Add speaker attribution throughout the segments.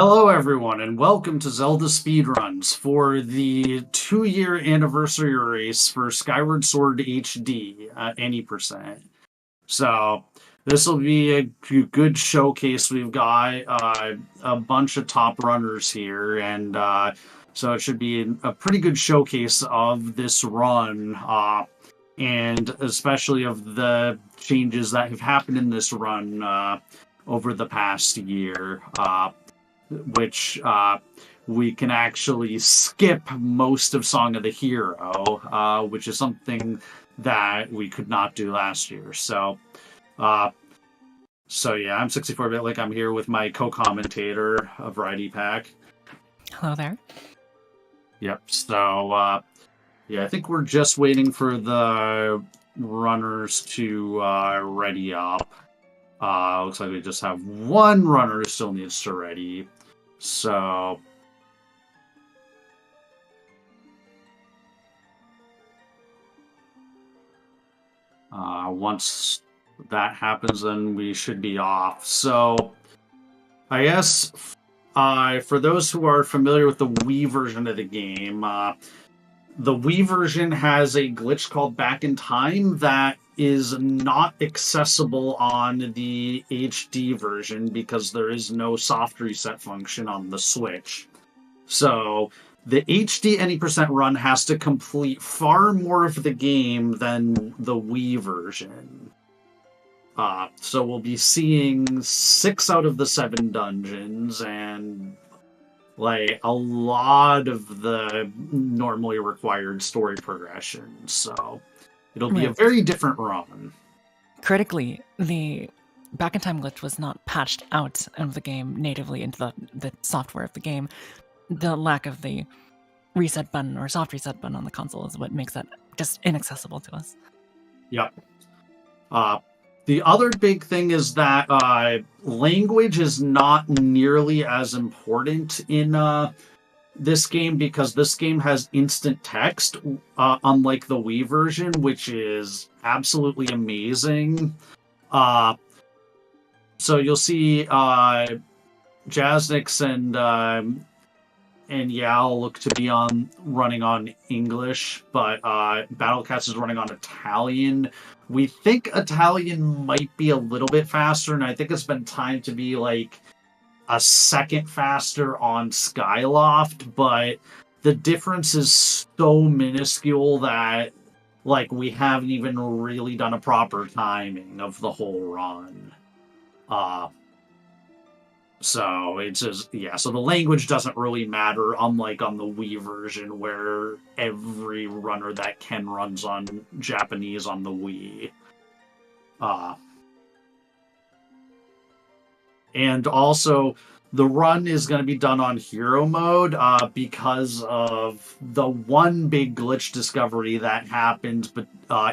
Speaker 1: Hello, everyone, and welcome to Zelda Speedruns for the 2-year anniversary race for Skyward Sword HD any percent. So this will be a good showcase. We've got a bunch of top runners here, and so it should be a pretty good showcase of this run, and especially of the changes that have happened in this run over the past year. Which we can actually skip most of Song of the Hero, which is something that we could not do last year. So yeah, I'm 64-bit. Like I'm here with my co-commentator of Variety Pack.
Speaker 2: Hello there.
Speaker 1: Yep. So yeah, I think we're just waiting for the runners to ready up. Looks like we just have one runner who still needs to ready. So once that happens, then we should be off. So I guess for those who are familiar with the Wii version of the game, the Wii version has a glitch called Back in Time that is not accessible on the HD version because there is no soft reset function on the Switch. So the HD any percent run has to complete far more of the game than the Wii version. So we'll be seeing 6 out of the 7 dungeons and like a lot of the normally required story progression. So it'll be a very different run.
Speaker 2: Critically, the back in time glitch was not patched out of the game natively into the software of the game. The lack of the reset button or soft reset button on the console is what makes that just inaccessible to us.
Speaker 1: Yep. The other big thing is that language is not nearly as important in this game because this game has instant text, unlike the Wii version, which is absolutely amazing. So you'll see Jasnix and Yao look to be running on English, but Battlecats is running on Italian. We think Italian might be a little bit faster, and I think it's been timed to be like a second faster on Skyloft, but the difference is so minuscule that like we haven't even really done a proper timing of the whole run. So it's just, yeah, so the language doesn't really matter, unlike on the Wii version where every runner that can runs on Japanese on the Wii. And also, the run is going to be done on hero mode because of the one big glitch discovery that happened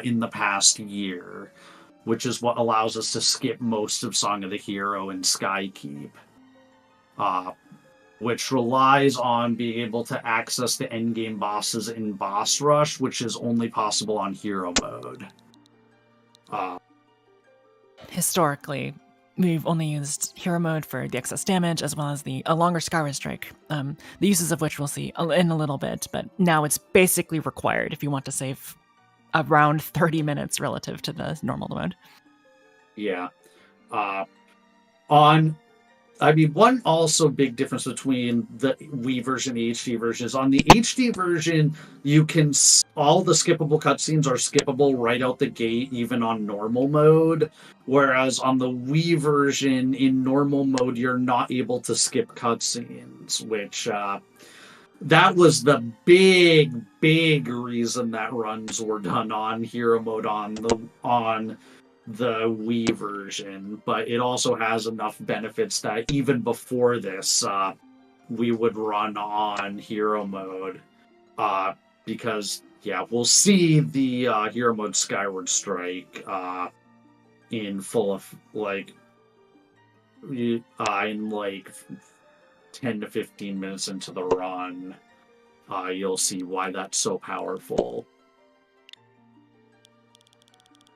Speaker 1: in the past year, which is what allows us to skip most of Song of the Hero and Skykeep. Which relies on being able to access the endgame bosses in Boss Rush, which is only possible on hero mode.
Speaker 2: Historically, we've only used hero mode for the excess damage as well as a longer Skyward Strike, the uses of which we'll see in a little bit, but now it's basically required if you want to save around 30 minutes relative to the normal mode.
Speaker 1: Yeah. One also big difference between the Wii version and the HD version is on the HD version, all the skippable cutscenes are skippable right out the gate, even on normal mode. Whereas on the Wii version, in normal mode, you're not able to skip cutscenes, which that was the big reason that runs were done on hero mode on the Wii version, but it also has enough benefits that even before this, we would run on hero mode, because yeah, we'll see the hero mode Skyward Strike in full of in like 10 to 15 minutes into the run. You'll see why that's so powerful.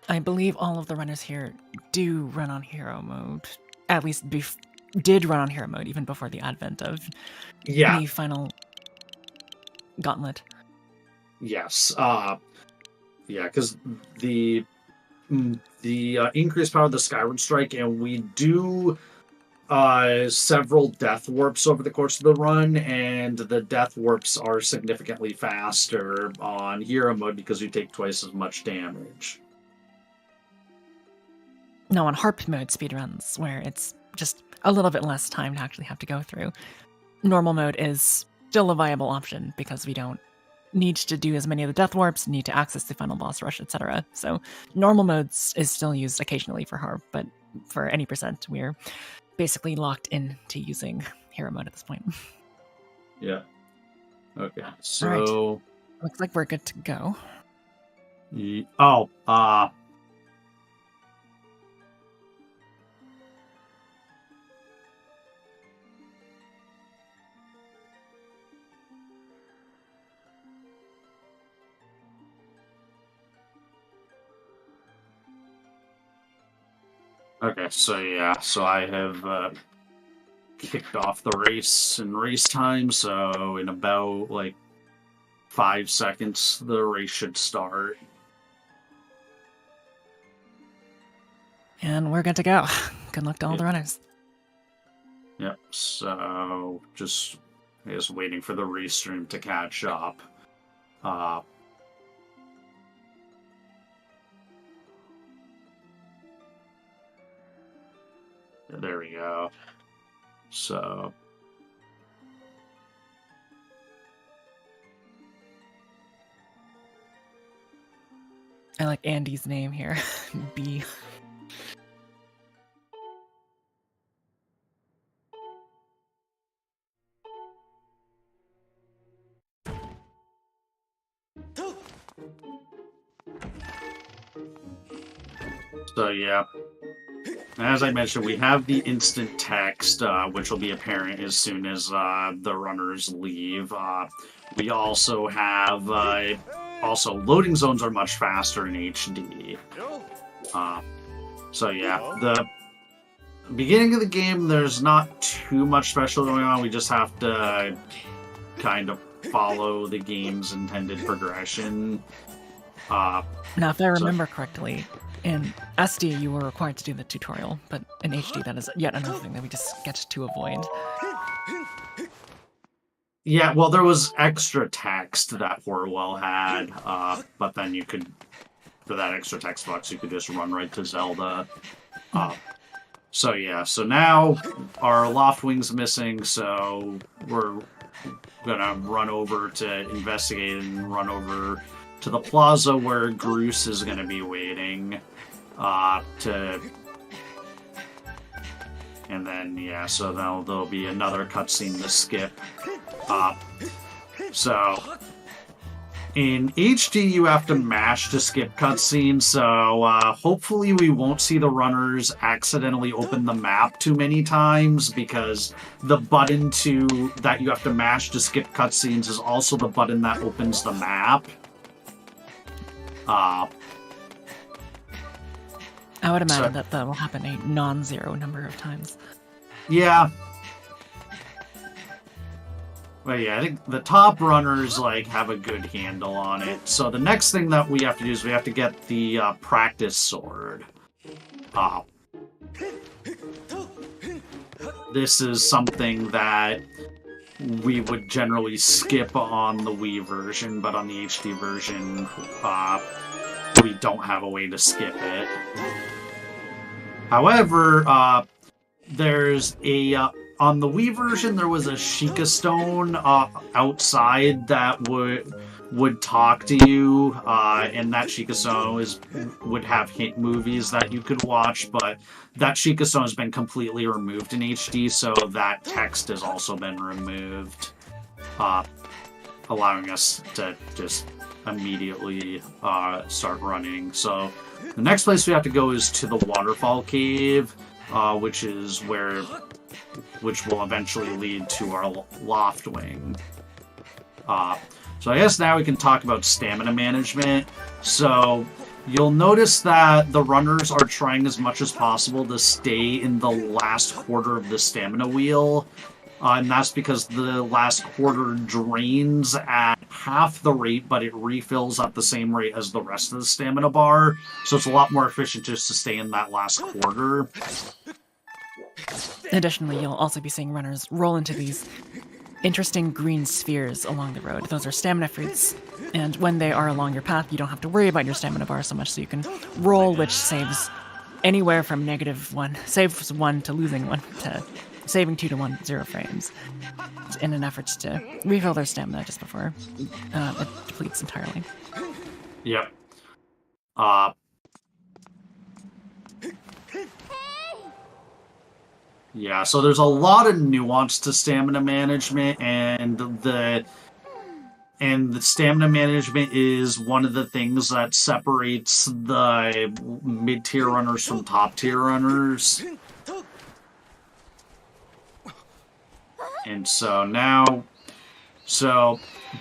Speaker 2: I believe all of the runners here do run on hero mode, at least did run on hero mode even before the advent of the final gauntlet.
Speaker 1: Yes. Yeah, because the increased power of the Skyward Strike, and we do several death warps over the course of the run, and the death warps are significantly faster on hero mode because you take twice as much damage.
Speaker 2: No, on harp mode speedruns, where it's just a little bit less time to actually have to go through, normal mode is still a viable option because we don't need to do as many of the death warps, need to access the final boss rush, etc. So normal modes is still used occasionally for harp, but for any percent, we're basically locked into using hero mode at this point.
Speaker 1: Yeah. Okay. So
Speaker 2: right. Looks like we're good to go.
Speaker 1: Okay, so I have kicked off the race in race time, so in about, 5 seconds, the race should start.
Speaker 2: And we're good to go. Good luck to all the runners.
Speaker 1: Yep, so just waiting for the restream to catch up. There we go. So
Speaker 2: I like Andy's name here. B.
Speaker 1: So yeah, as I mentioned, we have the instant text, which will be apparent as soon as the runners leave. We also have loading zones are much faster in HD. So yeah, the beginning of the game, there's not too much special going on. We just have to kind of follow the game's intended progression.
Speaker 2: Now, if I remember correctly, in SD, you were required to do the tutorial, but in HD, that is yet another thing that we just get to avoid.
Speaker 1: Yeah, well, there was extra text that Horwell had, but then you could, for that extra text box, you could just run right to Zelda. So yeah, so now our loft wing's missing, so we're gonna run over to investigate and run over to the plaza where Groose is gonna be waiting. And then, yeah, so now there'll be another cutscene to skip. So, in HD, you have to mash to skip cutscenes, so hopefully we won't see the runners accidentally open the map too many times, because the button that you have to mash to skip cutscenes is also the button that opens the map.
Speaker 2: I would imagine that will happen a non-zero number of times.
Speaker 1: Yeah. But yeah, I think the top runners have a good handle on it. So the next thing that we have to do is we have to get the practice sword. This is something that we would generally skip on the Wii version, but on the HD version, we don't have a way to skip it. However, there's on the Wii version, there was a Sheikah Stone outside that would talk to you, and that Sheikah Stone would have hint movies that you could watch, but that Sheikah Stone has been completely removed in HD, so that text has also been removed, allowing us to just immediately start running. So the next place we have to go is to the Waterfall Cave, which will eventually lead to our loft wing. So I guess now we can talk about stamina management. So you'll notice that the runners are trying as much as possible to stay in the last quarter of the stamina wheel. And that's because the last quarter drains at half the rate, but it refills at the same rate as the rest of the stamina bar. So it's a lot more efficient just to stay in that last quarter.
Speaker 2: Additionally, you'll also be seeing runners roll into these interesting green spheres along the road. Those are stamina fruits, and when they are along your path, you don't have to worry about your stamina bar so much, so you can roll, which saves anywhere from -1, saves 1 to losing 1, to saving 2 to 1, 0 frames, in an effort to refill their stamina just before it depletes entirely.
Speaker 1: Yep. Yeah, so there's a lot of nuance to stamina management, and the stamina management is one of the things that separates the mid-tier runners from top-tier runners. And so now,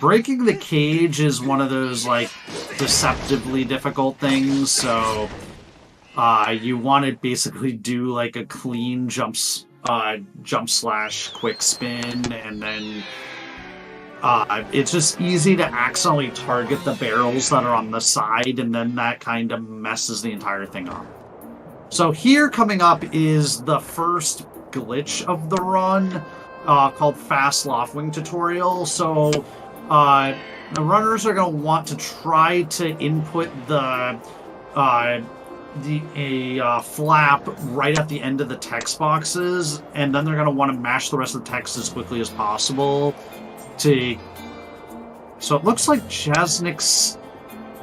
Speaker 1: breaking the cage is one of those, like, deceptively difficult things, so you want to basically do, like, a clean jump slash quick spin, and then it's just easy to accidentally target the barrels that are on the side, and then that kind of messes the entire thing up. So here coming up is the first glitch of the run, called Fast Loftwing Tutorial. So the runners are going to want to try to input a flap right at the end of the text boxes, and then they're going to want to mash the rest of the text as quickly as possible. So it looks like Jasnik's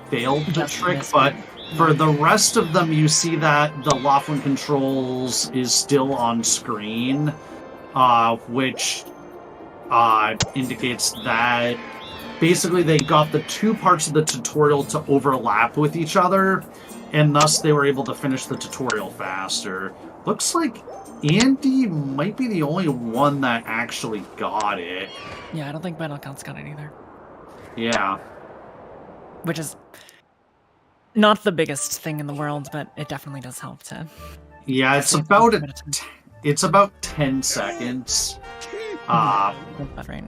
Speaker 1: failed the trick, but for the rest of them, you see that the Loftwing controls is still on screen, which indicates that basically they got the two parts of the tutorial to overlap with each other, and thus they were able to finish the tutorial faster. Looks like Andy might be the only one that actually got it.
Speaker 2: Yeah, I don't think Battle Count's got it either.
Speaker 1: Yeah.
Speaker 2: Which is not the biggest thing in the world, but it definitely does help to...
Speaker 1: Yeah, it's about it's about 10 seconds.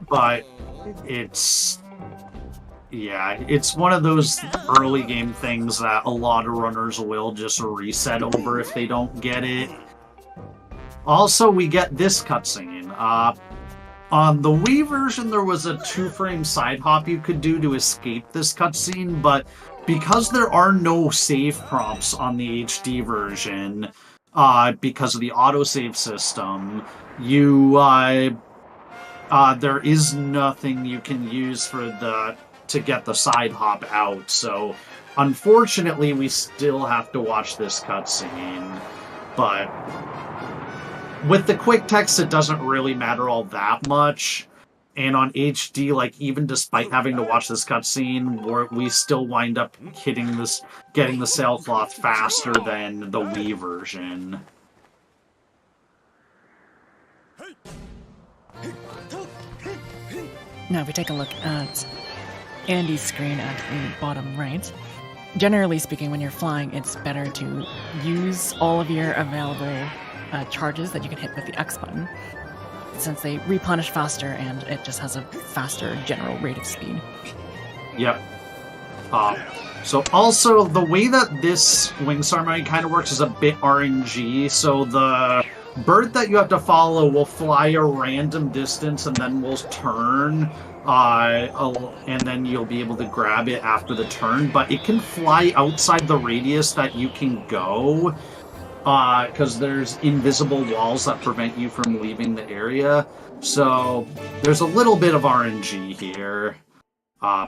Speaker 1: But it's... Yeah, it's one of those early game things that a lot of runners will just reset over if they don't get it. Also, we get this cutscene. On the Wii version, there was a 2-frame side hop you could do to escape this cutscene, but because there are no save prompts on the HD version, because of the autosave system, there is nothing you can use to get the side hop out. So, unfortunately, we still have to watch this cutscene, but with the quick text, it doesn't really matter all that much. And on HD, like, even despite having to watch this cutscene, we still wind up getting the sailcloth faster than the Wii version.
Speaker 2: Now, if we take a look at Andy's screen at the bottom right, generally speaking, when you're flying, it's better to use all of your available charges that you can hit with the X button, since they replenish faster and it just has a faster general rate of speed.
Speaker 1: Yep. So also, the way that this wing ceremony kind of works is a bit RNG, so the bird that you have to follow will fly a random distance and then will turn, and then you'll be able to grab it after the turn, but it can fly outside the radius that you can go, because there's invisible walls that prevent you from leaving the area. So there's a little bit of RNG here. And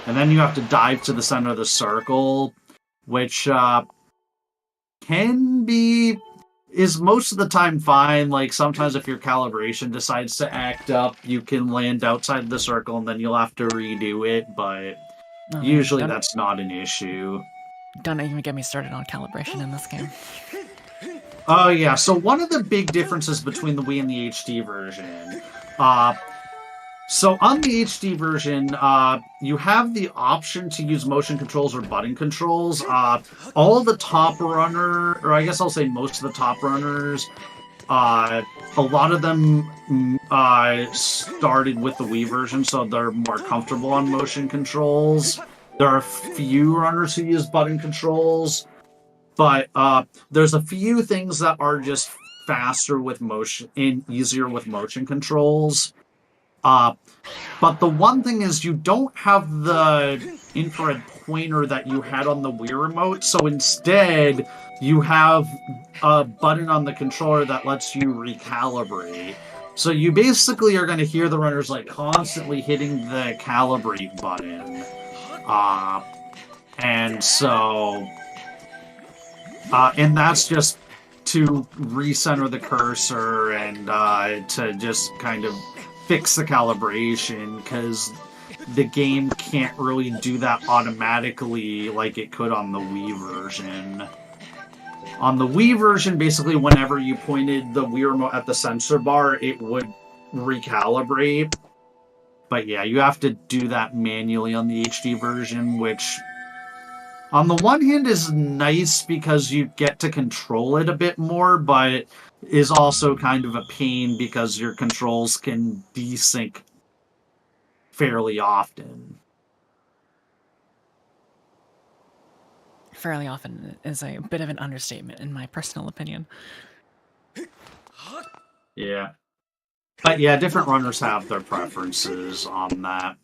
Speaker 1: then you have to dive to the center of the circle, which is most of the time fine. Like, sometimes if your calibration decides to act up, you can land outside the circle and then you'll have to redo it, but usually that's not an issue.
Speaker 2: Don't even get me started on calibration in this game.
Speaker 1: Oh yeah, so one of the big differences between the Wii and the HD version, So on the HD version, you have the option to use motion controls or button controls. All of the top runner, or I guess I'll say most of the top runners, a lot of them started with the Wii version, so they're more comfortable on motion controls. There are a few runners who use button controls, but there's a few things that are just faster with motion and easier with motion controls. But the one thing is you don't have the infrared pointer that you had on the Wii remote, so instead you have a button on the controller that lets you recalibrate. So you basically are going to hear the runners like constantly hitting the calibrate button. And so... and that's just to recenter the cursor and to just kind of fix the calibration, because the game can't really do that automatically like it could on the Wii version. On the Wii version, basically whenever you pointed the Wii remote at the sensor bar, it would recalibrate. But yeah, you have to do that manually on the HD version, which on the one hand is nice because you get to control it a bit more, but is also kind of a pain because your controls can desync fairly often.
Speaker 2: Fairly often is a bit of an understatement, in my personal opinion.
Speaker 1: Yeah. But yeah, different runners have their preferences on that.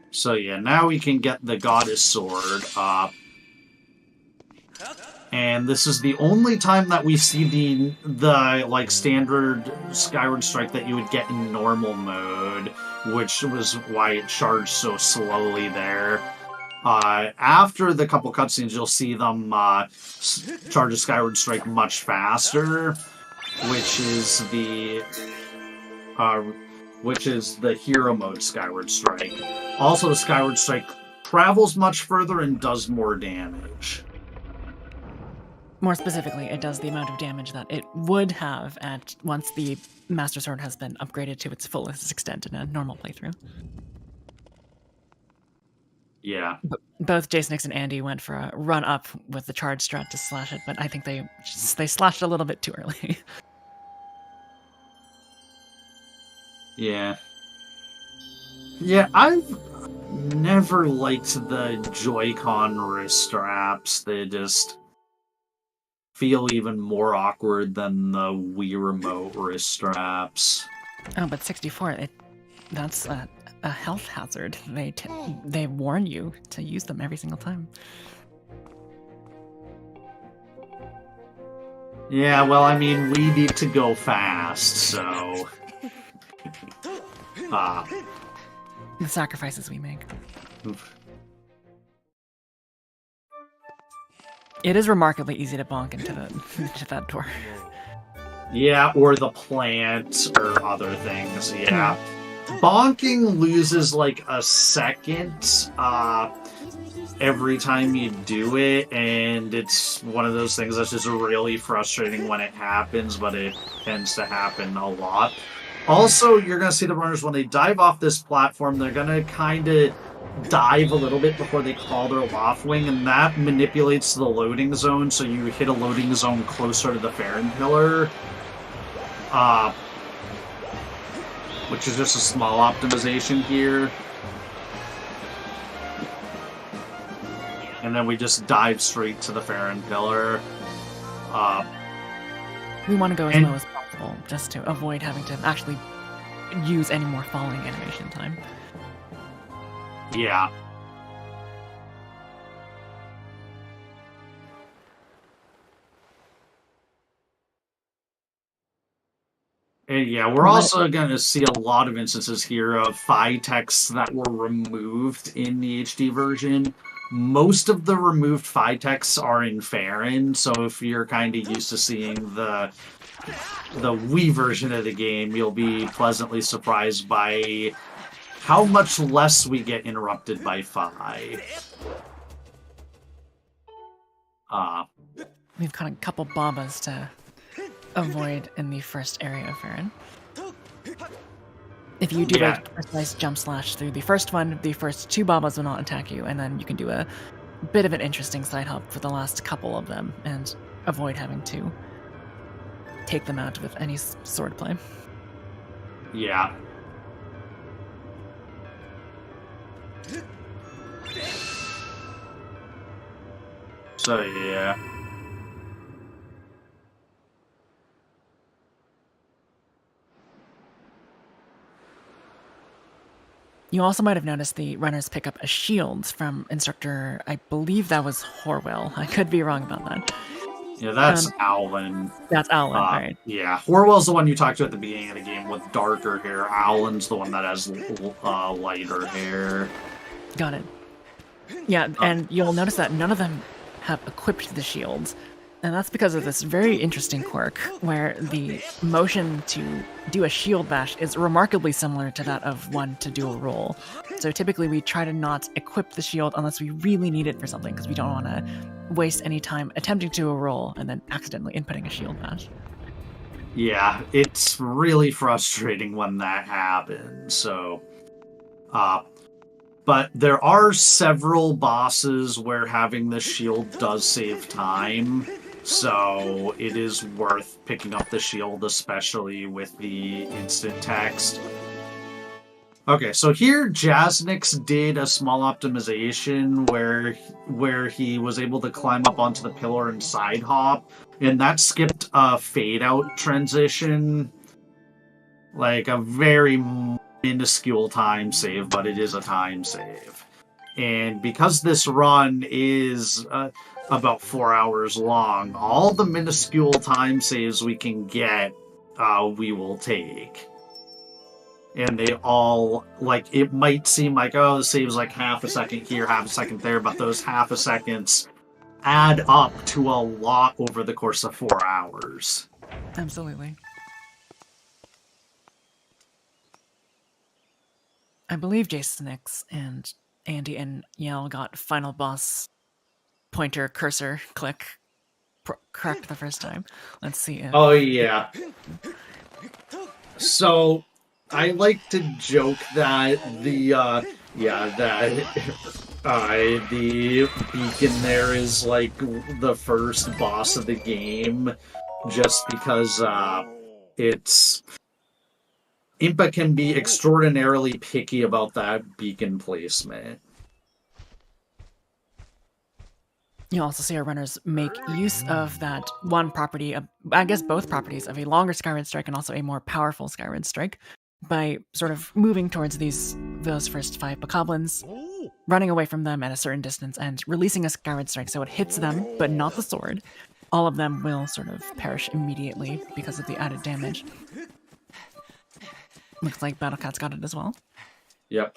Speaker 1: So yeah, now we can get the Goddess Sword up. And this is the only time that we see the like standard Skyward Strike that you would get in normal mode, which was why it charged so slowly there. After the couple cutscenes, you'll see them charge a Skyward Strike much faster, which is the hero mode Skyward Strike. Also, the Skyward Strike travels much further and does more damage.
Speaker 2: More specifically, it does the amount of damage that it would have at once the Master Sword has been upgraded to its fullest extent in a normal playthrough.
Speaker 1: Yeah.
Speaker 2: Both Jason Nix and Andy went for a run up with the charge strat to slash it, but I think they slashed a little bit too early.
Speaker 1: Yeah. Yeah, I've never liked the Joy-Con wrist straps. They just feel even more awkward than the Wii Remote wrist straps.
Speaker 2: Oh, but 64, that's a health hazard. They warn you to use them every single time.
Speaker 1: Yeah, well, I mean, we need to go fast, so...
Speaker 2: The sacrifices we make.
Speaker 1: Oof.
Speaker 2: It is remarkably easy to bonk into that door.
Speaker 1: Yeah, or the plant, or other things, yeah. Bonking loses like a second every time you do it, and it's one of those things that's just really frustrating when it happens, but it tends to happen a lot. Also, you're going to see the runners, when they dive off this platform, they're going to kind of dive a little bit before they call their loft wing, and that manipulates the loading zone, so you hit a loading zone closer to the Farron pillar. Which is just a small optimization here. And then we just dive straight to the Farron pillar.
Speaker 2: We want to go as low as possible, just to avoid having to actually use any more falling animation time.
Speaker 1: Yeah. And yeah, we're also going to see a lot of instances here of PHY texts that were removed in the HD version. Most of the removed PHY texts are in Farron, so if you're kind of used to seeing the Wii version of the game, you'll be pleasantly surprised by how much less we get interrupted by PHY.
Speaker 2: We've got a couple bombas to avoid in the first area of Farron. If you do
Speaker 1: Yeah.
Speaker 2: a precise jump slash through the first one, the first 2 Babas will not attack you, and then you can do a bit of an interesting side hop for the last couple of them and avoid having to take them out with any sword play.
Speaker 1: Yeah. So, yeah.
Speaker 2: You also might have noticed the runners pick up a shield from instructor, I believe that was Horwell. I could be wrong about that.
Speaker 1: Yeah, that's Alan.
Speaker 2: That's Alan, right.
Speaker 1: Yeah, Horwell's the one you talked to at the beginning of the game with darker hair. Alan's the one that has lighter hair.
Speaker 2: Got it. Yeah, and you'll notice that none of them have equipped the shields. And that's because of this very interesting quirk, where the motion to do a shield bash is remarkably similar to that of one to do a roll. So typically we try to not equip the shield unless we really need it for something, because we don't want to waste any time attempting to do a roll and then accidentally inputting a shield bash.
Speaker 1: Yeah, it's really frustrating when that happens, so... But there are several bosses where having the shield does save time, so it is worth picking up the shield, especially with the instant text. Okay, so here Jasnix did a small optimization where he was able to climb up onto the pillar and side hop, and that skipped a fade-out transition. Like a very minuscule time save, but it is a time save. And because this run is about 4 hours long, all the minuscule time saves we can get, we will take. And they all, like, it might seem like, oh, this saves like half a second here, half a second there, but those half a seconds add up to a lot over the course of 4 hours.
Speaker 2: Absolutely. I believe Jasnix and Andy and Yell got final boss pointer cursor click correct the first time. Let's see if...
Speaker 1: Oh, yeah. So, I like to joke that the beacon there is like the first boss of the game, just because it's... Impa can be extraordinarily picky about that beacon placement.
Speaker 2: You also see our runners make use of that one property, I guess both properties, of a longer Skyward Strike and also a more powerful Skyward Strike, by sort of moving towards those first 5 bokoblins, running away from them at a certain distance, and releasing a Skyward Strike so it hits them, but not the sword. All of them will sort of perish immediately because of the added damage. Looks like Battlecat's got it as well.
Speaker 1: Yep.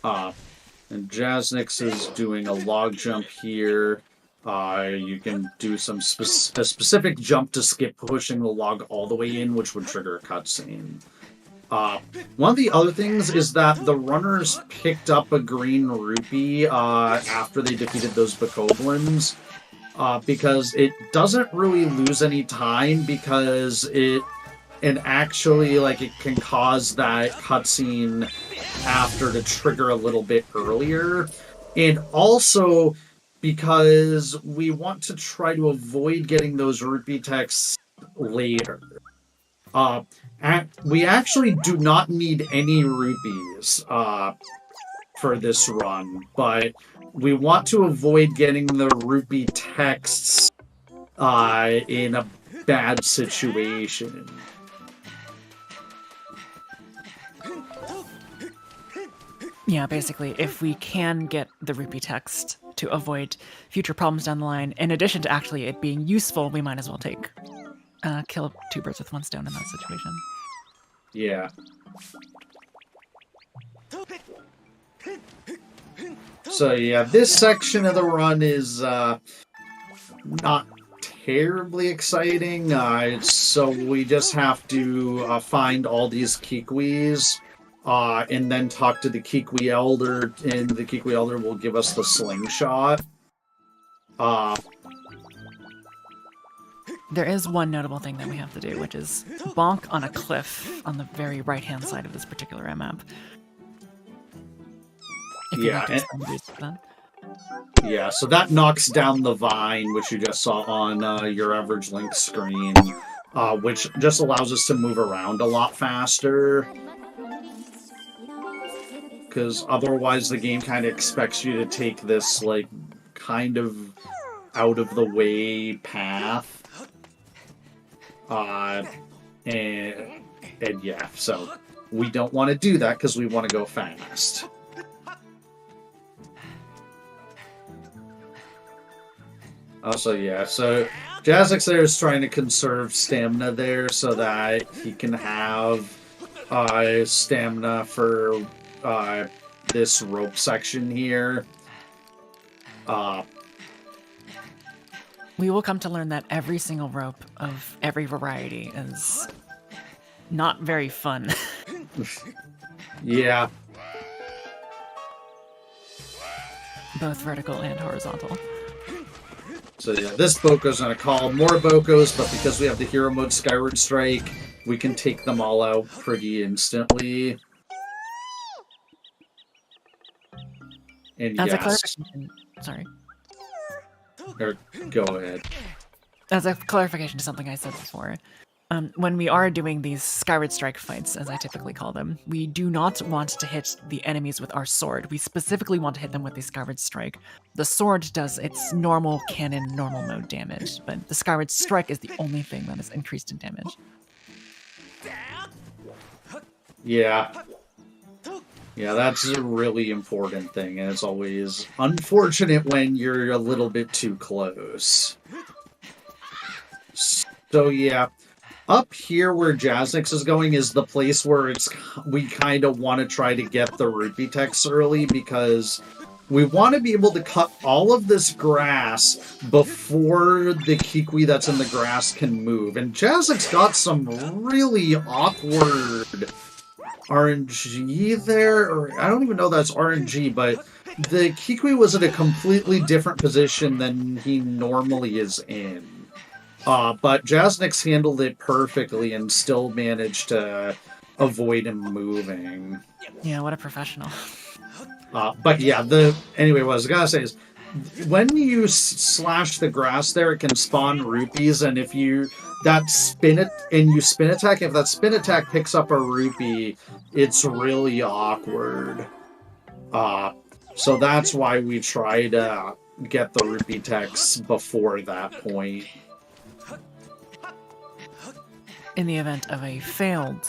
Speaker 1: And Jasnix is doing a log jump here. You can do a specific jump to skip pushing the log all the way in, which would trigger a cutscene. One of the other things is that the runners picked up a green rupee after they defeated those bokoblins, because it doesn't really lose any time, because it can cause that cutscene after to trigger a little bit earlier. And also because we want to try to avoid getting those rupee texts later. We actually do not need any rupees for this run, but we want to avoid getting the rupee texts in a bad situation.
Speaker 2: Yeah, basically, if we can get the rupee text to avoid future problems down the line, in addition to actually it being useful, we might as well kill 2 birds with 1 stone in that situation.
Speaker 1: Yeah. So yeah, this section of the run is not terribly exciting. So we just have to find all these Kikwis. And then talk to the Kikwi Elder, and the Kikwi Elder will give us the slingshot.
Speaker 2: There is one notable thing that we have to do, which is bonk on a cliff on the very right-hand side of this particular map. If you
Speaker 1: Yeah,
Speaker 2: want to explain the reason for that.
Speaker 1: Yeah, so that knocks down the vine, which you just saw on your average Link screen, which just allows us to move around a lot faster. Because otherwise the game kind of expects you to take this, like, kind of out-of-the-way path. And yeah, so we don't want to do that because we want to go fast. Also, yeah, so Jazix there is trying to conserve stamina there so that he can have stamina for this rope section here.
Speaker 2: We will come to learn that every single rope of every variety is not very fun.
Speaker 1: Yeah.
Speaker 2: Both vertical and horizontal.
Speaker 1: So yeah, this Boko's gonna call more Bokos, but because we have the hero mode Skyward Strike, we can take them all out pretty instantly. And
Speaker 2: As a
Speaker 1: yes,
Speaker 2: clarification, sorry.
Speaker 1: or, go ahead.
Speaker 2: As a clarification to something I said before, when we are doing these Skyward Strike fights, as I typically call them, we do not want to hit the enemies with our sword. We specifically want to hit them with the Skyward Strike. The sword does its normal canon, normal mode damage, but the Skyward Strike is the only thing that is increased in damage.
Speaker 1: Yeah. Yeah, that's a really important thing, and it's always unfortunate when you're a little bit too close. So yeah, up here where Jazix is going is the place where we kind of want to try to get the rupee text early, because we want to be able to cut all of this grass before the Kikwi that's in the grass can move. And Jazix got some really awkward RNG there, or I don't even know that's RNG, but the Kikwi was in a completely different position than he normally is in. But Jasnix handled it perfectly and still managed to avoid him moving.
Speaker 2: Yeah, what a professional.
Speaker 1: But yeah, anyway, what I was gonna say is, when you slash the grass there, it can spawn rupees, and if you spin attack, if that spin attack picks up a rupee, it's really awkward. So that's why we try to get the rupee text before that point.
Speaker 2: In the event of a failed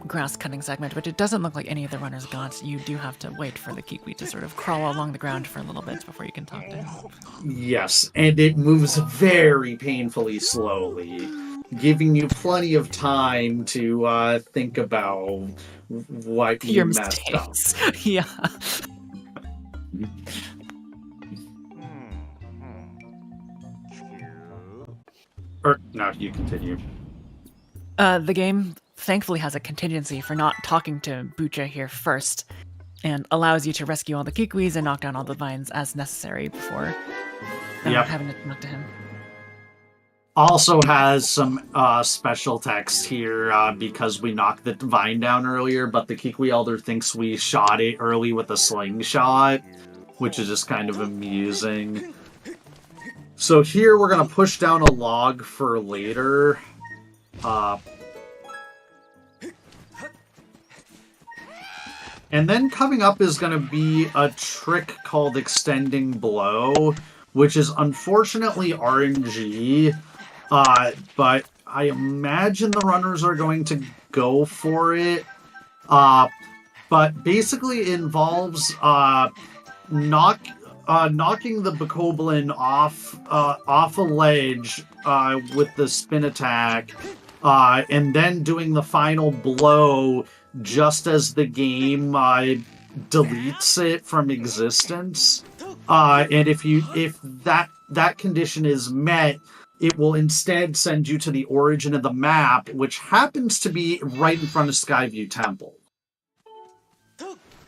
Speaker 2: grass cutting segment, which it doesn't look like any of the runners got, you do have to wait for the Kikwi to sort of crawl along the ground for a little bit before you can talk to him.
Speaker 1: Yes, and it moves very painfully slowly, giving you plenty of time to think about what you messed up.
Speaker 2: Yeah.
Speaker 1: Or, no, you continue.
Speaker 2: The game thankfully has a contingency for not talking to Bucha here first, and allows you to rescue all the Kikwis and knock down all the vines as necessary before having to talk to him.
Speaker 1: Also has some special text here because we knocked the vine down earlier, but the Kikwi Elder thinks we shot it early with a slingshot, which is just kind of amusing. So here we're going to push down a log for later. And then coming up is going to be a trick called Extending Blow, which is unfortunately RNG, but I imagine the runners are going to go for it. But basically it involves knocking the Bokoblin off a ledge with the spin attack, and then doing the final blow just as the game deletes it from existence. And if that condition is met, it will instead send you to the origin of the map, which happens to be right in front of Skyview Temple.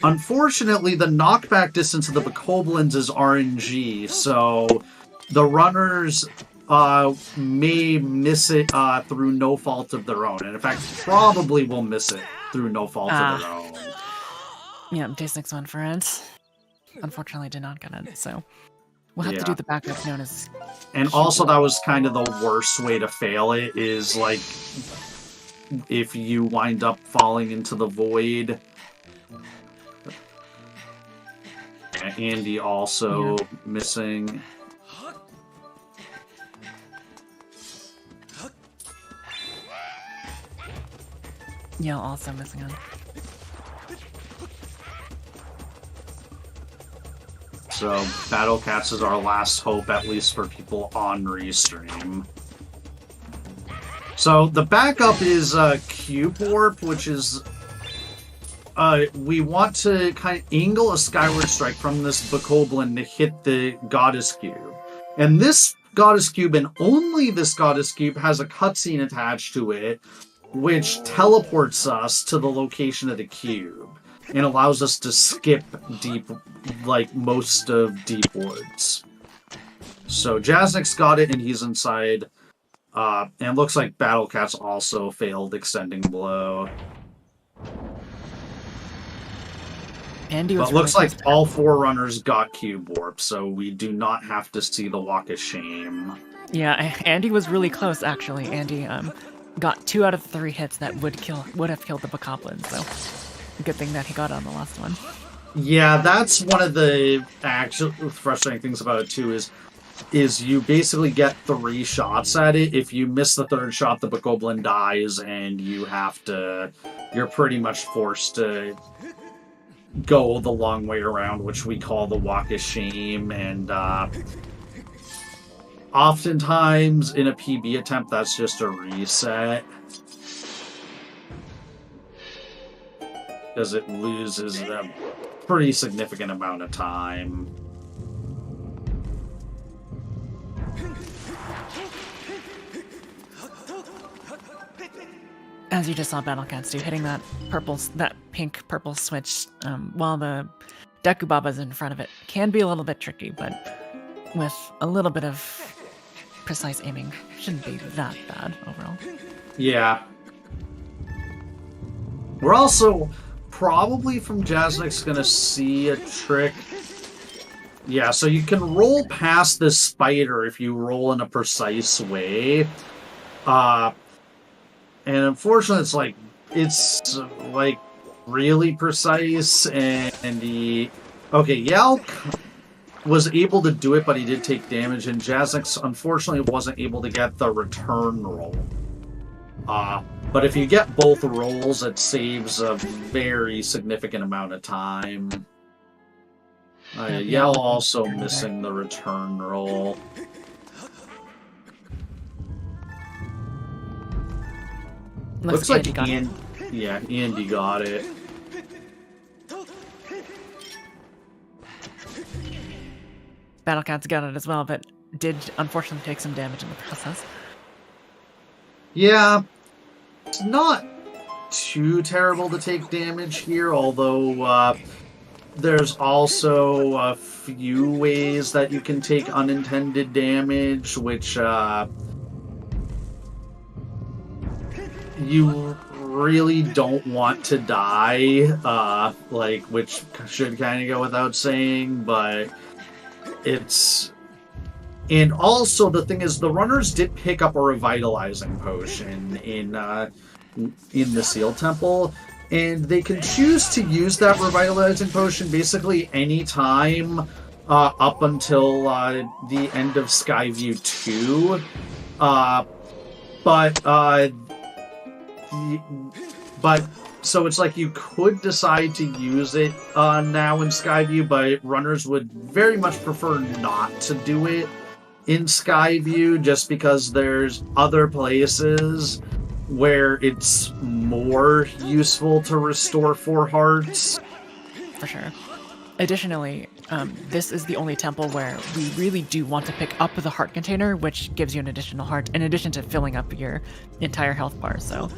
Speaker 1: Unfortunately, the knockback distance of the Bokoblins is RNG, so the runners may miss it through no fault of their own. And in fact, probably will miss it through no fault of their own.
Speaker 2: Yeah, Day6 went for it. Unfortunately, did not get it, so we'll have to do the backup known as...
Speaker 1: And also, that was kind of the worst way to fail it, is, like, if you wind up falling into the void. Andy also missing.
Speaker 2: Yeah, also missing on.
Speaker 1: So, Battle Cats is our last hope, at least for people on Restream. So, the backup is Cube Warp, which is... we want to kind of angle a Skyward Strike from this Bokoblin to hit the Goddess Cube. And this Goddess Cube, and only this Goddess Cube, has a cutscene attached to it, which teleports us to the location of the cube and allows us to skip deep, like most of Deep Woods. So Jasnik's got it, and he's inside. And looks like Battle Cats also failed Extending Blow.
Speaker 2: Andy
Speaker 1: but looks like all 4 runners got Cube Warp, so we do not have to see the Walk of Shame.
Speaker 2: Yeah, Andy was really close, actually. Andy got 2 out of 3 hits that would have killed the Bokoblin, so good thing that he got on the last one.
Speaker 1: Yeah, that's one of the actual frustrating things about it too, is you basically get 3 shots at it. If you miss the 3rd shot, the Bokoblin dies, and you're pretty much forced to go the long way around, which we call the Walk of Shame, and oftentimes in a PB attempt, that's just a reset. Because it loses a pretty significant amount of time.
Speaker 2: As you just saw Battle Cats do, hitting that pink-purple switch while the Deku Baba's in front of it can be a little bit tricky, but with a little bit of precise aiming, shouldn't be that bad overall.
Speaker 1: Yeah. We're also probably from Jasnik's gonna see a trick. Yeah, so you can roll past this spider if you roll in a precise way. And unfortunately, it's like really precise, and Yalk was able to do it, but he did take damage, and Jasnik unfortunately wasn't able to get the return roll. But if you get both rolls, it saves a very significant amount of time. Yell also missing the return roll. Looks like Andy got it.
Speaker 2: Battle Cats got it as well, but did unfortunately take some damage in the process.
Speaker 1: Yeah, it's not too terrible to take damage here, although there's also a few ways that you can take unintended damage, which you really don't want to die, which should kind of go without saying, but it's... And also, the thing is, the runners did pick up a revitalizing potion in the Seal Temple, and they can choose to use that revitalizing potion basically any time up until the end of Skyview 2. But so it's like you could decide to use it now in Skyview, but runners would very much prefer not to do it in Skyview, just because there's other places where it's more useful to restore 4 hearts.
Speaker 2: For sure. Additionally, this is the only temple where we really do want to pick up the heart container, which gives you an additional heart, in addition to filling up your entire health bar. So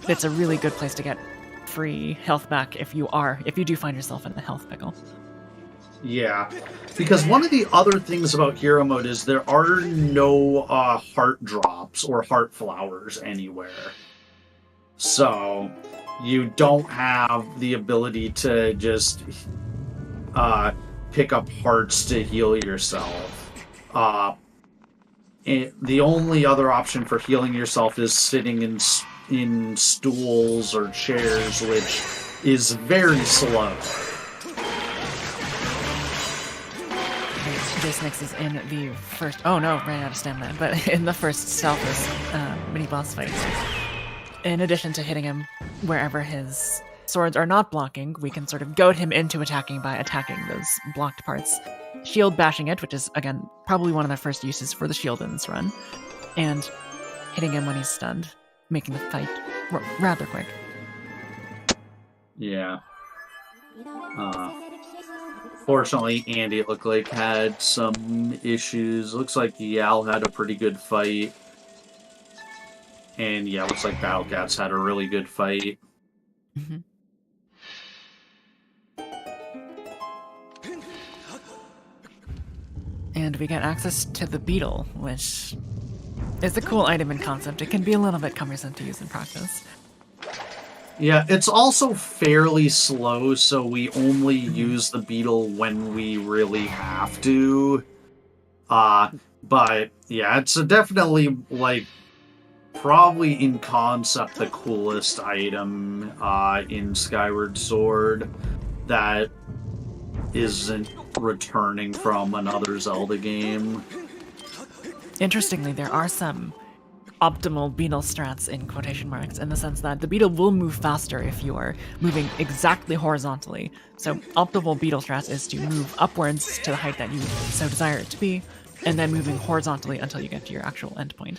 Speaker 2: it's a really good place to get free health back if you do find yourself in a health pickle.
Speaker 1: Yeah, because one of the other things about hero mode is there are no heart drops or heart flowers anywhere. So you don't have the ability to just pick up hearts to heal yourself. The only other option for healing yourself is sitting in stools or chairs, which is very slow.
Speaker 2: This next is in the first. Oh no, ran out of stamina. But in the first Stealth's mini boss fight, in addition to hitting him wherever his swords are not blocking, we can sort of goad him into attacking by attacking those blocked parts. Shield bashing it, which is, again, probably one of the first uses for the shield in this run, and hitting him when he's stunned, making the fight rather quick.
Speaker 1: Yeah. Fortunately, Andy, it looked like, had some issues. Looks like Yal had a pretty good fight. And yeah, looks like Battlecats had a really good fight.
Speaker 2: Mm-hmm. And we get access to the beetle, which is a cool item in concept. It can be a little bit cumbersome to use in practice.
Speaker 1: Yeah, it's also fairly slow, so we only use the beetle when we really have to. But yeah, it's definitely, like, probably in concept the coolest item in Skyward Sword that isn't returning from another Zelda game.
Speaker 2: Interestingly, there are some optimal beetle strats in quotation marks in the sense that the beetle will move faster if you are moving exactly horizontally. So optimal beetle strats is to move upwards to the height that you so desire it to be, and then moving horizontally until you get to your actual endpoint.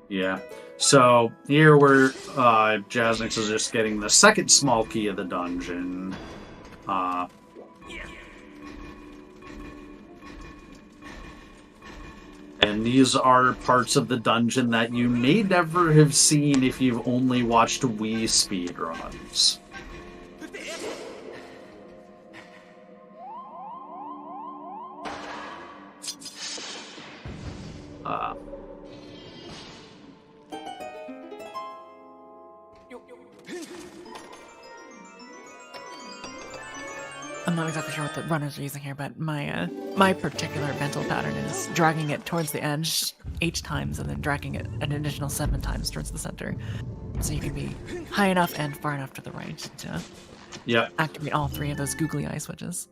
Speaker 1: Yeah. So here we're Jaznix is just getting the second small key of the dungeon. And these are parts of the dungeon that you may never have seen if you've only watched Wii speedruns.
Speaker 2: I'm not exactly sure what the runners are using here, but my particular mental pattern is dragging it towards the edge 8 times and then dragging it an additional 7 times towards the center. So you can be high enough and far enough to the right to activate all 3 of those googly eye switches.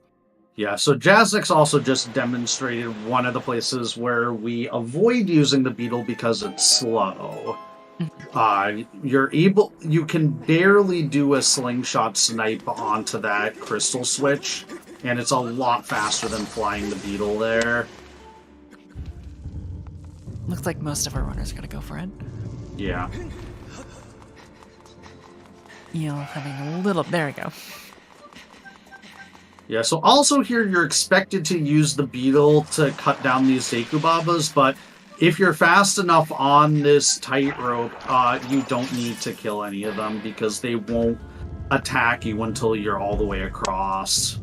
Speaker 1: Yeah, so Jaznix also just demonstrated one of the places where we avoid using the beetle because it's slow. You can barely do a slingshot snipe onto that crystal switch, and it's a lot faster than flying the beetle there.
Speaker 2: Looks like most of our runners are gonna go for it.
Speaker 1: Yeah.
Speaker 2: Having a little... There we go.
Speaker 1: Yeah, so also here you're expected to use the beetle to cut down these Dekubabas, but if you're fast enough on this tightrope, you don't need to kill any of them because they won't attack you until you're all the way across.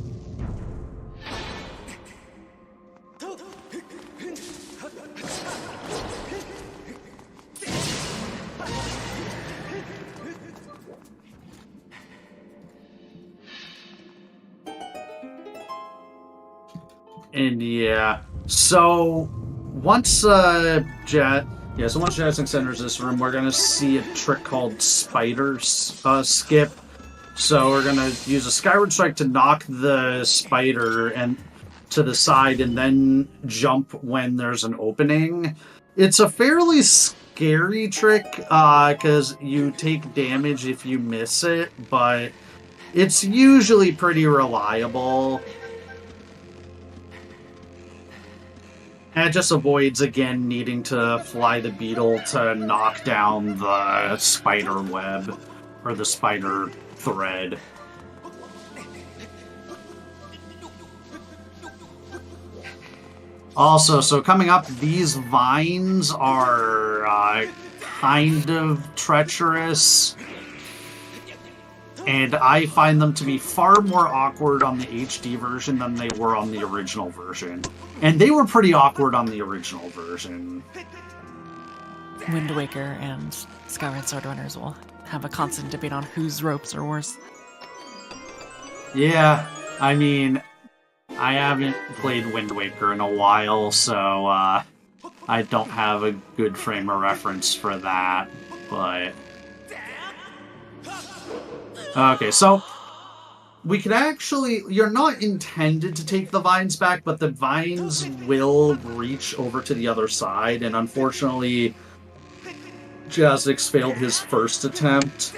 Speaker 1: And yeah, so once Jazzix enters this room, we're gonna see a trick called Spider Skip. So we're gonna use a Skyward Strike to knock the spider and to the side, and then jump when there's an opening. It's a fairly scary trick because you take damage if you miss it, but it's usually pretty reliable. And it just avoids, again, needing to fly the beetle to knock down the spider web, or the spider thread. Also, so coming up, these vines are kind of treacherous. And I find them to be far more awkward on the HD version than they were on the original version. And they were pretty awkward on the original version.
Speaker 2: Wind Waker and Skyward Sword Runners will have a constant debate on whose ropes are worse.
Speaker 1: Yeah, I mean, I haven't played Wind Waker in a while, so I don't have a good frame of reference for that, but... Okay, so we could actually... You're not intended to take the vines back, but the vines will reach over to the other side, and unfortunately, Jazix failed his first attempt,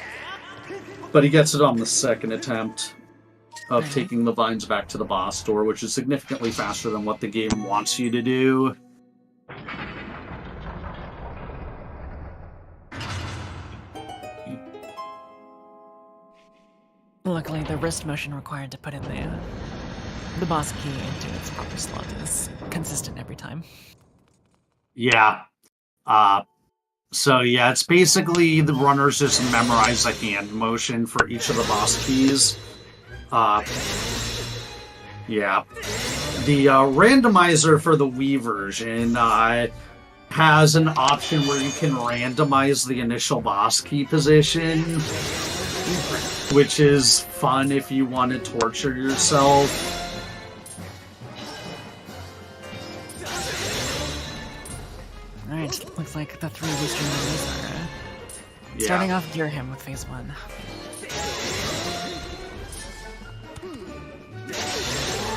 Speaker 1: but he gets it on the second attempt of taking the vines back to the boss door, which is significantly faster than what the game wants you to do.
Speaker 2: Luckily, the wrist motion required to put in the boss key into its proper slot is consistent every time.
Speaker 1: Yeah. So yeah, it's basically the runners just memorize a hand motion for each of the boss keys. Yeah. The randomizer for the Wii version has an option where you can randomize the initial boss key position, which is fun if you want to torture yourself.
Speaker 2: Alright, looks like the three booster members are starting off Gearham with phase 1.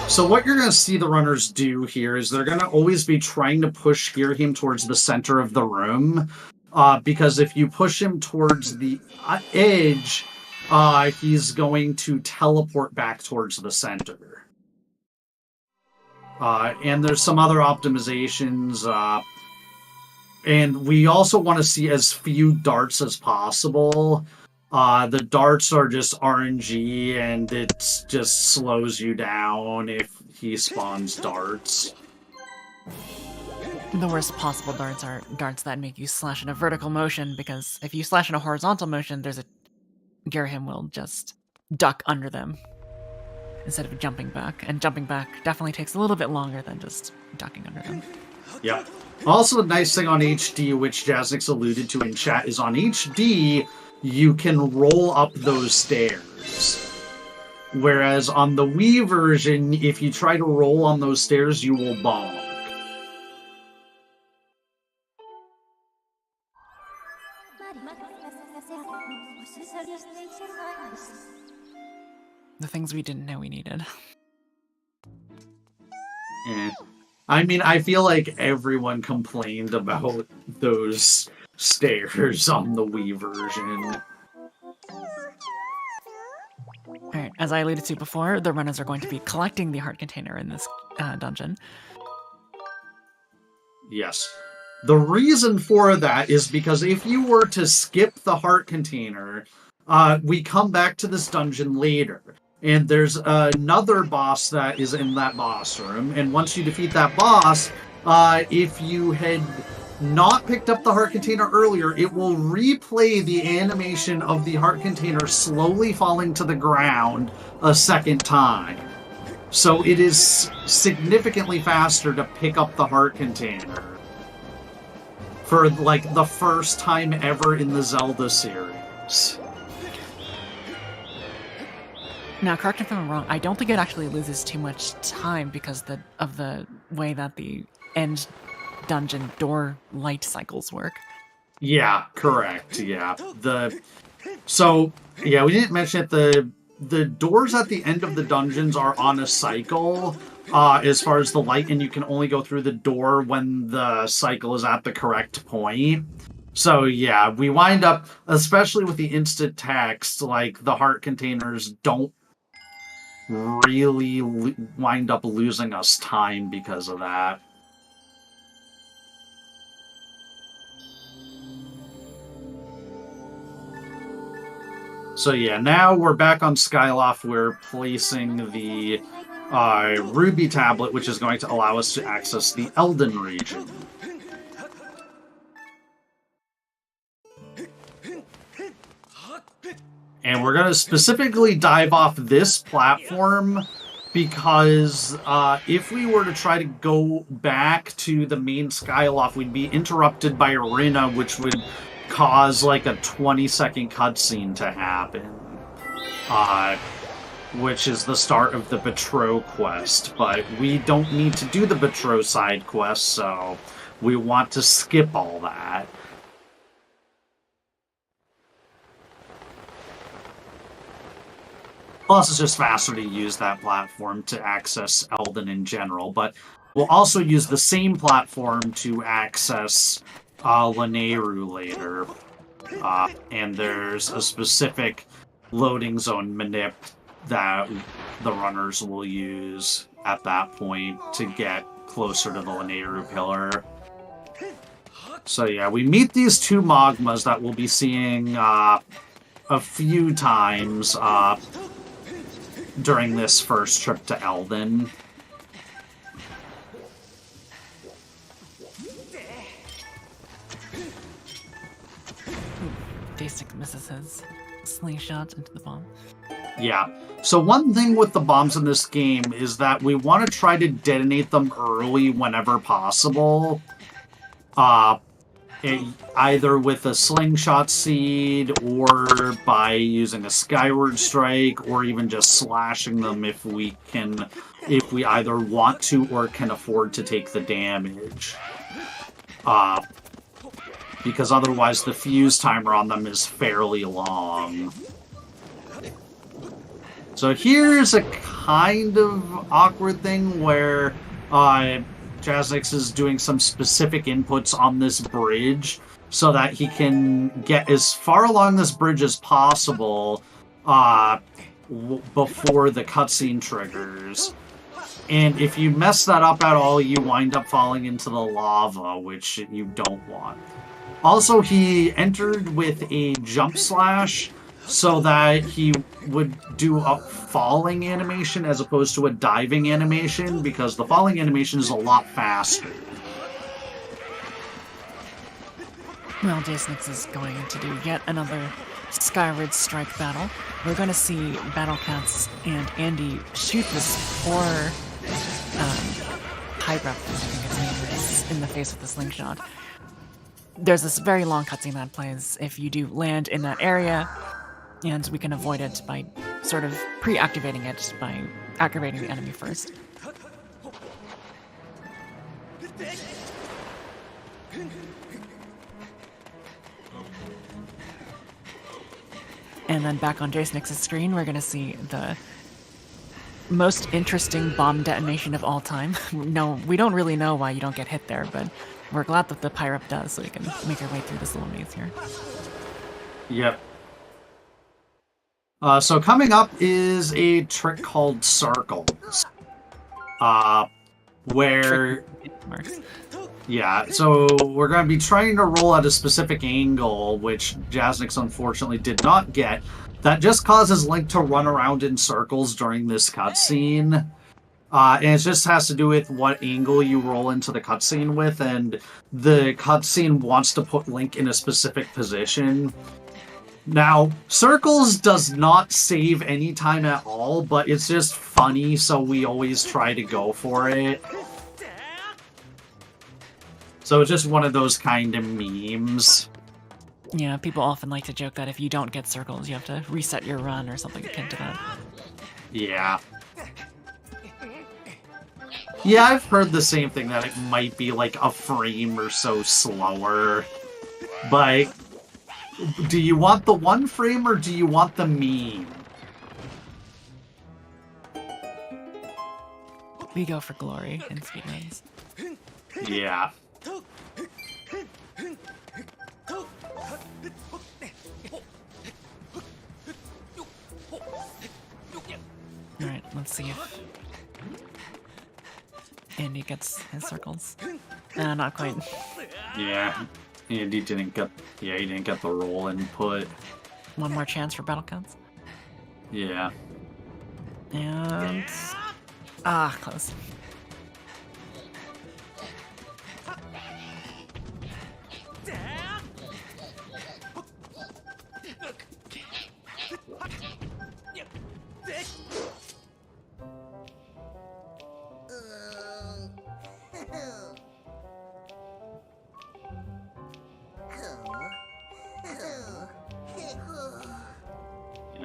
Speaker 1: So what you're going to see the runners do here is they're going to always be trying to push Gearham towards the center of the room, because if you push him towards the edge, he's going to teleport back towards the center. And there's some other optimizations, and we also want to see as few darts as possible. The darts are just RNG, and it just slows you down if he spawns darts.
Speaker 2: The worst possible darts are darts that make you slash in a vertical motion, because if you slash in a horizontal motion, Gearham will just duck under them instead of jumping back. And jumping back definitely takes a little bit longer than just ducking under them.
Speaker 1: Yep. Also, the nice thing on HD, which Jazix alluded to in chat, is on HD, you can roll up those stairs. Whereas on the Wii version, if you try to roll on those stairs, you will bonk.
Speaker 2: The things we didn't know we needed.
Speaker 1: I mean, I feel like everyone complained about those stairs on the Wii version.
Speaker 2: Alright, as I alluded to before, the runners are going to be collecting the heart container in this dungeon.
Speaker 1: Yes. The reason for that is because if you were to skip the heart container, we come back to this dungeon later. And there's another boss that is in that boss room. And once you defeat that boss, if you had not picked up the heart container earlier, it will replay the animation of the heart container slowly falling to the ground a second time. So it is significantly faster to pick up the heart container for, like, the first time ever in the Zelda series.
Speaker 2: Now, correct me if I'm wrong, I don't think it actually loses too much time because of the way that the end dungeon door light cycles work.
Speaker 1: Yeah, correct, yeah. So, yeah, we didn't mention it, the doors at the end of the dungeons are on a cycle, as far as the light, and you can only go through the door when the cycle is at the correct point. So yeah, we wind up, especially with the instant text, like, the heart containers don't really wind up losing us time because of that. So yeah, now we're back on Skyloft. We're placing the Ruby tablet, which is going to allow us to access the Elden region. And we're going to specifically dive off this platform because if we were to try to go back to the main Skyloft, we'd be interrupted by Arena, which would cause like a 20-second cutscene to happen, which is the start of the Betrow quest. But we don't need to do the Betrow side quest, so we want to skip all that. Plus, it's just faster to use that platform to access Eldin in general, but we'll also use the same platform to access Lanayru later. And there's a specific loading zone manip that the runners will use at that point to get closer to the Lanayru pillar. So yeah, we meet these two Magmas that we'll be seeing a few times during this first trip to Eldin.
Speaker 2: Dastic misses his slingshot into the bomb.
Speaker 1: Yeah. So one thing with the bombs in this game is that we want to try to detonate them early whenever possible. Either with a slingshot seed, or by using a Skyward strike, or even just slashing them if we either want to or can afford to take the damage. Because otherwise the fuse timer on them is fairly long. So here's a kind of awkward thing where Jaznix is doing some specific inputs on this bridge so that he can get as far along this bridge as possible before the cutscene triggers. And if you mess that up at all, you wind up falling into the lava, which you don't want. Also, he entered with a jump slash so that he would do a falling animation as opposed to a diving animation, because the falling animation is a lot faster.
Speaker 2: Well, Jaznix is going to do yet another Skyward strike battle. We're going to see Battlecats and Andy shoot this poor Pyrup, I think his name is, in the face with the slingshot. There's this very long cutscene that plays if you do land in that area, and we can avoid it by sort of pre-activating it by activating the enemy first. And then back on Jaznix's screen, we're going to see the most interesting bomb detonation of all time. No, we don't really know why you don't get hit there, but we're glad that the Pyrup does, so we can make our way through this little maze here.
Speaker 1: Yep. So coming up is a trick called Circles. Where... Yeah, so we're going to be trying to roll at a specific angle, which Jaznix unfortunately did not get. That just causes Link to run around in circles during this cutscene. And it just has to do with what angle you roll into the cutscene with, and the cutscene wants to put Link in a specific position. Now, Circles does not save any time at all, but it's just funny, so we always try to go for it. So it's just one of those kind of memes.
Speaker 2: Yeah, people often like to joke that if you don't get Circles, you have to reset your run or something akin to that.
Speaker 1: Yeah. Yeah, I've heard the same thing, that it might be like a frame or so slower. But do you want the one frame or do you want the meme?
Speaker 2: We go for glory in speedruns.
Speaker 1: Yeah.
Speaker 2: Alright, let's see if Andy gets his Circles. Not quite.
Speaker 1: Yeah, Andy didn't get. Yeah, he didn't get the roll input.
Speaker 2: One more chance for Battlecats.
Speaker 1: Yeah.
Speaker 2: And close.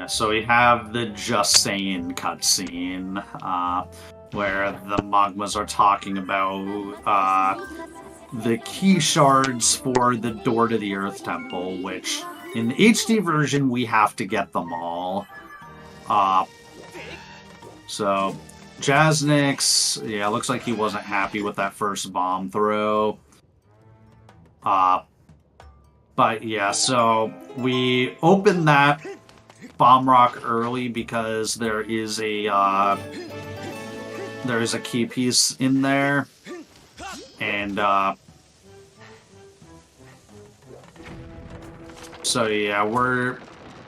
Speaker 1: So we have the Just Saying cutscene, where the Magmas are talking about the key shards for the door to the Earth Temple, which in the HD version we have to get them all. So Jasnix, yeah, looks like he wasn't happy with that first bomb throw. But yeah, so we open that bomb rock early because there is a key piece in there, and so yeah, we're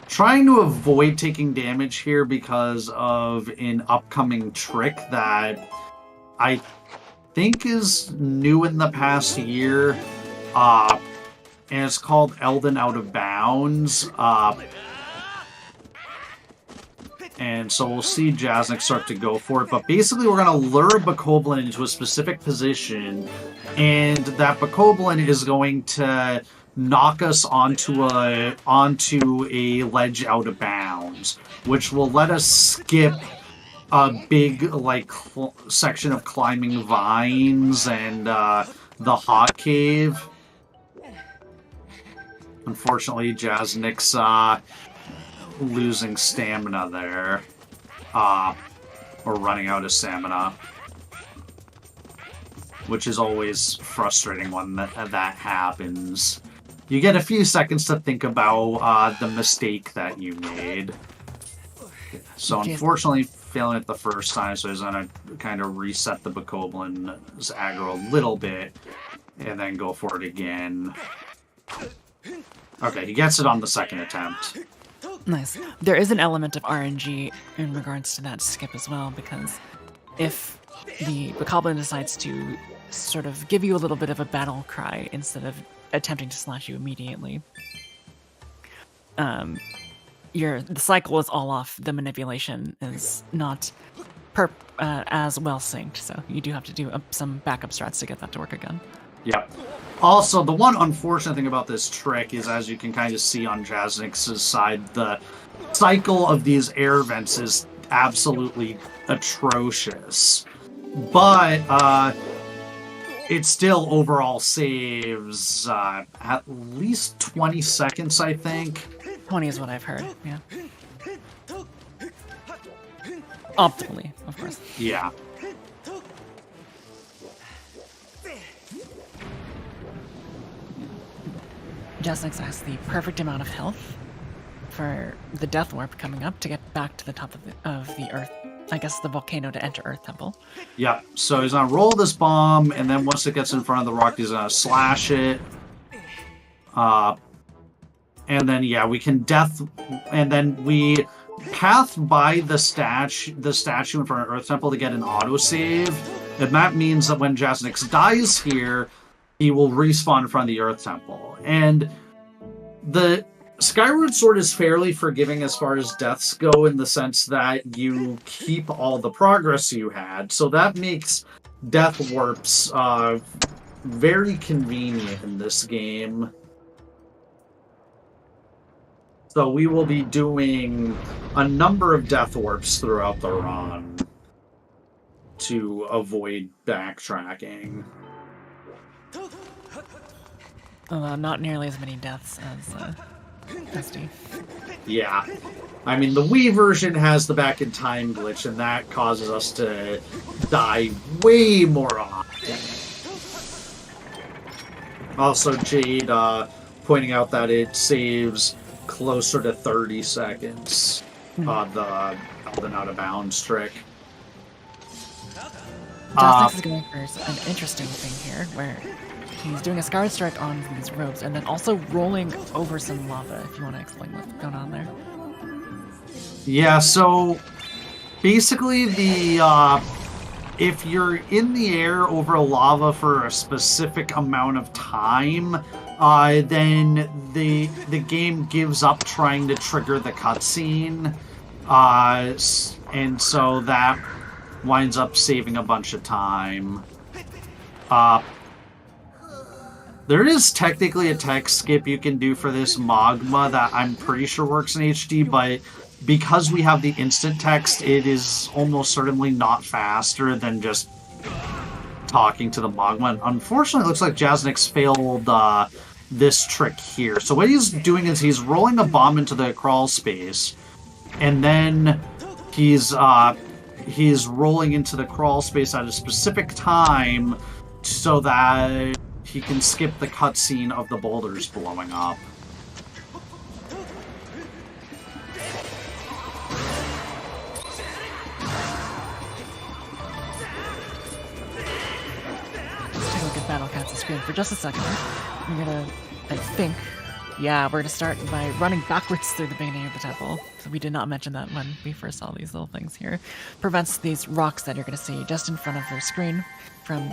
Speaker 1: trying to avoid taking damage here because of an upcoming trick that I think is new in the past year, and it's called Elden Out of Bounds. And so we'll see Jasnix start to go for it. But basically, we're going to lure a Bokoblin into a specific position, and that Bokoblin is going to knock us onto a ledge out of bounds, which will let us skip a big section of climbing vines and the hot cave. Unfortunately, Jasnix losing stamina there, or running out of stamina, which is always frustrating when that happens. You get a few seconds to think about the mistake that you made. So unfortunately, failing it the first time, so he's gonna kind of reset the Bokoblin's aggro a little bit, and then go for it again. Okay, he gets it on the second attempt.
Speaker 2: Nice. There is an element of RNG in regards to that skip as well, because if the Bokoblin decides to sort of give you a little bit of a battle cry instead of attempting to slash you immediately, the cycle is all off. The manipulation is not as well synced, so you do have to do some backup strats to get that to work again.
Speaker 1: Yep. Also, the one unfortunate thing about this trick is, as you can kind of see on Jasnix's side, the cycle of these air vents is absolutely atrocious. But it still overall saves at least 20 seconds, I think.
Speaker 2: 20 is what I've heard, yeah. Optimally, of course.
Speaker 1: Yeah.
Speaker 2: Jasnix has the perfect amount of health for the Death Warp coming up to get back to the top of the Earth. I guess the volcano to enter Earth Temple.
Speaker 1: Yeah, so he's gonna roll this bomb, and then once it gets in front of the rock, he's gonna slash it. And then, yeah, we can and then we path by the statue in front of Earth Temple to get an autosave. And that means that when Jasnix dies here, he will respawn in front of the Earth Temple. And the Skyward Sword is fairly forgiving as far as deaths go, in the sense that you keep all the progress you had. So that makes death warps very convenient in this game. So we will be doing a number of death warps throughout the run to avoid backtracking.
Speaker 2: Not nearly as many deaths as SD.
Speaker 1: Yeah. I mean, the Wii version has the back in time glitch, and that causes us to die way more often. Also, Jade pointing out that it saves closer to 30 seconds on the Elden Out of Bounds trick.
Speaker 2: Jasnix is going for an interesting thing here, where he's doing a Skyward Strike on these ropes, and then also rolling over some lava, if you want to explain what's going on there.
Speaker 1: Yeah, so basically if you're in the air over a lava for a specific amount of time, then the game gives up trying to trigger the cutscene, and so that winds up saving a bunch of time. There is technically a text skip you can do for this magma that I'm pretty sure works in HD, but because we have the instant text, it is almost certainly not faster than just talking to the Magma. Unfortunately, it looks like Jasnix failed this trick here. So what he's doing is he's rolling a bomb into the crawl space, and then he's rolling into the crawl space at a specific time so that he can skip the cutscene of the boulders blowing up.
Speaker 2: Battle Cat's screen for just a second. We're gonna, I think, yeah, we're gonna start by running backwards through the beginning of the temple. So we did not mention that when we first saw these little things here. Prevents these rocks that you're gonna see just in front of their screen from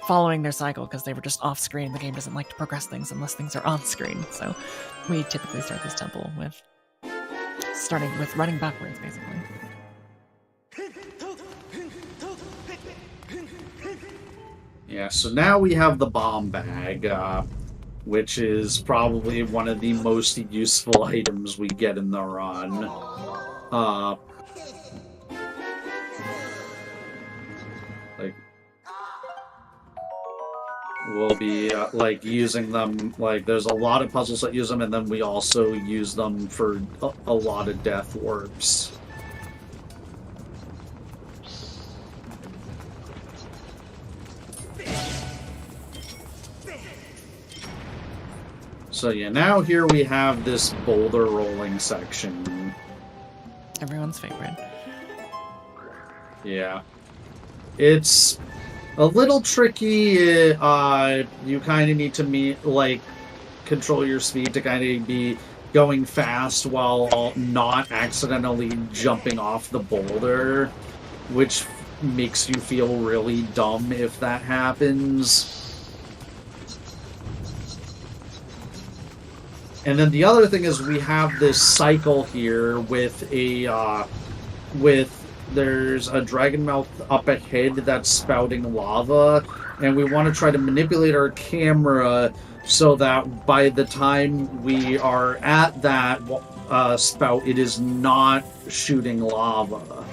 Speaker 2: following their cycle, because they were just off screen. The game doesn't like to progress things unless things are on screen. So we typically start this temple with starting with running backwards, basically.
Speaker 1: Yeah, so now we have the bomb bag, which is probably one of the most useful items we get in the run. We'll be, using them, there's a lot of puzzles that use them, and then we also use them for a lot of death warps. So yeah, now here we have this boulder rolling section.
Speaker 2: Everyone's favorite.
Speaker 1: Yeah. It's a little tricky. You kind of need to control your speed to kind of be going fast while not accidentally jumping off the boulder, which makes you feel really dumb if that happens. And then the other thing is we have this cycle here with there's a dragon mouth up ahead that's spouting lava, and we want to try to manipulate our camera so that by the time we are at that spout, it is not shooting lava,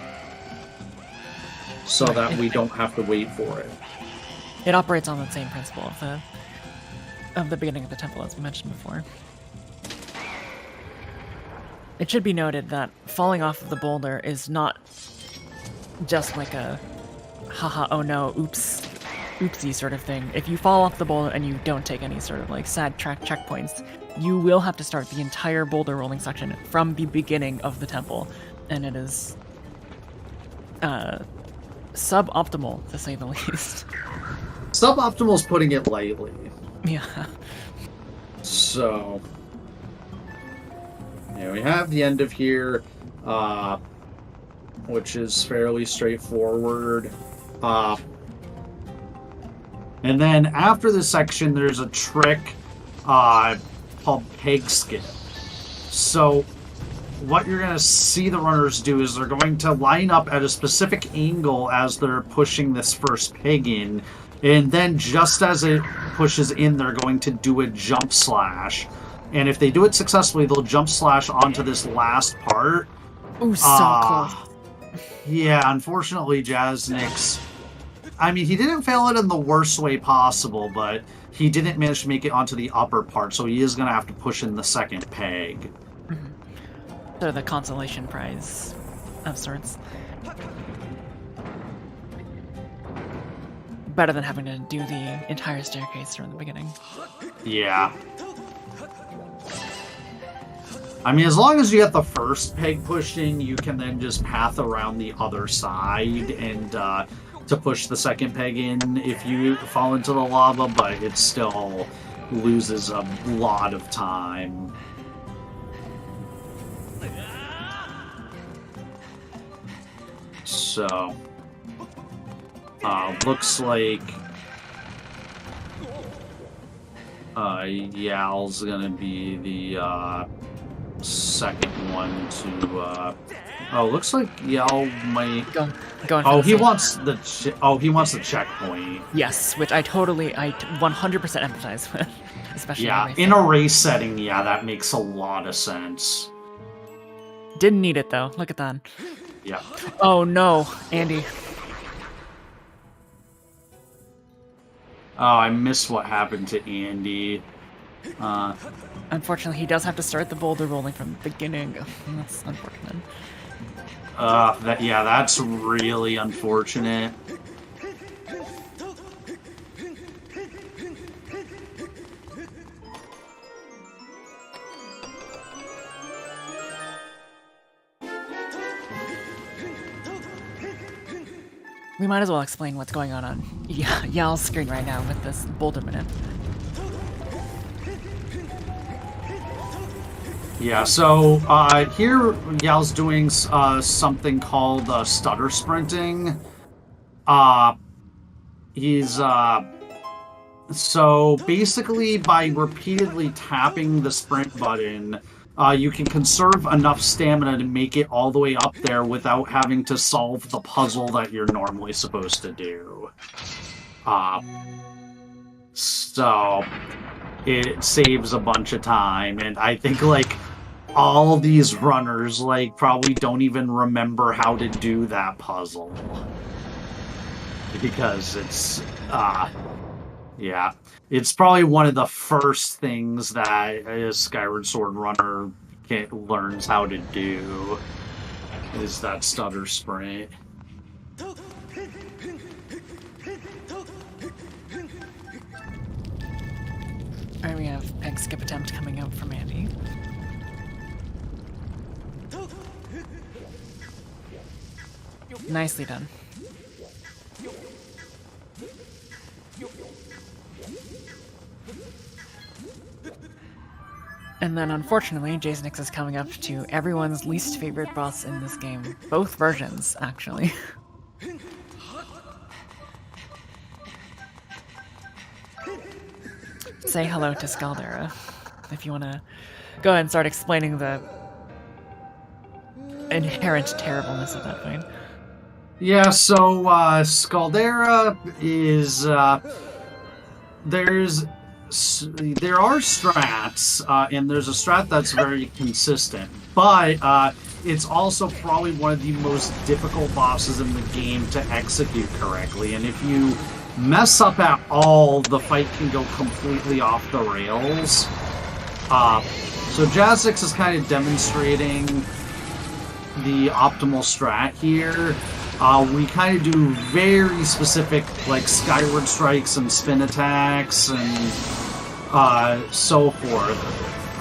Speaker 1: so that we don't have to wait for it.
Speaker 2: It operates on the same principle of the beginning of the temple, as we mentioned before. It should be noted that falling off of the boulder is not just like a haha, oh no, oopsie sort of thing. If you fall off the boulder and you don't take any sort of sad track checkpoints, you will have to start the entire boulder rolling section from the beginning of the temple. And it is suboptimal, to say the least.
Speaker 1: Suboptimal is putting it lightly.
Speaker 2: Yeah.
Speaker 1: So... yeah, we have the end of here, which is fairly straightforward. And then after this section, there's a trick called peg skip. So what you're going to see the runners do is they're going to line up at a specific angle as they're pushing this first peg in, and then just as it pushes in, they're going to do a jump slash. And if they do it successfully, they'll jump slash onto this last part.
Speaker 2: Ooh, so close.
Speaker 1: Yeah, unfortunately, Jasnix... I mean, he didn't fail it in the worst way possible, but he didn't manage to make it onto the upper part, so he is going to have to push in the second peg.
Speaker 2: Mm-hmm. So the consolation prize of sorts. Better than having to do the entire staircase from the beginning.
Speaker 1: Yeah. I mean, as long as you get the first peg pushed in, you can then just path around the other side and to push the second peg in if you fall into the lava, but it still loses a lot of time. So, looks like Yal's gonna be the second one to looks like Yal might
Speaker 2: go
Speaker 1: he wants the checkpoint.
Speaker 2: Yes, which I 100% empathize with, especially
Speaker 1: in a race setting. Yeah, that makes a lot of sense.
Speaker 2: Didn't need it, though. Look at that.
Speaker 1: Yeah.
Speaker 2: Oh, no. Andy.
Speaker 1: Oh, I missed what happened to Andy.
Speaker 2: Unfortunately, he does have to start the boulder rolling from the beginning. That's unfortunate.
Speaker 1: That's really unfortunate.
Speaker 2: We might as well explain what's going on Yal's screen right now with this boulder minute.
Speaker 1: Yeah, so here Yal's doing something called stutter sprinting. So basically by repeatedly tapping the sprint button, you can conserve enough stamina to make it all the way up there without having to solve the puzzle that you're normally supposed to do. So it saves a bunch of time, and I think, like, all these runners, like, probably don't even remember how to do that puzzle. Because it's, yeah. It's probably one of the first things that a Skyward Sword runner learns how to do, is that stutter sprint.
Speaker 2: Alright, we have egg skip attempt coming up from Andy. Nicely done. And then, unfortunately, Jason X is coming up to everyone's least favorite boss in this game. Both versions, actually. Say hello to Scaldera, if you want to go ahead and start explaining the inherent terribleness of that fight.
Speaker 1: Yeah, so Scaldera is there are strats, and there's a strat that's very consistent, but it's also probably one of the most difficult bosses in the game to execute correctly, and if you mess up at all, the fight can go completely off the rails. So Jazzix is kind of demonstrating the optimal strat here. We kind of do very specific, like, Skyward strikes and spin attacks and so forth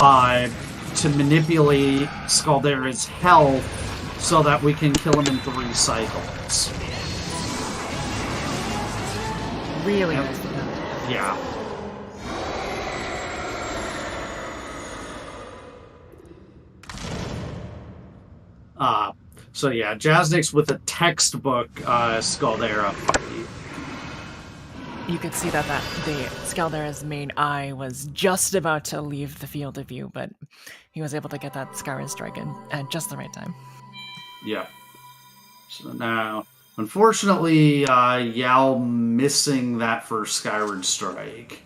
Speaker 1: to manipulate Scaldera's health so that we can kill him in 3 cycles.
Speaker 2: Really?
Speaker 1: Yeah. So yeah, Jazzix with a textbook Scaldera fight.
Speaker 2: You could see that the Scaldera's main eye was just about to leave the field of view, but he was able to get that Skyward strike in at just the right time.
Speaker 1: Yeah. So now, unfortunately, Yal missing that first Skyward strike.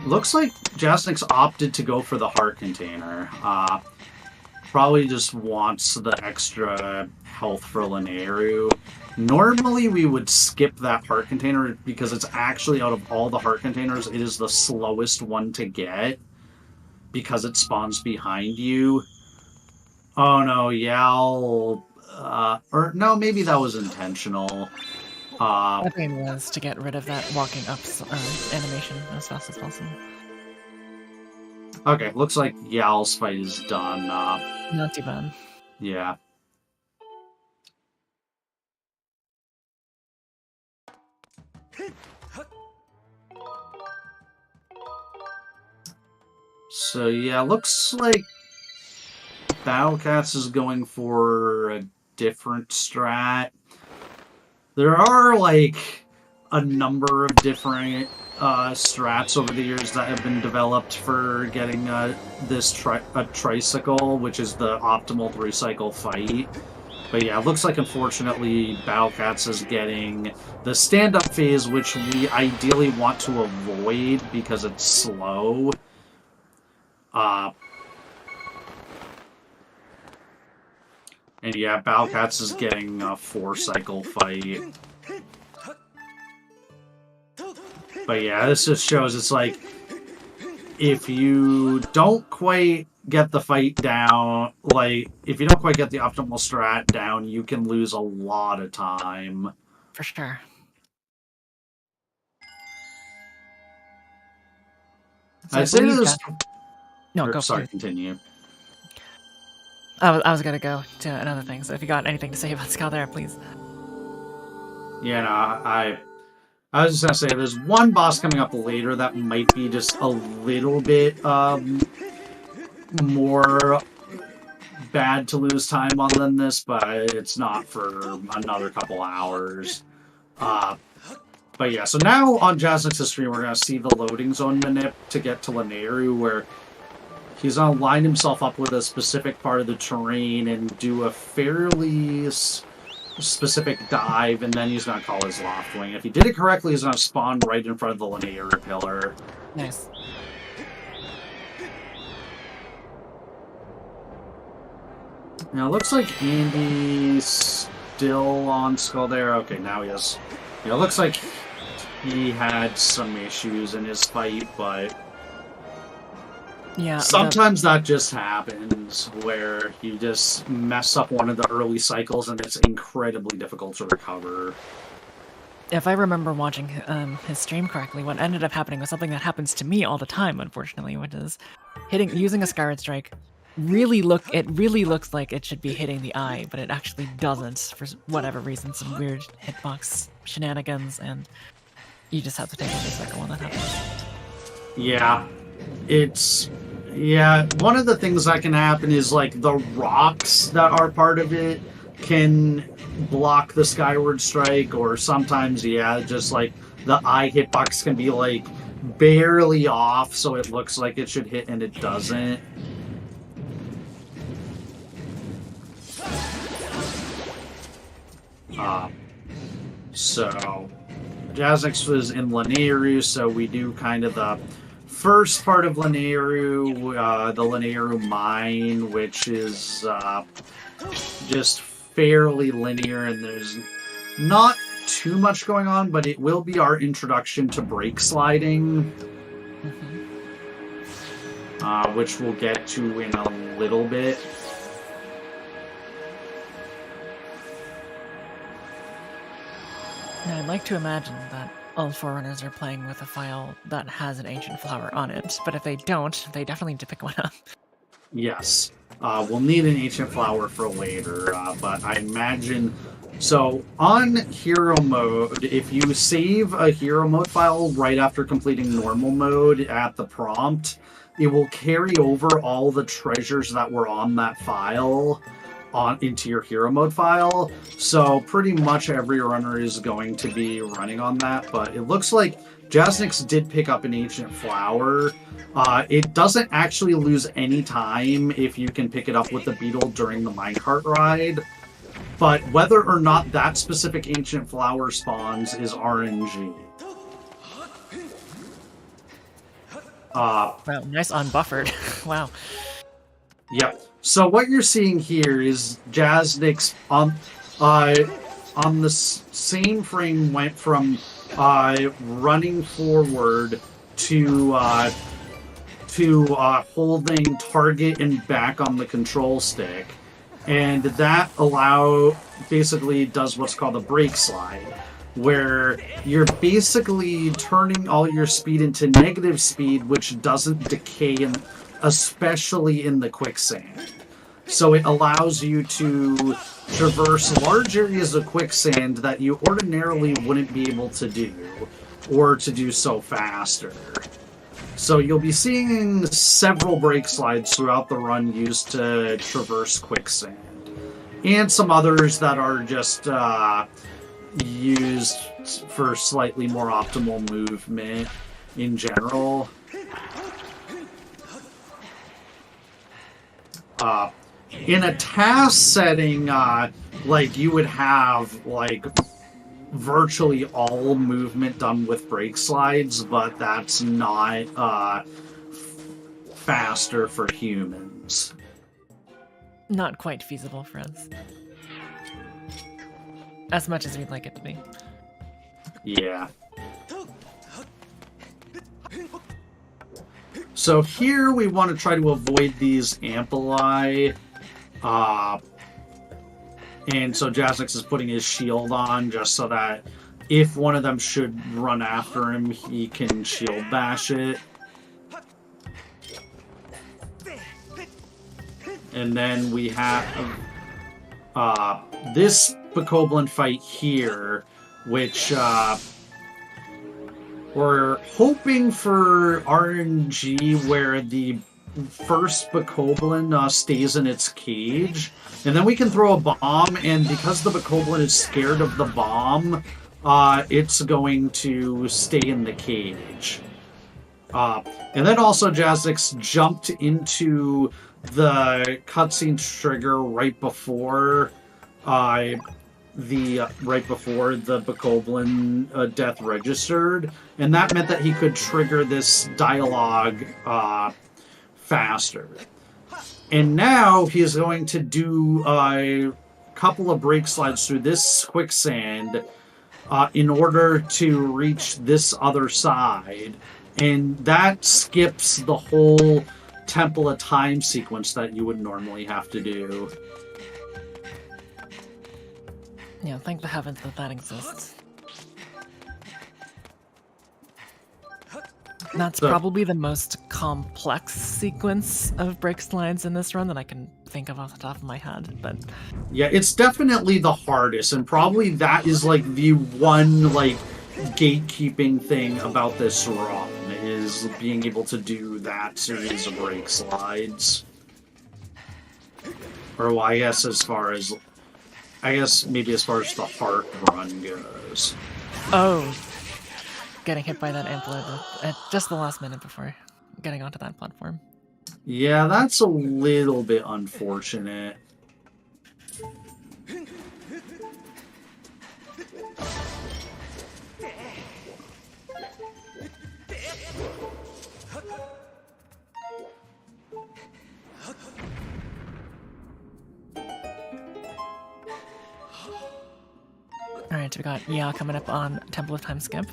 Speaker 1: Looks like Jazzix opted to go for the heart container. Probably just wants the extra health for Linearu. Normally we would skip that heart container because it's actually, out of all the heart containers, it is the slowest one to get because it spawns behind you. Oh no, Yal... or no, maybe that was intentional.
Speaker 2: My plan was to get rid of that walking up animation as fast as possible.
Speaker 1: Okay, looks like Yal's fight is done.
Speaker 2: Not too bad.
Speaker 1: Yeah. So yeah, looks like Battlecats is going for a different strat. There are, like, a number of different strats over the years that have been developed for getting this tricycle, which is the optimal 3-cycle fight. But yeah, it looks like, unfortunately, Battlecats is getting the stand-up phase, which we ideally want to avoid because it's slow. And yeah, Balcats is getting a 4-cycle fight. But yeah, this just shows it's like, if you don't quite get the fight down, like, if you don't quite get the optimal strat down, you can lose a lot of time.
Speaker 2: For sure. So
Speaker 1: I'd say this...
Speaker 2: No, go
Speaker 1: sorry,
Speaker 2: please.
Speaker 1: continue.
Speaker 2: I was gonna go to another thing, so if you got anything to say about Scal there, please.
Speaker 1: Yeah, no, I was just gonna say, there's one boss coming up later that might be just a little bit more bad to lose time on than this, but it's not for another couple hours. But yeah, so now on Jaznix's stream, we're gonna see the loading zone manip to get to Lanayru, where he's gonna line himself up with a specific part of the terrain and do a fairly specific dive, and then he's gonna call his Loftwing. If he did it correctly, he's gonna spawn right in front of the Lanayru pillar.
Speaker 2: Nice.
Speaker 1: Now, it looks like Andy's still on Skull there. Okay, now he is. Yeah, it looks like he had some issues in his fight, but
Speaker 2: yeah,
Speaker 1: sometimes that just happens, where you just mess up one of the early cycles and it's incredibly difficult to recover.
Speaker 2: If I remember watching his stream correctly, what ended up happening was something that happens to me all the time, unfortunately, which is using a Skyward Strike. It really looks like it should be hitting the eye, but it actually doesn't for whatever reason, some weird hitbox shenanigans, and you just have to take a cycle when that happens.
Speaker 1: Yeah, one of the things that can happen is, like, the rocks that are part of it can block the Skyward Strike, or sometimes, just, like, the eye hitbox can be, like, barely off, so it looks like it should hit and it doesn't. So Jaznix was in Lanayru, so we do kind of the first part of Lanayru, the Lanayru mine, which is just fairly linear, and there's not too much going on, but it will be our introduction to brake sliding, which we'll get to in a little bit.
Speaker 2: Now, I'd like to imagine that all Forerunners are playing with a file that has an ancient flower on it, but if they don't, they definitely need to pick one up.
Speaker 1: Yes. We'll need an ancient flower for later, but I imagine... So, on hero mode, if you save a hero mode file right after completing normal mode at the prompt, it will carry over all the treasures that were on that file into your hero mode file. So pretty much every runner is going to be running on that, but it looks like Jaznix did pick up an ancient flower. It doesn't actually lose any time if you can pick it up with the beetle during the minecart ride, but whether or not that specific ancient flower spawns is RNG.
Speaker 2: Wow, nice unbuffered. Wow.
Speaker 1: Yep. So what you're seeing here is Jaznix on the same frame went from running forward to holding target and back on the control stick, and that basically does what's called a brake slide, where you're basically turning all your speed into negative speed, which doesn't decay, especially in the quicksand. So it allows you to traverse large areas of quicksand that you ordinarily wouldn't be able to do, or to do so faster. So you'll be seeing several brake slides throughout the run used to traverse quicksand, and some others that are just used for slightly more optimal movement in general. In a task setting, like, you would have, like, virtually all movement done with brake slides, but that's not faster for humans.
Speaker 2: not quite feasible for us. As much as we'd like it to be.
Speaker 1: Yeah. So here we want to try to avoid these ampli. And so Jasnix is putting his shield on just so that if one of them should run after him, he can shield bash it. And then we have this Bokoblin fight here, which we're hoping for RNG where the first Bokoblin stays in its cage, and then we can throw a bomb, and because the Bokoblin is scared of the bomb, it's going to stay in the cage. And then also Jasnix jumped into the cutscene trigger right before the Bokoblin death registered, and that meant that he could trigger this dialogue faster. And now he is going to do a couple of break slides through this quicksand in order to reach this other side, and that skips the whole Temple of Time sequence that you would normally have to do.
Speaker 2: Yeah, thank the heavens that exists. That's probably the most complex sequence of break slides in this run that I can think of off the top of my head, but...
Speaker 1: Yeah, it's definitely the hardest, and probably that is, like, the one, like, gatekeeping thing about this run, is being able to do that series of break slides. Or, well, I guess maybe as far as the heart run goes.
Speaker 2: Oh. Getting hit by that amplet at just the last minute before getting onto that platform.
Speaker 1: Yeah, that's a little bit unfortunate.
Speaker 2: Alright, so we got coming up on Temple of Time skip.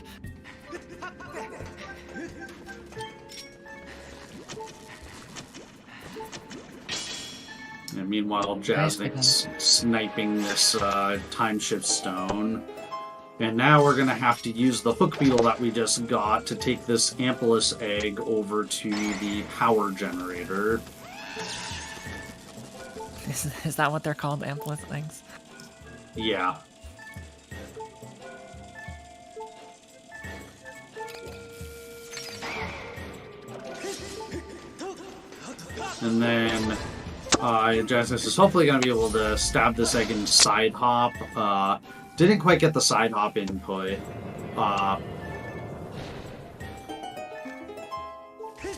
Speaker 1: And meanwhile, Jasnix sniping this time shift stone. And now we're going to have to use the hook beetle that we just got to take this Ampulus egg over to the power generator.
Speaker 2: Is that what they're called, Ampulus eggs?
Speaker 1: Yeah. And then Jasnix is hopefully going to be able to stab this egg and side hop. Didn't quite get the side hop input.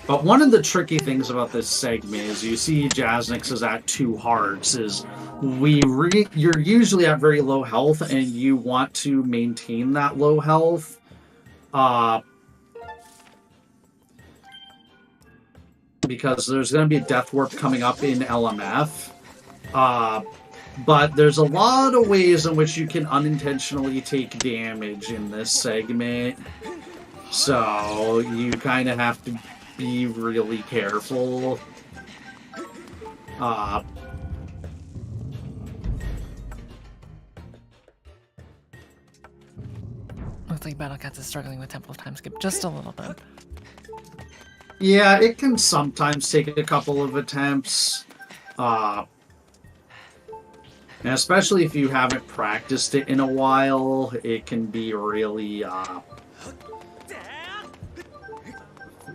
Speaker 1: But one of the tricky things about this segment is you see Jasnix is at 2 hearts, is you're usually at very low health and you want to maintain that low health. Because there's going to be a death warp coming up in LMF. But there's a lot of ways in which you can unintentionally take damage in this segment. So you kind of have to be really careful.
Speaker 2: Looks like Battle Cats is struggling with Temple of Time skip just a little bit.
Speaker 1: Yeah, it can sometimes take a couple of attempts. And especially if you haven't practiced it in a while, it can be really,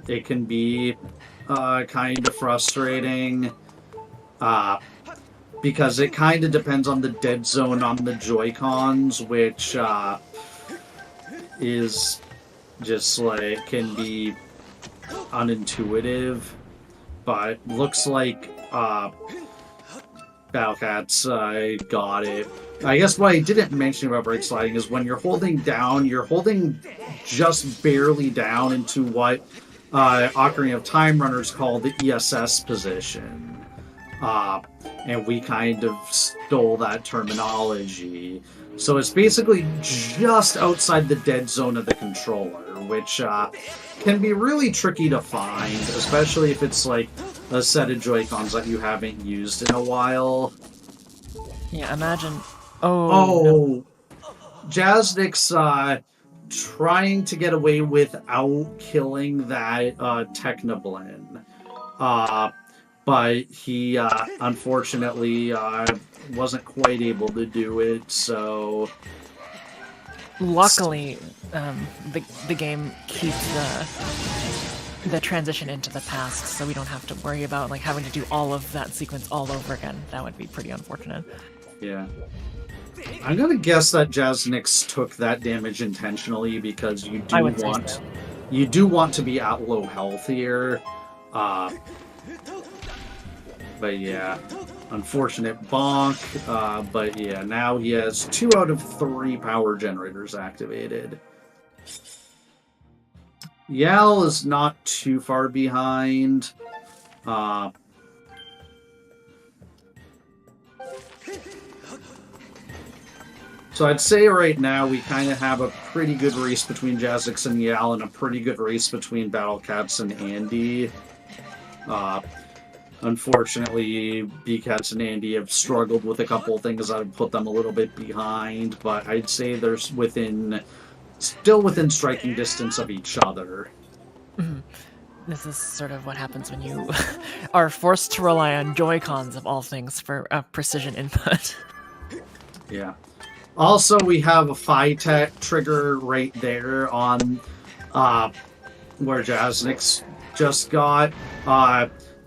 Speaker 1: it can be kind of frustrating. Because it kind of depends on the dead zone on the Joy-Cons, which is just like, can be unintuitive, but looks like Battlecats got it. I guess what I didn't mention about break sliding is when you're holding down, you're holding just barely down into what Ocarina of Time runners call the ESS position. and we kind of stole that terminology. So it's basically just outside the dead zone of the controller, which can be really tricky to find, especially if it's like a set of Joy-Cons that you haven't used in a while.
Speaker 2: Yeah, imagine...
Speaker 1: Oh,
Speaker 2: no.
Speaker 1: Jasnick's trying to get away without killing that Technoblin. But he unfortunately wasn't quite able to do it, so...
Speaker 2: Luckily, the game keeps the transition into the past, so we don't have to worry about like having to do all of that sequence all over again. That would be pretty unfortunate.
Speaker 1: Yeah. I'm gonna guess that Jasnix took that damage intentionally because you do want to be at low health here. But yeah, unfortunate bonk. But yeah, now he has 2 out of 3 power generators activated. Yal is not too far behind. So I'd say right now we kind of have a pretty good race between Jasnix and Yal and a pretty good race between Battlecats and Andy. Unfortunately, B-Cats and Andy have struggled with a couple of things that have put them a little bit behind, but I'd say they're still within striking distance of each other.
Speaker 2: This is sort of what happens when you are forced to rely on Joy-Cons of all things for precision input.
Speaker 1: Yeah. Also, we have a Phi-Tech trigger right there on where Jasnix just got.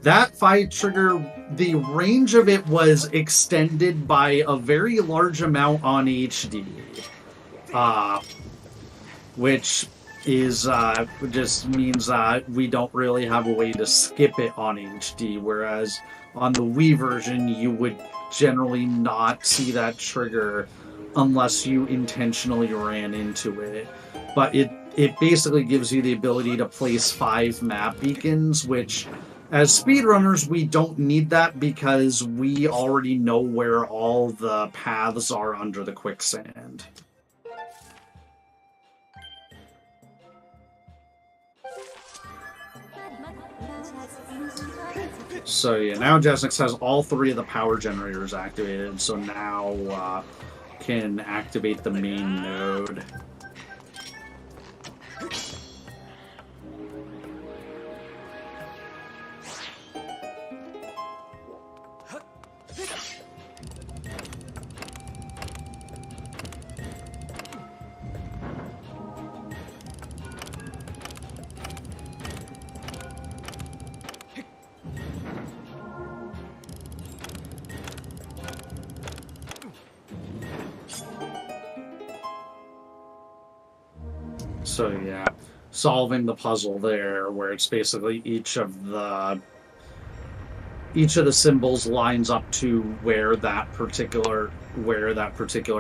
Speaker 1: That Phi trigger, the range of it was extended by a very large amount on HD, which is just means that we don't really have a way to skip it on HD, whereas on the Wii version, you would generally not see that trigger unless you intentionally ran into it. But it basically gives you the ability to place 5 map beacons, which... As speedrunners, we don't need that because we already know where all the paths are under the quicksand. So yeah, now Jasnix has all 3 of the power generators activated, so now can activate the main node. So yeah, solving the puzzle there, where it's basically each of the symbols lines up to where that particular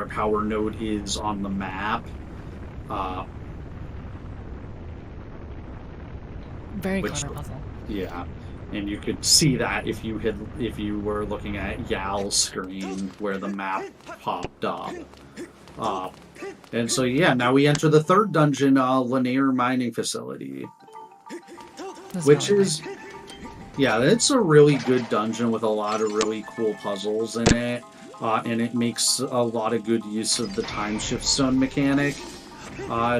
Speaker 1: power node is on the map.
Speaker 2: Very clever puzzle.
Speaker 1: Yeah, and you could see that if you were looking at Yal's screen where the map popped up. And so yeah, now we enter the 3rd dungeon, Linear Mining Facility, which is yeah, it's a really good dungeon with a lot of really cool puzzles in it, and it makes a lot of good use of the time shift stone mechanic.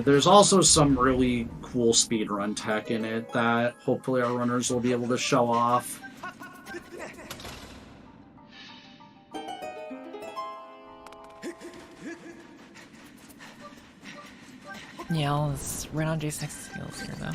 Speaker 1: There's also some really cool speedrun tech in it that hopefully our runners will be able to show off.
Speaker 2: Yeah, let's run on J6's heels here, though.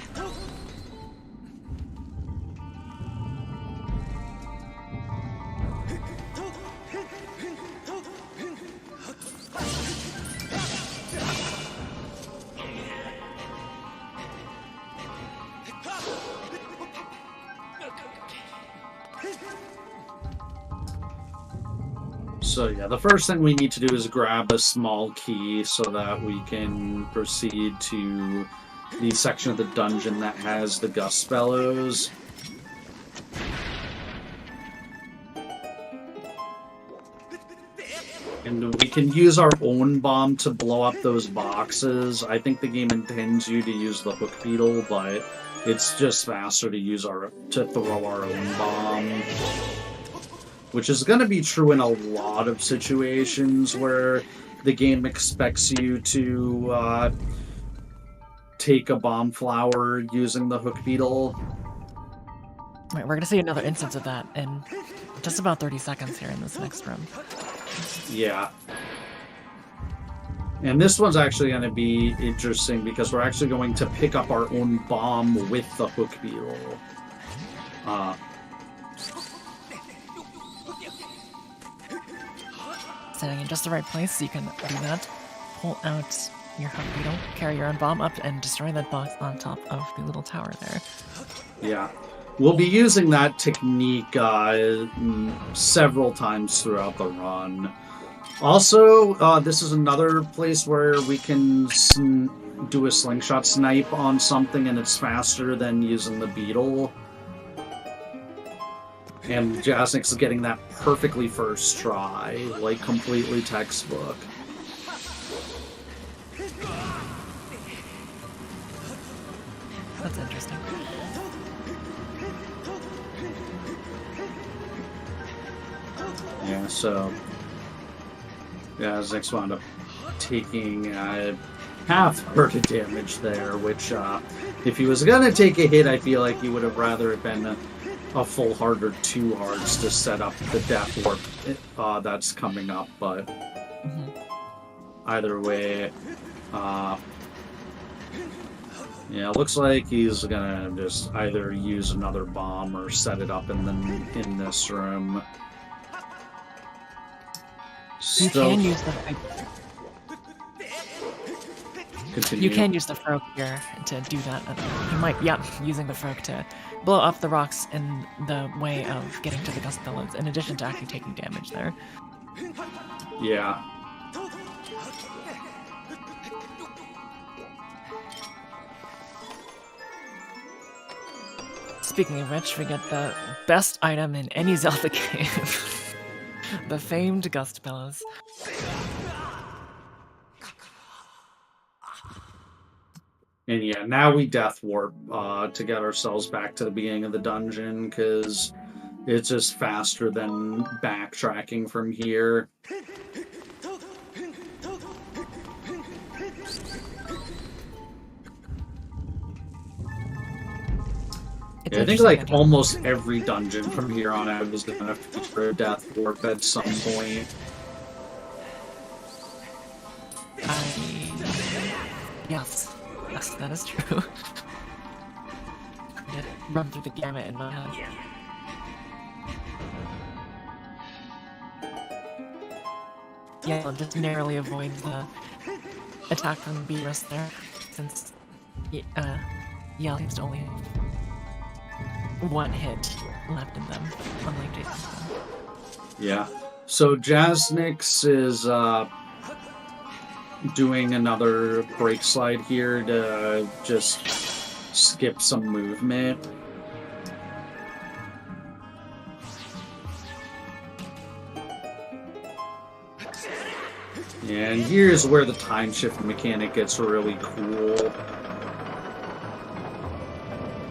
Speaker 1: So yeah, the first thing we need to do is grab a small key so that we can proceed to the section of the dungeon that has the gust bellows. And we can use our own bomb to blow up those boxes. I think the game intends you to use the hook beetle, but it's just faster to throw our own bomb. Which is going to be true in a lot of situations where the game expects you to take a bomb flower using the hook beetle.
Speaker 2: Right, we're going to see another instance of that in just about 30 seconds here in this next room.
Speaker 1: Yeah. And this one's actually going to be interesting because we're actually going to pick up our own bomb with the hook beetle.
Speaker 2: Standing in just the right place so you can do that. Pull out your hook beetle, carry your own bomb up, and destroy that box on top of the little tower there.
Speaker 1: Yeah. We'll be using that technique several times throughout the run. Also, this is another place where we can do a slingshot snipe on something, and it's faster than using the beetle. And Jasnik's getting that perfectly first try, like completely textbook.
Speaker 2: That's interesting.
Speaker 1: Yeah, so Jasnik's wound up taking half hurt damage there, which if he was gonna take a hit, I feel like he would have rather it been a full heart or 2 hearts to set up the death warp that's coming up, but either way, yeah, it looks like he's gonna just either use another bomb or set it up in this room.
Speaker 2: You can use the
Speaker 1: Continue.
Speaker 2: You can use the Frog here to do that. You might, using the Frog to blow up the rocks in the way of getting to the gust pillars, in addition to actually taking damage there.
Speaker 1: Yeah.
Speaker 2: Speaking of which, we get the best item in any Zelda game. The famed gust pillows.
Speaker 1: And yeah, now we death warp to get ourselves back to the beginning of the dungeon, because it's just faster than backtracking from here. Yeah, I think like almost every dungeon from here on out is going to feature a death warp at some point.
Speaker 2: Yes, that is true. I did run through the gamut in my head. Yeah, I'll just narrowly avoid the attack from Beerus there, since Yell seems to only have 1 hit left in them, unlike Jason's.
Speaker 1: Yeah. So Jasnix is doing another break slide here to just skip some movement. And here's where the time shift mechanic gets really cool.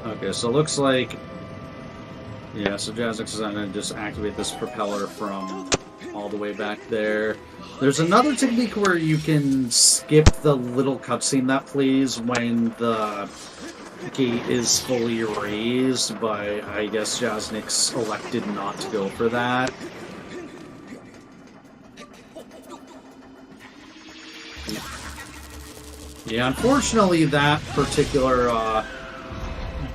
Speaker 1: Okay, so it looks like... Yeah, so Jasnix is going to just activate this propeller from all the way back there. There's another technique where you can skip the little cutscene that plays when the gate is fully raised, but I guess Jasnix elected not to go for that. Yeah, unfortunately that particular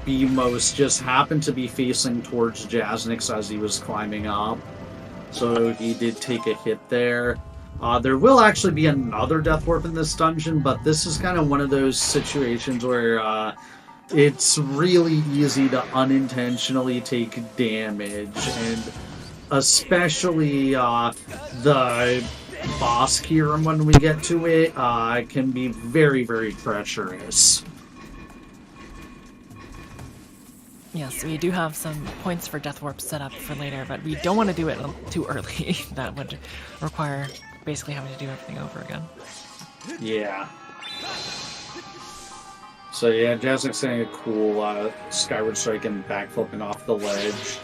Speaker 1: Beamos just happened to be facing towards Jasnix as he was climbing up, so he did take a hit there. There will actually be another death warp in this dungeon, but this is kind of one of those situations where it's really easy to unintentionally take damage, and especially the boss here when we get to it can be very, very treacherous.
Speaker 2: Yes, we do have some points for death warp set up for later, but we don't want to do it too early. That would require basically having to do everything over again.
Speaker 1: Yeah. So yeah, Jasnick's saying a cool Skyward Strike and backflipping off the ledge.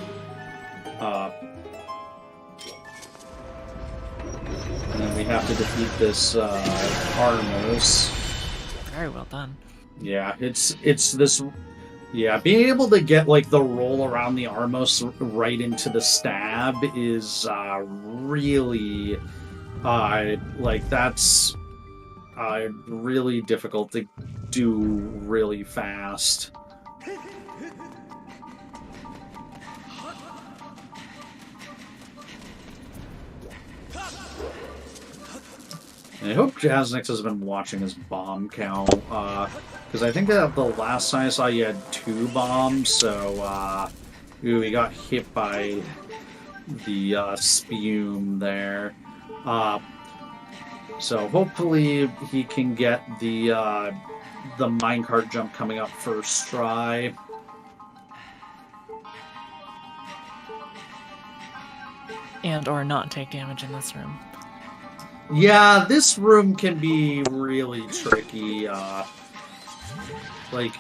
Speaker 1: And then we have to defeat this Armos.
Speaker 2: Very well done.
Speaker 1: Yeah, it's this. Yeah, being able to get like the roll around the Armos right into the stab is really like that's really difficult to do really fast. I hope Jasnix has been watching his bomb count, because I think that the last time I saw you had 2 bombs, so, ooh, he got hit by the spume there. So hopefully he can get the minecart jump coming up first try.
Speaker 2: And or not take damage in this room.
Speaker 1: Yeah, this room can be really tricky. Like,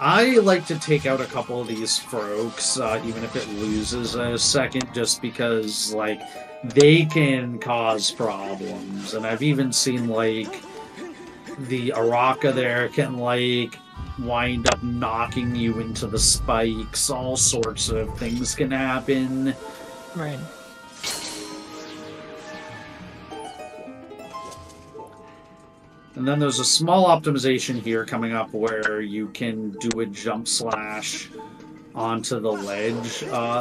Speaker 1: I like to take out a couple of these Frokes, even if it loses a second, just because, like, they can cause problems. And I've even seen, like, the Araka there can, like, wind up knocking you into the spikes. All sorts of things can happen.
Speaker 2: Right.
Speaker 1: And then there's a small optimization here coming up where you can do a jump slash onto the ledge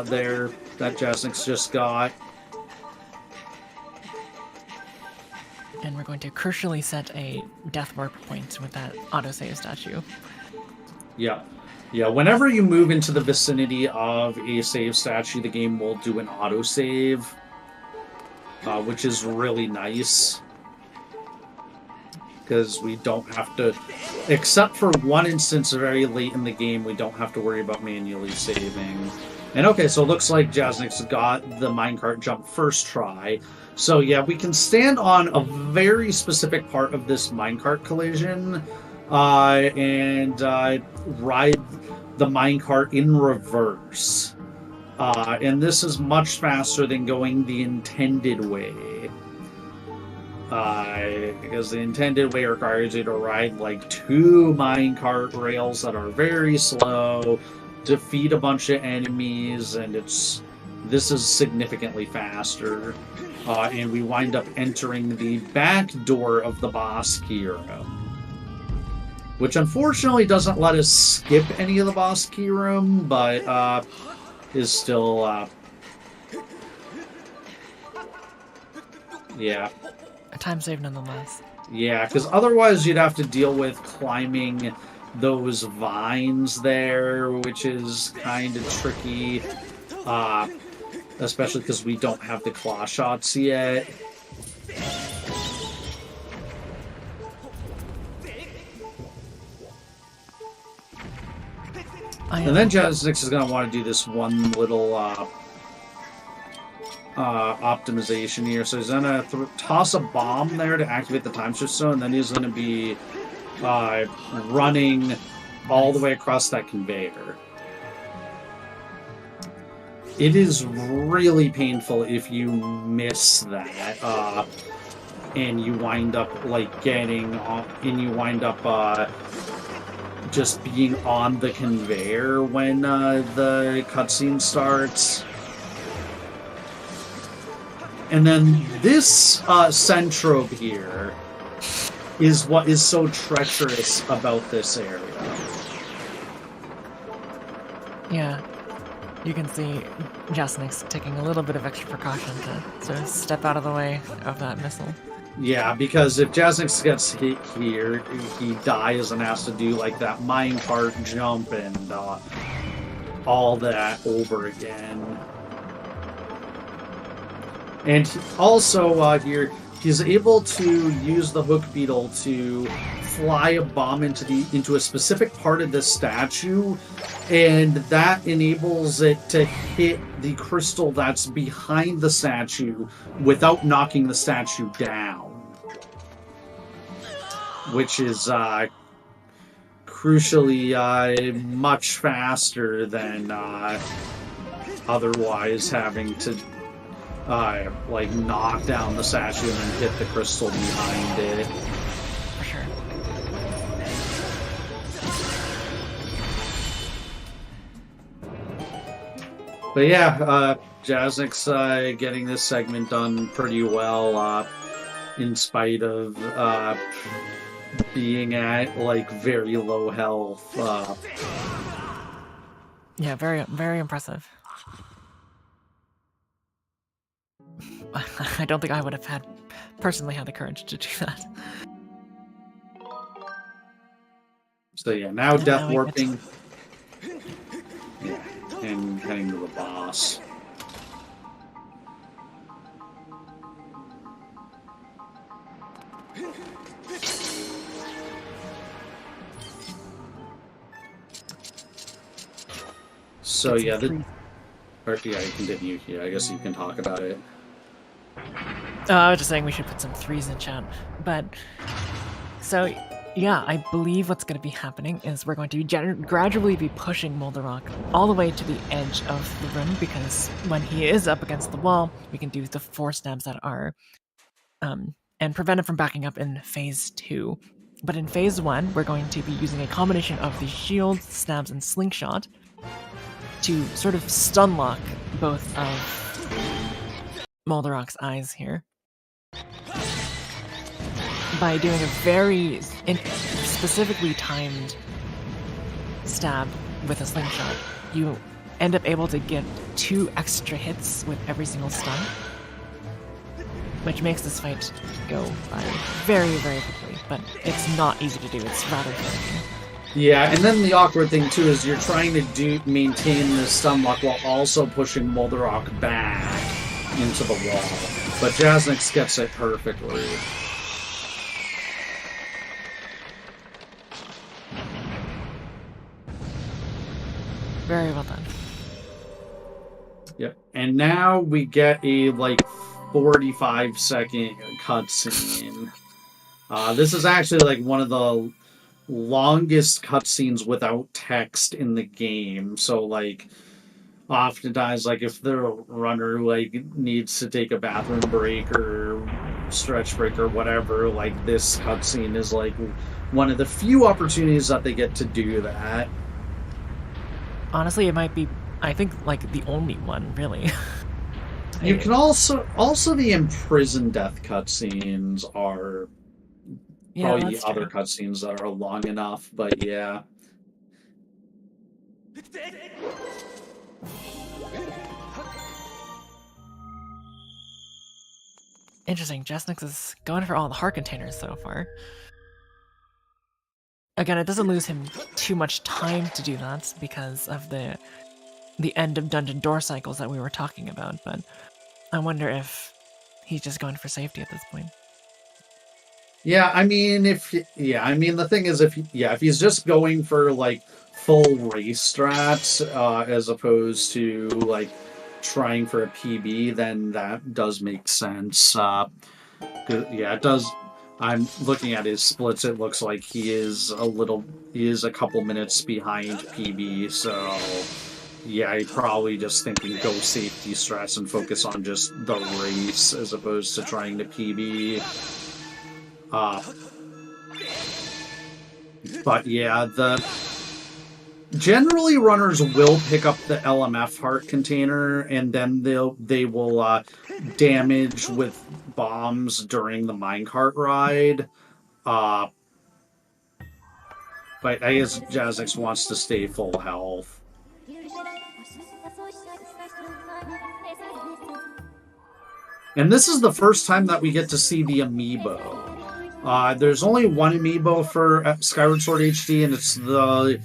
Speaker 1: there that Jasnick's just got.
Speaker 2: And we're going to crucially set a death warp point with that autosave statue.
Speaker 1: Yeah. Yeah, whenever you move into the vicinity of a save statue, the game will do an autosave, which is really nice. Because we don't have to, except for one instance very late in the game, we don't have to worry about manually saving. And okay, so it looks like Jasnick's got the minecart jump first try. So yeah, we can stand on a very specific part of this minecart collision and ride the minecart in reverse. And this is much faster than going the intended way. Because the intended way requires you to ride like 2 minecart rails that are very slow, defeat a bunch of enemies, and this is significantly faster. And we wind up entering the back door of the boss key room, which unfortunately doesn't let us skip any of the boss key room, but is still yeah.
Speaker 2: A time save nonetheless.
Speaker 1: Yeah, because otherwise you'd have to deal with climbing those vines there, which is kind of tricky. Especially because we don't have the claw shots yet. And then Jasnix is going to want to do this one little optimization here. So he's going to toss a bomb there to activate the time shift stone, and then he's going to be running all the way across that conveyor. It is really painful if you miss that, and you wind up like just being on the conveyor when the cutscene starts. And then this centrobe here is what is so treacherous about this area.
Speaker 2: Yeah. You can see Jasnick's taking a little bit of extra precaution to sort of step out of the way of that missile.
Speaker 1: Yeah, because if Jasnix gets hit here, he dies and has to do like that minecart jump and all that over again. And also here, he's able to use the hook beetle to fly a bomb into a specific part of the statue, and that enables it to hit the crystal that's behind the statue without knocking the statue down, which is crucially much faster than otherwise having to like knock down the statue and then hit the crystal behind it.
Speaker 2: For sure.
Speaker 1: But yeah, Jasnick's getting this segment done pretty well, in spite of being at like very low health.
Speaker 2: Yeah, very, very impressive. I don't think I would have personally had the courage to do that.
Speaker 1: So yeah, now death warping. Yeah, and heading to the boss. So yeah, you continue here. I guess you can talk about it.
Speaker 2: I was just saying we should put some threes in chat. But, so, yeah, I believe what's going to be happening is we're going to gradually be pushing Moldarok all the way to the edge of the room, because when he is up against the wall, we can do the 4 stabs that are, and prevent him from backing up in phase 2. But in phase 1, we're going to be using a combination of the shield, stabs, and slingshot to sort of stun lock both of Moldarok's eyes here by doing a very specifically timed stab with a slingshot. You end up able to get 2 extra hits with every single stun, which makes this fight go by very, very quickly, but it's not easy to do. It's rather finicky.
Speaker 1: Yeah, and then the awkward thing too is you're trying to maintain the stun lock while also pushing Moldarok back into the wall. But Jasnick gets it perfectly.
Speaker 2: Very well done.
Speaker 1: Yep. And now we get a 45-second cutscene. This is actually one of the longest cutscenes without text in the game. So oftentimes if the runner needs to take a bathroom break or stretch break or whatever, this cutscene is one of the few opportunities that they get to do that.
Speaker 2: Honestly, it might be, I think, the only one, really.
Speaker 1: You can also the imprisoned death cutscenes are probably the other cutscenes that are long enough, but yeah.
Speaker 2: Interesting. Jasnick is going for all the heart containers so far. Again, it doesn't lose him too much time to do that because of the end of dungeon door cycles that we were talking about, but I wonder if he's just going for safety at this point.
Speaker 1: Yeah, I mean, the thing is, if he's just going for full race strats as opposed to trying for a PB, then that does make sense. Yeah, it does. I'm looking at his splits. It looks like he is a couple minutes behind PB. So yeah, he's probably just thinking go safety strats and focus on just the race as opposed to trying to PB. But yeah, generally runners will pick up the LMF heart container and then they will damage with bombs during the minecart ride. But I guess Jasnick wants to stay full health. And this is the first time that we get to see the amiibo. There's only one amiibo for Skyward Sword HD, and it's the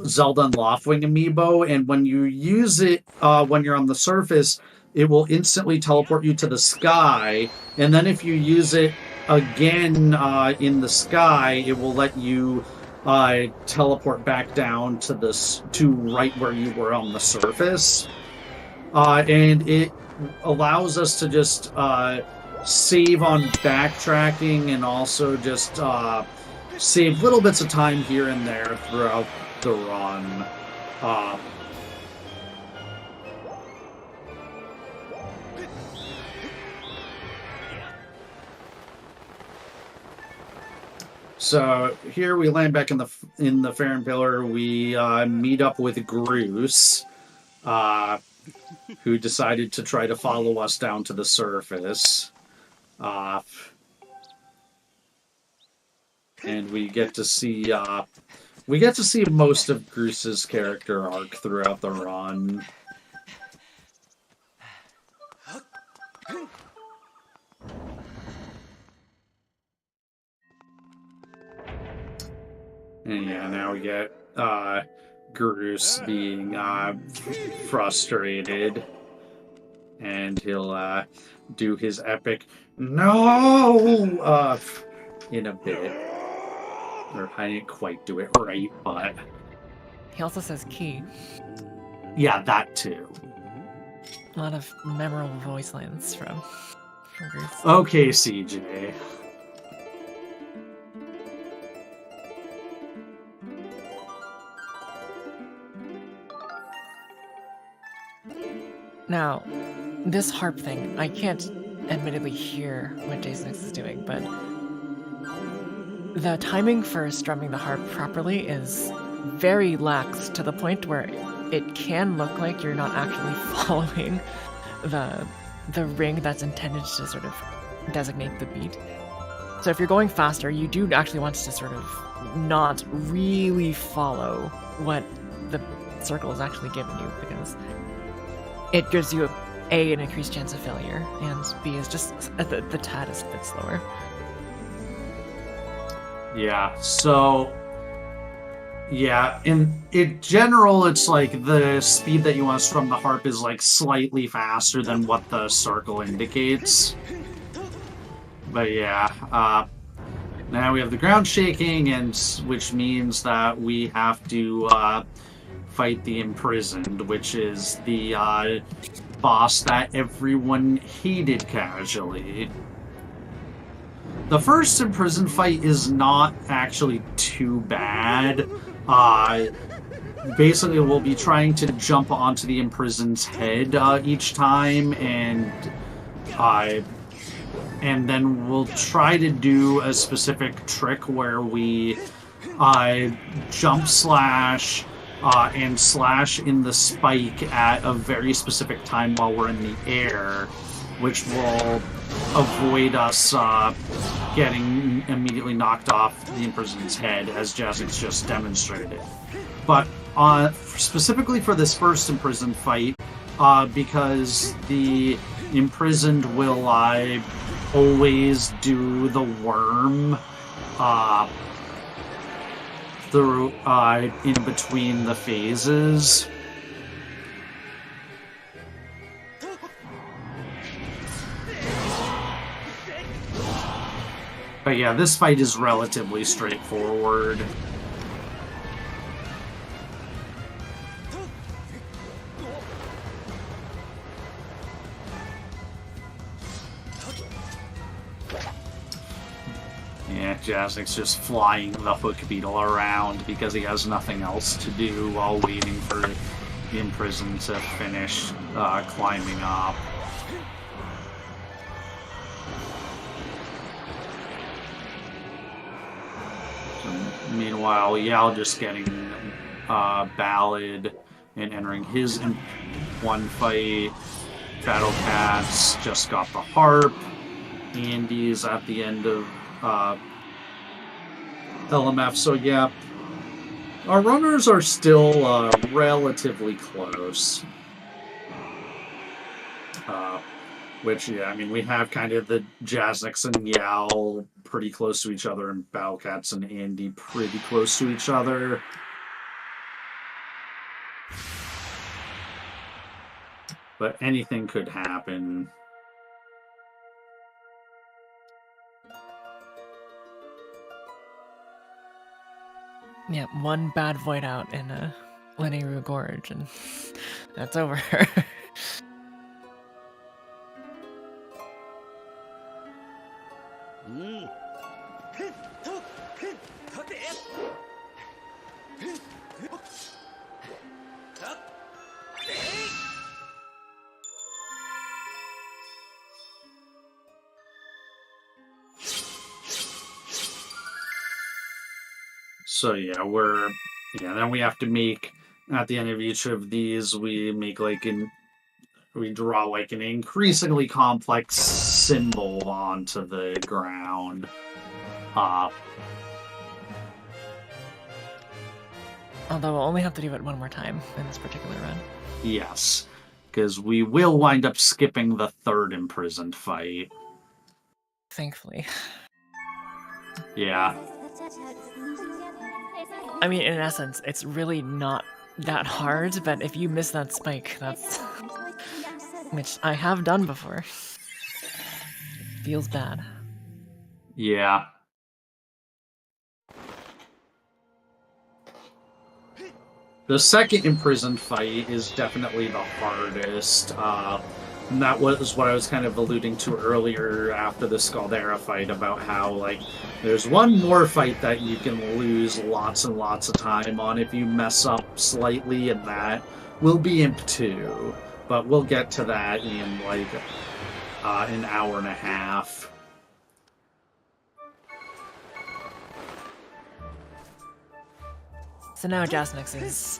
Speaker 1: Zelda and Loftwing amiibo. And when you use it, when you're on the surface, it will instantly teleport you to the sky, and then if you use it again in the sky, it will let you teleport back down to right where you were on the surface, and it allows us to just save on backtracking and also just save little bits of time here and there throughout the run. So here we land back in the Farron Pillar. We meet up with Groose, who decided to try to follow us down to the surface. And we get to see most of Groose's character arc throughout the run. And yeah, now we get Groose being frustrated, and he'll do his epic "no" in a bit. Or I didn't quite do it right, but
Speaker 2: He also says key.
Speaker 1: yeah, that too.
Speaker 2: A lot of memorable voice lines from Groose.
Speaker 1: Okay, CJ.
Speaker 2: Now, this harp thing, I can't admittedly hear what Jason X is doing, but the timing for strumming the harp properly is very lax, to the point where it can look like you're not actually following the ring that's intended to sort of designate the beat. So if you're going faster, you do actually want to sort of not really follow what the circle is actually giving you, because it gives you A, an increased chance of failure, and B is just the tad is a bit slower.
Speaker 1: Yeah, so yeah, in general, it's like the speed that you want to strum the harp is like slightly faster than what the circle indicates. But yeah, now we have the ground shaking, and which means that we have to fight the Imprisoned, which is the boss that everyone hated casually. The first Imprisoned fight is not actually too bad. Basically, we'll be trying to jump onto the Imprisoned's head each time, and then we'll try to do a specific trick where we jump slash and slash in the spike at a very specific time while we're in the air, which will avoid us getting immediately knocked off the Imprisoned's head, as Jazzix just demonstrated. But specifically for this first Imprisoned fight, because the Imprisoned will always do the worm through in between the phases. But yeah, this fight is relatively straightforward. Yeah, Jazzix just flying the hook beetle around because he has nothing else to do while waiting for the Imprisoned to finish climbing up. So, meanwhile, Yao just getting Ballad and entering his one fight. Battle Cats just got the harp. Andy's at the end of LMF, so yeah, our runners are still relatively close. Which, yeah, I mean, we have kind of the Jazzix and Yao pretty close to each other, and Battlecats and Andy pretty close to each other. but anything could happen.
Speaker 2: Yeah, one bad void out in Lineru Gorge, and that's over.
Speaker 1: So yeah, then we have to make, at the end of each of these, we draw like an increasingly complex symbol onto the ground.
Speaker 2: Although we'll only have to do it one more time in this particular run.
Speaker 1: Yes, because we will wind up skipping the third imprisoned fight.
Speaker 2: Thankfully.
Speaker 1: Yeah.
Speaker 2: I mean, in essence, it's really not that hard, but if you miss that spike, that's... which I have done before. Feels bad.
Speaker 1: Yeah. The second imprisoned fight is definitely the hardest. And that was what I was kind of alluding to earlier after the Scaldera fight, about how, like, there's one more fight that you can lose lots and lots of time on if you mess up slightly, and that will be Imp 2. But we'll get to that in, like, an hour and a half.
Speaker 2: So now Jasnix is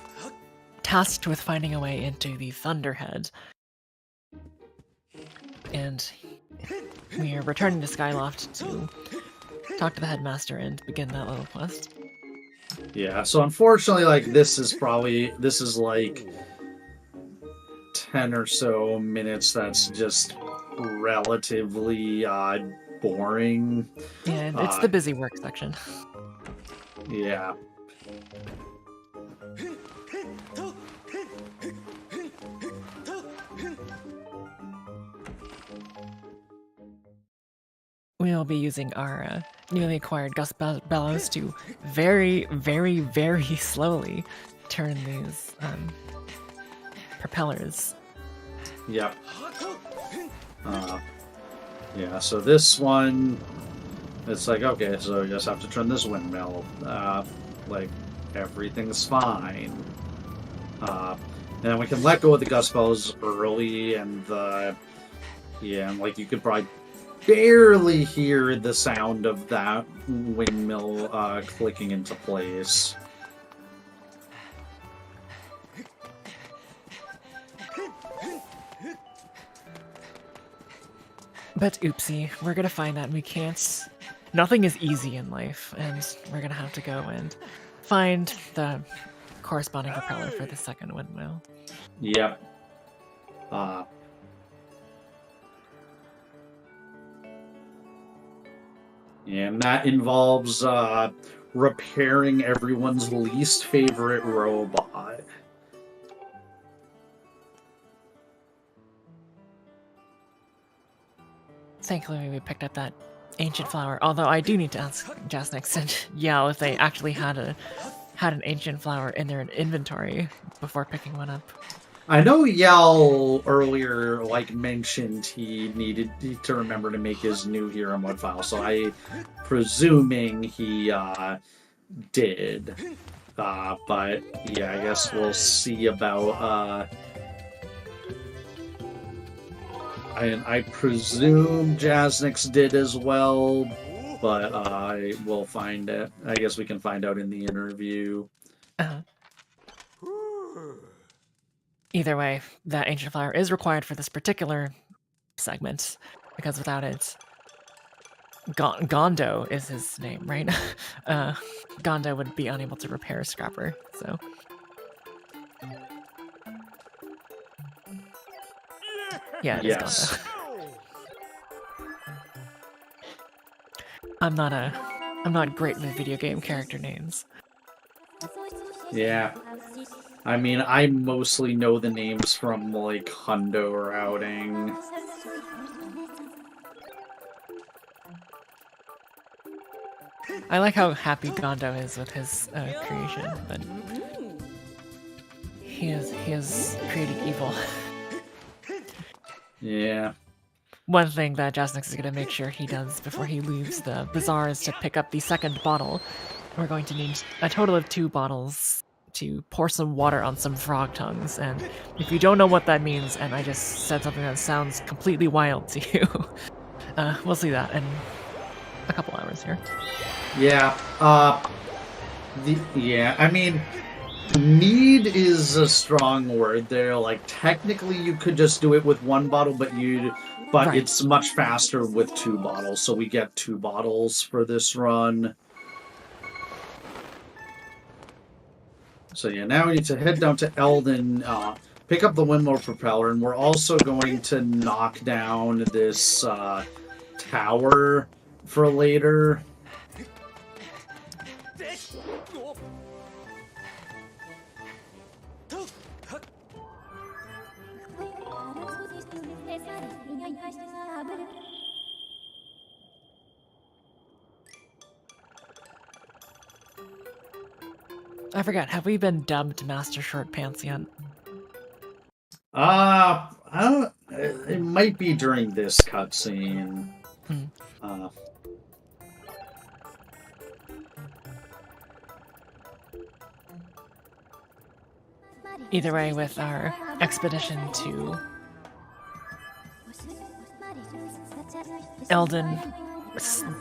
Speaker 2: tasked with finding a way into the Thunderhead. And we are returning to Skyloft to talk to the headmaster and begin that little quest.
Speaker 1: Yeah, so unfortunately, like, this is like 10 or so minutes that's just relatively boring.
Speaker 2: Yeah, it's the busy work section.
Speaker 1: Yeah.
Speaker 2: We'll be using our newly acquired Gust Bellows to very, very, very slowly turn these propellers.
Speaker 1: Yep. Yeah, so this one, it's like, okay, so you just have to turn this windmill. Like, everything's fine. And then we can let go of the Gust Bellows early, and and like, you could probably barely hear the sound of that windmill clicking into place.
Speaker 2: But oopsie, we're gonna find that we can't... Nothing is easy in life, and we're gonna have to go and find the corresponding propeller for the second windmill.
Speaker 1: Yep. And that involves repairing everyone's least favorite robot.
Speaker 2: Thankfully, we picked up that ancient flower. Although I do need to ask Jasnix and Yao if they actually had an ancient flower in their inventory before picking one up.
Speaker 1: I know Yao earlier, like, mentioned he needed to remember to make his new hero mode file, so I'm presuming he did. But yeah, I guess we'll see about. I presume Jasnix did as well, but we'll find it. I guess we can find out in the interview.
Speaker 2: Either way, that ancient flower is required for this particular segment, because without it, Gondo is his name, right? Gondo would be unable to repair Scrapper, so... Yeah, it is Gondo. I'm not great with video game character names.
Speaker 1: Yeah. I mean, I mostly know the names from, like, Hundo routing.
Speaker 2: I like how happy Gondo is with his creation, but he is creating evil.
Speaker 1: Yeah.
Speaker 2: One thing that Jasnix is going to make sure he does before he leaves the bazaar is to pick up the second bottle. We're going to need a total of 2 bottles to pour some water on some frog tongues, and if you don't know what that means, and I just said something that sounds completely wild to you, we'll see that in a couple hours here.
Speaker 1: Yeah, I mean, need is a strong word there. Like, technically you could just do it with 1 bottle, but
Speaker 2: Right.
Speaker 1: it's much faster with 2 bottles, so we get 2 bottles for this run. So yeah, now we need to head down to Eldon, pick up the windmill propeller, and we're also going to knock down this tower for later.
Speaker 2: I forgot, have we been dubbed Master Short Pants yet?
Speaker 1: I don't. It might be during this cutscene.
Speaker 2: Either way, with our expedition to Eldon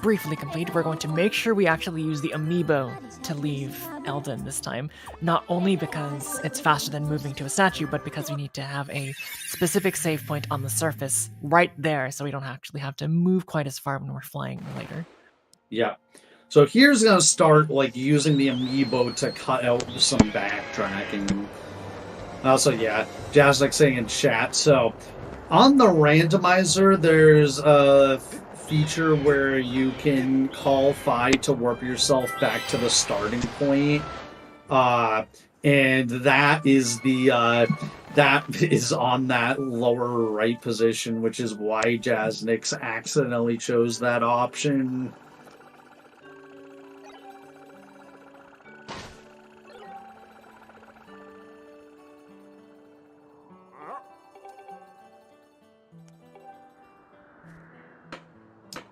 Speaker 2: briefly complete, we're going to make sure we actually use the amiibo to leave Eldon this time. Not only because it's faster than moving to a statue, but because we need to have a specific save point on the surface right there, so we don't actually have to move quite as far when we're flying later.
Speaker 1: Yeah. So here's gonna start like using the amiibo to cut out some backtracking. Also, yeah, Jazz like saying in chat. So on the randomizer, there's a feature where you can call Phi to warp yourself back to the starting point, and that is on that lower right position, which is why Jaznix accidentally chose that option.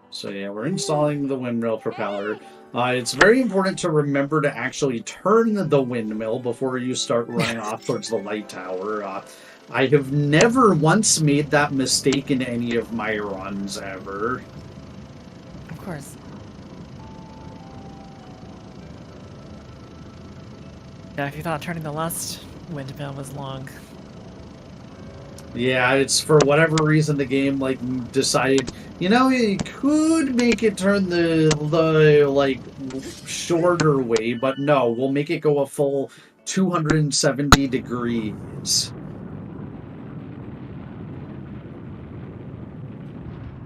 Speaker 1: So yeah, we're installing the windmill propeller. It's very important to remember to actually turn the windmill before you start running off towards the light tower. I have never once made that mistake in any of my runs ever.
Speaker 2: Of course. Yeah, if you thought turning the last windmill was long.
Speaker 1: Yeah, it's for whatever reason the game like decided, you know, you could make it turn the like shorter way, but no, we'll make it go a full 270 degrees.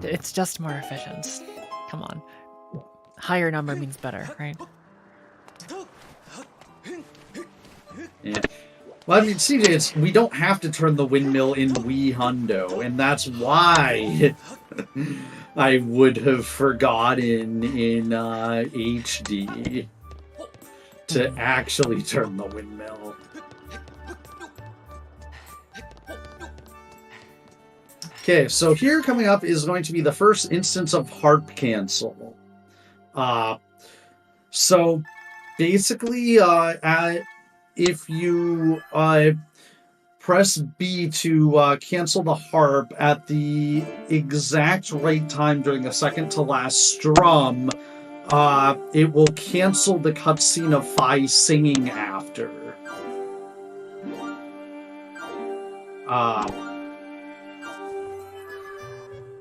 Speaker 2: It's just more efficient. Come on. Higher number means better, right?
Speaker 1: Yeah. Well, I mean, see, we don't have to turn the windmill in Wii Hundo, and that's why I would have forgotten in HD to actually turn the windmill. Okay, so here coming up is going to be the first instance of harp cancel. So basically, if you press B to cancel the harp at the exact right time during the second to last strum, it will cancel the cutscene of Phi singing after.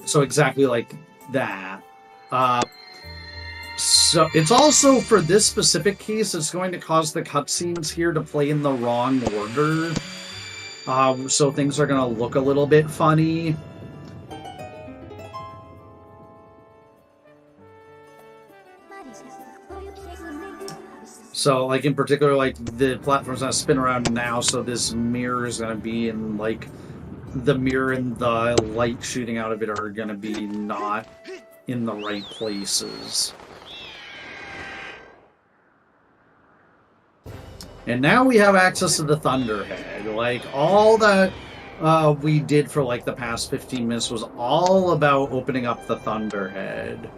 Speaker 1: So exactly like that. So it's also, for this specific case, it's going to cause the cutscenes here to play in the wrong order. So things are going to look a little bit funny. So, like, in particular, like, the platform's gonna spin around now, so this mirror is gonna be in, like, the mirror and the light shooting out of it are gonna be not in the right places. And now we have access to the Thunderhead. Like, all that we did for, like, the past 15 minutes was all about opening up the Thunderhead.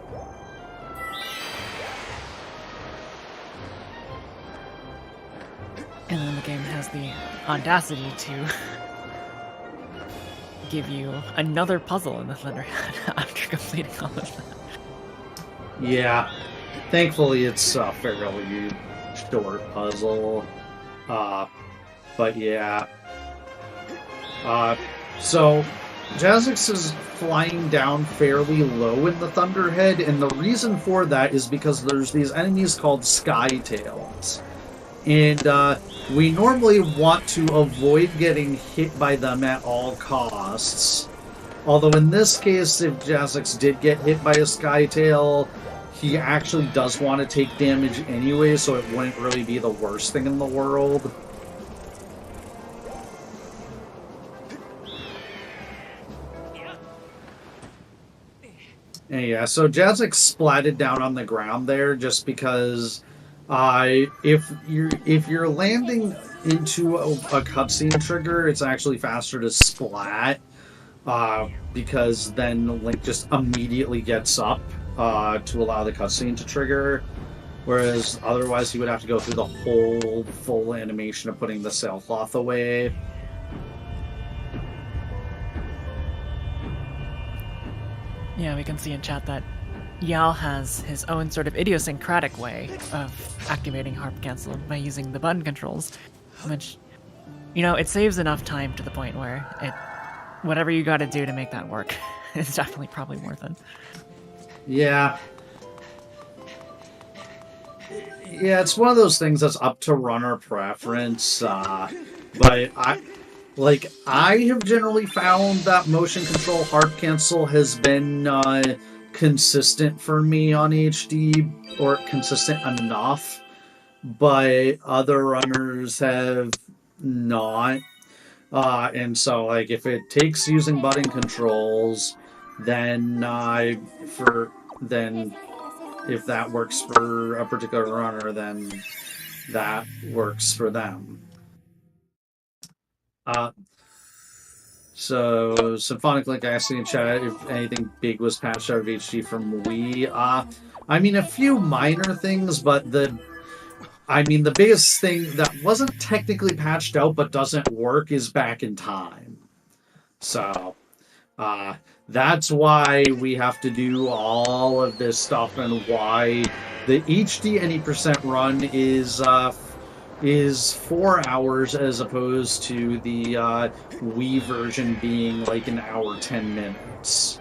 Speaker 2: And then the game has the audacity to give you another puzzle in the Thunderhead after completing all of that.
Speaker 1: Yeah. Thankfully, it's a fairly short puzzle. But yeah. So, Jazzix is flying down fairly low in the Thunderhead, and the reason for that is because there's these enemies called Skytails. And we normally want to avoid getting hit by them at all costs. Although in this case, if Jazzix did get hit by a Skytail, he actually does want to take damage anyway, so it wouldn't really be the worst thing in the world. And yeah, so Jazzix splatted down on the ground there just because if you're landing into a cutscene trigger, it's actually faster to splat because then Link just immediately gets up to allow the cutscene to trigger, whereas otherwise he would have to go through the whole full animation of putting the sailcloth away.
Speaker 2: Yeah, we can see in chat that Yao has his own sort of idiosyncratic way of activating harp cancel by using the button controls, which, you know, it saves enough time to the point where whatever you gotta do to make that work is definitely probably worth it.
Speaker 1: Yeah. Yeah, it's one of those things that's up to runner preference, but I have generally found that motion control harp cancel has been consistent for me on HD, or consistent enough, but other runners have not. And so, like, if it takes using button controls, then if that works for a particular runner, then that works for them. So, Symphonic Link asking in chat if anything big was patched out of HD from Wii. I mean, a few minor things, but the biggest thing that wasn't technically patched out but doesn't work is Back in Time. So, that's why we have to do all of this stuff, and why the HD any percent run is 4 hours as opposed to the Wii version being like an hour 10 minutes.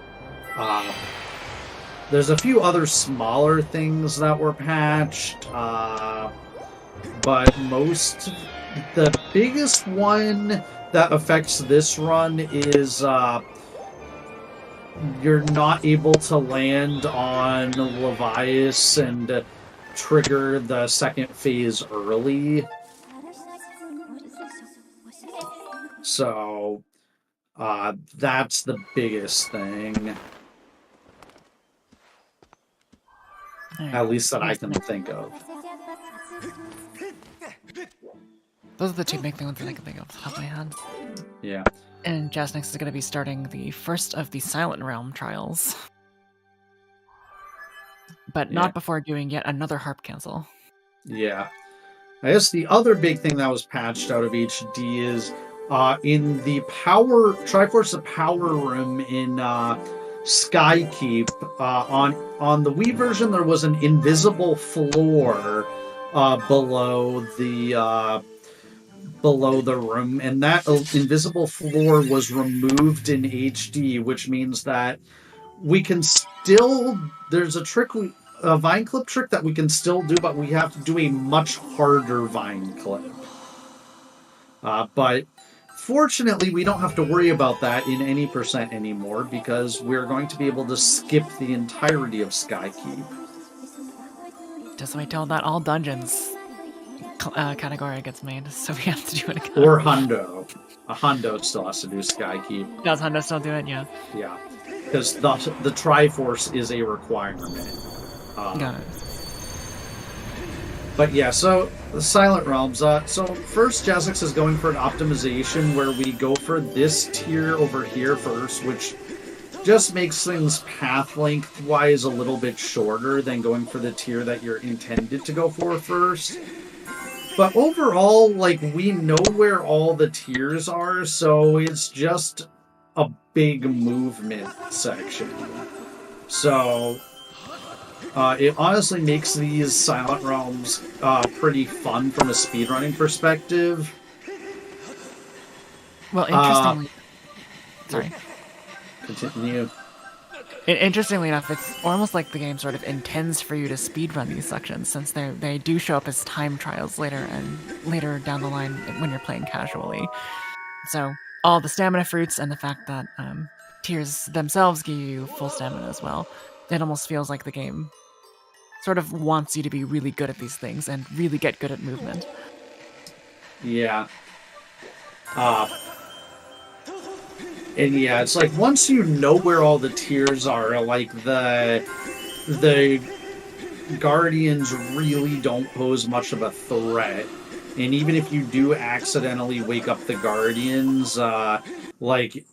Speaker 1: There's a few other smaller things that were patched, but the biggest one that affects this run is you're not able to land on Levias and trigger the second phase early. So, that's the biggest thing. At least that I can think of.
Speaker 2: Those are the two big things that I can think of off the top of my head.
Speaker 1: Yeah.
Speaker 2: And Jazzix is going to be starting the first of the Silent Realm trials. But not before doing yet another harp cancel. Yeah.
Speaker 1: I guess the other big thing that was patched out of HD is in the Triforce Power Room in Skykeep, on the Wii version there was an invisible floor below the room, and that invisible floor was removed in HD, which means that we can still, there's a vine clip trick that we can still do, but we have to do a much harder vine clip. But fortunately, we don't have to worry about that in any percent anymore, because we're going to be able to skip the entirety of Skykeep.
Speaker 2: Just wait till that all dungeons category gets made, so we have to do it again.
Speaker 1: Or Hundo. A Hundo still has to do Skykeep.
Speaker 2: Does Hundo still do it? Yeah.
Speaker 1: Yeah. Because the Triforce is a requirement.
Speaker 2: Got it.
Speaker 1: But yeah, so the Silent Realms. So first, Jasix is going for an optimization where we go for this tier over here first, which just makes things path length-wise a little bit shorter than going for the tier that you're intended to go for first. But overall, like, we know where all the tiers are, so it's just a big movement section. So it honestly makes these Silent Realms pretty fun from a speedrunning perspective.
Speaker 2: Well, interestingly... sorry.
Speaker 1: Continue.
Speaker 2: Interestingly enough, it's almost like the game sort of intends for you to speedrun these sections, since they do show up as time trials later down the line when you're playing casually. So all the stamina fruits and the fact that tiers themselves give you full stamina as well, it almost feels like the game sort of wants you to be really good at these things and really get good at movement.
Speaker 1: Yeah. And yeah, it's like once you know where all the tiers are, like the Guardians really don't pose much of a threat. And even if you do accidentally wake up the Guardians, like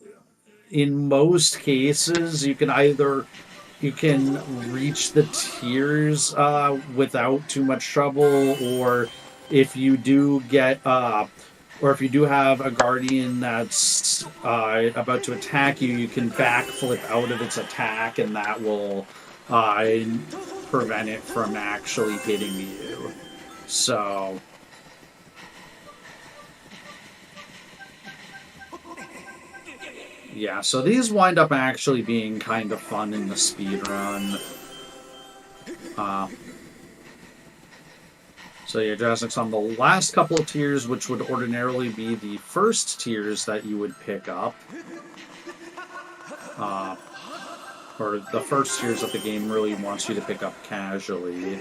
Speaker 1: in most cases, you can reach the tiers without too much trouble, or if you do get or if you do have a Guardian that's about to attack you, you can backflip out of its attack, and that will prevent it from actually hitting you. So... yeah, so these wind up actually being kind of fun in the speedrun. So yeah, Jasix on the last couple of tiers, which would ordinarily be the first tiers that you would pick up. Or the first tiers that the game really wants you to pick up casually.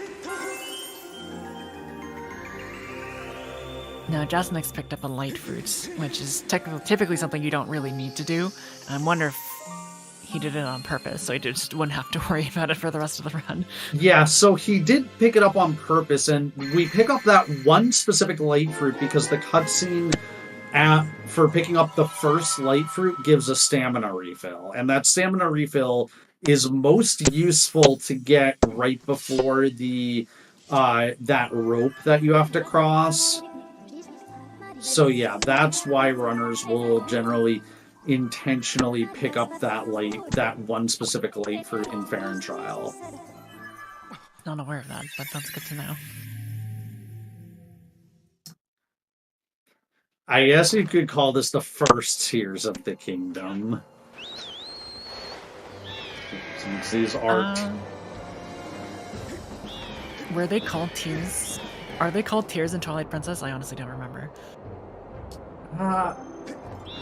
Speaker 2: Now, Jasnix picked up a light fruit, which is typically something you don't really need to do. I wonder if he did it on purpose, so he just wouldn't have to worry about it for the rest of the run.
Speaker 1: Yeah, so he did pick it up on purpose, and we pick up that one specific light fruit because the cutscene for picking up the first light fruit gives a stamina refill, and that stamina refill is most useful to get right before the that rope that you have to cross. So yeah, that's why runners will generally intentionally pick up that one specific light fruit in Farron Trial.
Speaker 2: Not aware of that, but that's good to know.
Speaker 1: I guess you could call this the first tiers of the kingdom. Since these aren't...
Speaker 2: were they called tiers? Are they called tiers in Twilight Princess? I honestly don't remember.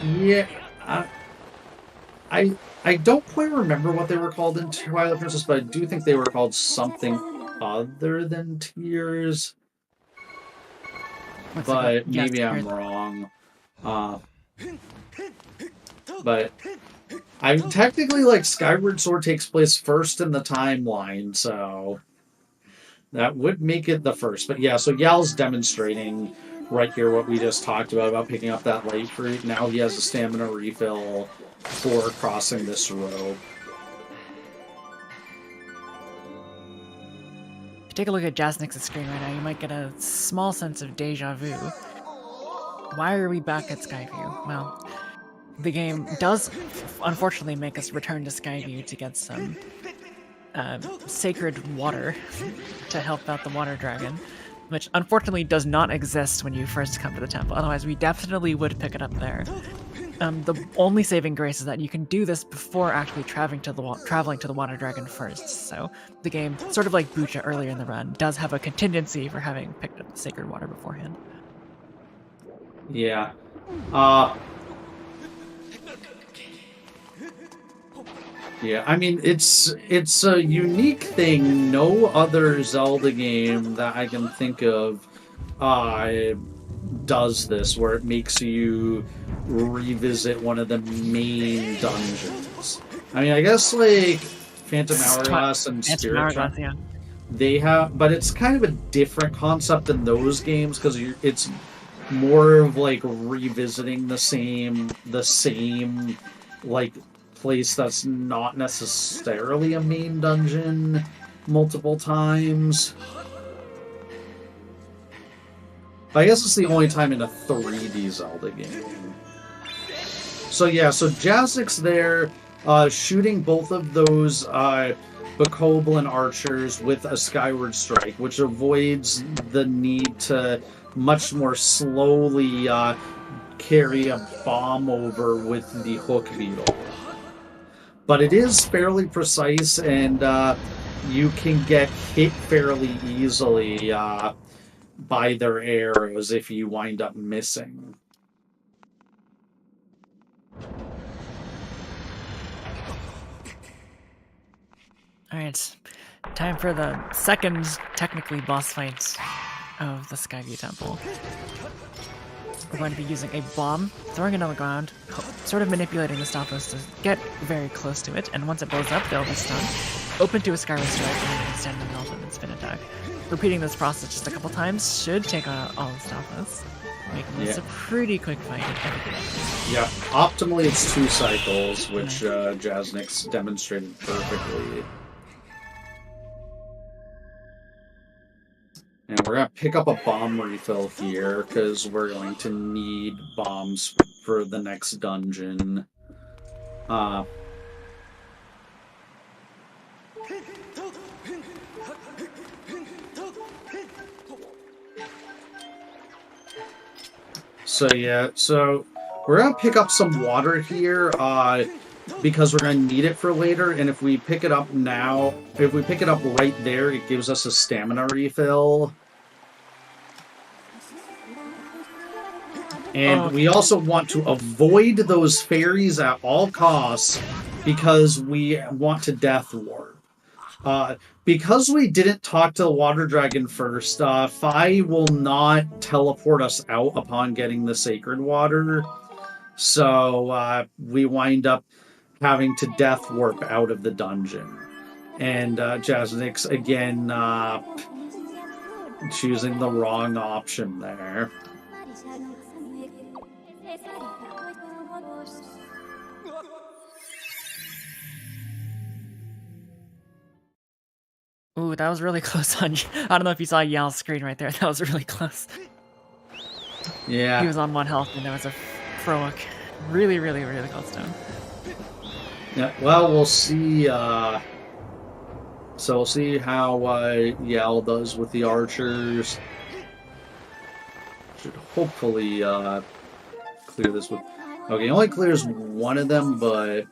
Speaker 1: Yeah... I don't quite remember what they were called in Twilight Princess, but I do think they were called something other than tiers. But maybe I'm wrong. But technically, like, Skyward Sword takes place first in the timeline, so that would make it the first. But yeah, so Yal's demonstrating right here what we just talked about picking up that light fruit. Now he has a stamina refill for crossing this rope.
Speaker 2: If you take a look at Jasnix's screen right now, you might get a small sense of deja vu. Why are we back at Skyview? Well, the game does unfortunately make us return to Skyview to get some sacred water to help out the water dragon, which unfortunately does not exist when you first come to the temple. Otherwise, we definitely would pick it up there. The only saving grace is that you can do this before actually traveling to the water dragon first. So the game, sort of like Bucha earlier in the run, does have a contingency for having picked up the sacred water beforehand.
Speaker 1: Yeah. Yeah, I mean, it's a unique thing. No other Zelda game that I can think of does this, where it makes you revisit one of the main dungeons. I mean, I guess like Phantom Hourglass and Spirit,
Speaker 2: yeah.
Speaker 1: they have, but it's kind of a different concept in those games because it's more of like revisiting the same like place that's not necessarily a main dungeon multiple times. I guess it's the only time in a 3D Zelda game. So yeah, so Jazznik's there, shooting both of those Bokoblin archers with a Skyward Strike, which avoids the need to much more slowly carry a bomb over with the Hook Beetle. But it is fairly precise, and you can get hit fairly easily by their arrows if you wind up missing.
Speaker 2: Alright, time for the second, technically, boss fight of the Skyview Temple. We're going to be using a bomb, throwing it on the ground, sort of manipulating the Stalfos to get very close to it, and once it blows up, they'll be stunned, open to a Skyward Strike, and then you can stand them off and spin attack. Repeating this process just a couple times should take out all the Stalfos, making this a pretty quick fight if everything else.
Speaker 1: Yeah, optimally it's 2 cycles, which Jazznik's demonstrated perfectly. And we're going to pick up a bomb refill here, because we're going to need bombs for the next dungeon. So yeah, so we're going to pick up some water here, because we're going to need it for later, and if we pick it up now, if we pick it up right there, it gives us a stamina refill. And we also want to avoid those fairies at all costs, because we want to death warp. Because we didn't talk to the water dragon first, Fi will not teleport us out upon getting the sacred water. So we wind up having to death warp out of the dungeon. And Jazznik's again choosing the wrong option there.
Speaker 2: Ooh, that was really close on you. I don't know if you saw Yal's screen right there. That was really close.
Speaker 1: Yeah.
Speaker 2: He was on 1 health and there was a Froic. Really, really, really close to him.
Speaker 1: Yeah, well, we'll see. So we'll see how Yal does with the archers. Should hopefully clear this with... Okay, he only clears one of them, but...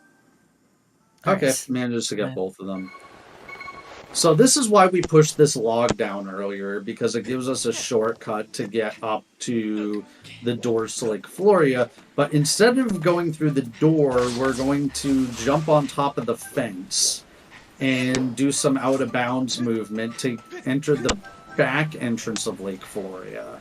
Speaker 1: Okay, manages to get both of them. So this is why we pushed this log down earlier, because it gives us a shortcut to get up to the doors to Lake Floria. But instead of going through the door, we're going to jump on top of the fence and do some out-of-bounds movement to enter the back entrance of Lake Floria.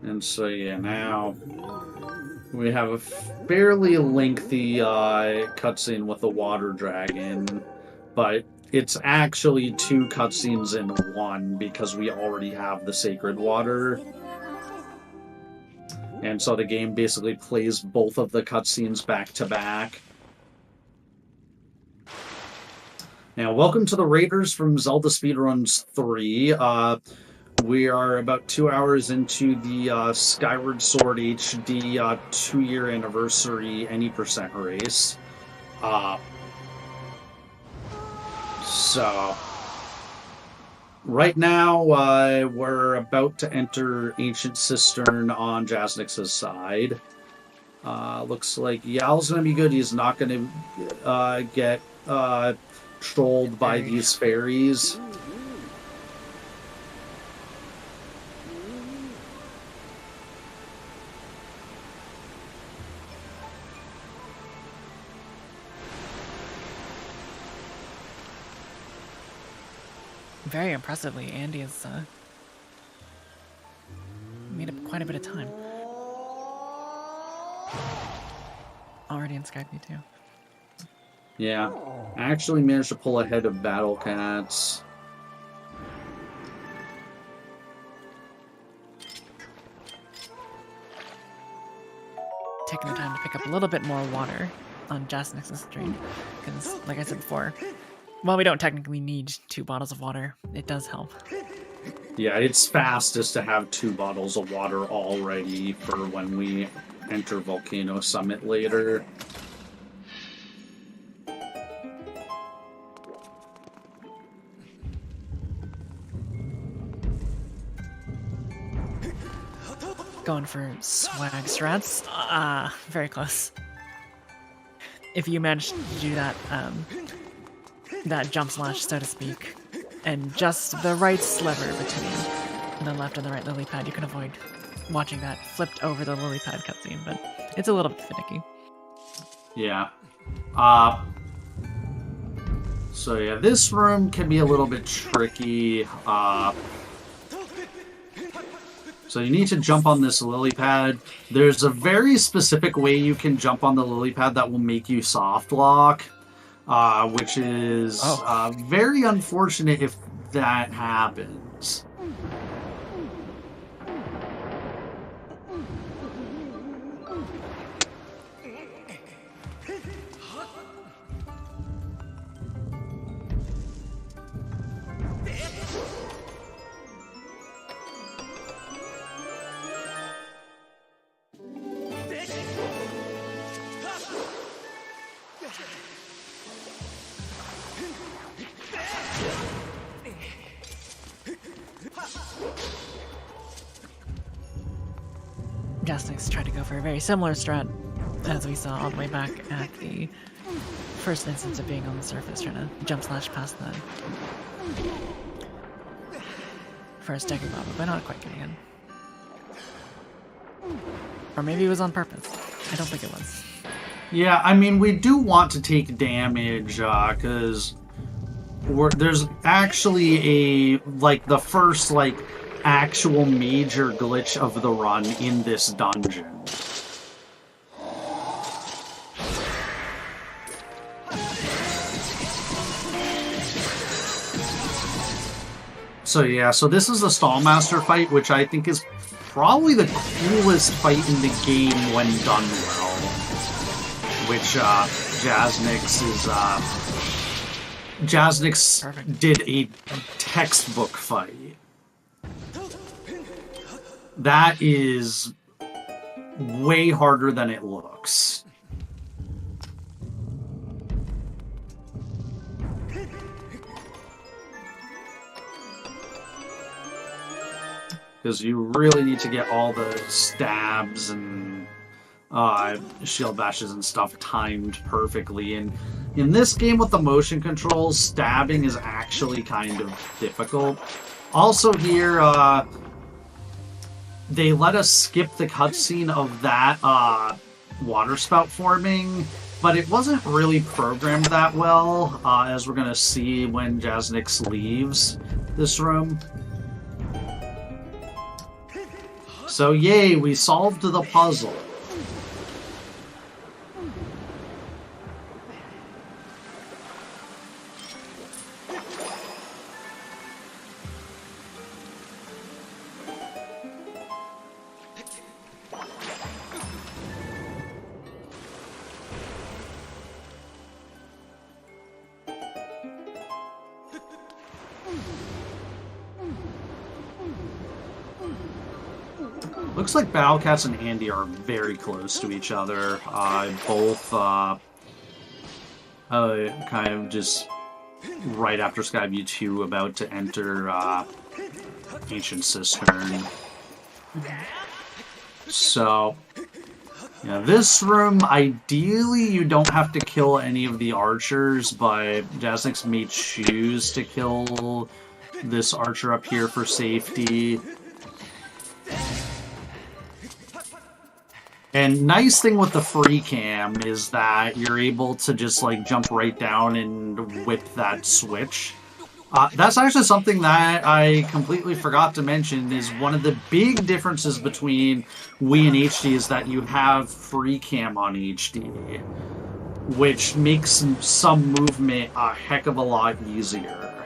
Speaker 1: And so, yeah, now we have a fairly lengthy cutscene with the water dragon, but it's actually 2 cutscenes in 1 because we already have the sacred water. And so the game basically plays both of the cutscenes back to back. Now, welcome to the Raiders from Zelda Speedruns 3. We are about 2 hours into the Skyward Sword HD 2-year anniversary any % race. So, right now, we're about to enter Ancient Cistern on Jazznik's side. Looks like Yal's gonna be good. He's not gonna get trolled by these fairies.
Speaker 2: Very impressively, Andy has made up quite a bit of time. Already in Skype too.
Speaker 1: Yeah, I actually managed to pull ahead of Battle Cats.
Speaker 2: Taking the time to pick up a little bit more water on Jasnix's stream, because, like I said before, while we don't technically need 2 bottles of water, it does help.
Speaker 1: Yeah, it's fastest to have 2 bottles of water all ready for when we enter Volcano Summit later.
Speaker 2: Going for swag strats. Very close. If you manage to do that, that jump slash, so to speak, and just the right sliver between the left and the right lily pad, you can avoid watching that flipped over the lily pad cutscene, but it's a little bit finicky.
Speaker 1: Yeah. So yeah, this room can be a little bit tricky. So you need to jump on this lily pad. There's a very specific way you can jump on the lily pad that will make you soft lock, which is very unfortunate if that happens.
Speaker 2: Jasnix tried to go for a very similar strat as we saw all the way back at the first instance of being on the surface, trying to jump slash past that first Deku Baba, but not quite getting in. Or maybe it was on purpose. I don't think it was.
Speaker 1: Yeah, I mean, we do want to take damage, because there's actually the first, actual major glitch of the run in this dungeon. So yeah, so this is the Stallmaster fight, which I think is probably the coolest fight in the game when done well. Which Jasnix did a textbook fight. That is way harder than it looks. Because you really need to get all the stabs and shield bashes and stuff timed perfectly. And in this game with the motion controls, stabbing is actually kind of difficult. Also here, they let us skip the cutscene of that water spout forming, but it wasn't really programmed that well, as we're going to see when Jasnix leaves this room. So yay, we solved the puzzle. Looks like Battle Cats and Andy are very close to each other. Both kind of just right after Skyview 2 about to enter Ancient Cistern. So Yeah, this room, ideally, you don't have to kill any of the archers, but Jasnix may choose to kill this archer up here for safety. And nice thing with the free cam is that you're able to just, like, jump right down and whip that switch. That's actually something that I completely forgot to mention is one of the big differences between Wii and HD is that you have free cam on HD, which makes some movement a heck of a lot easier.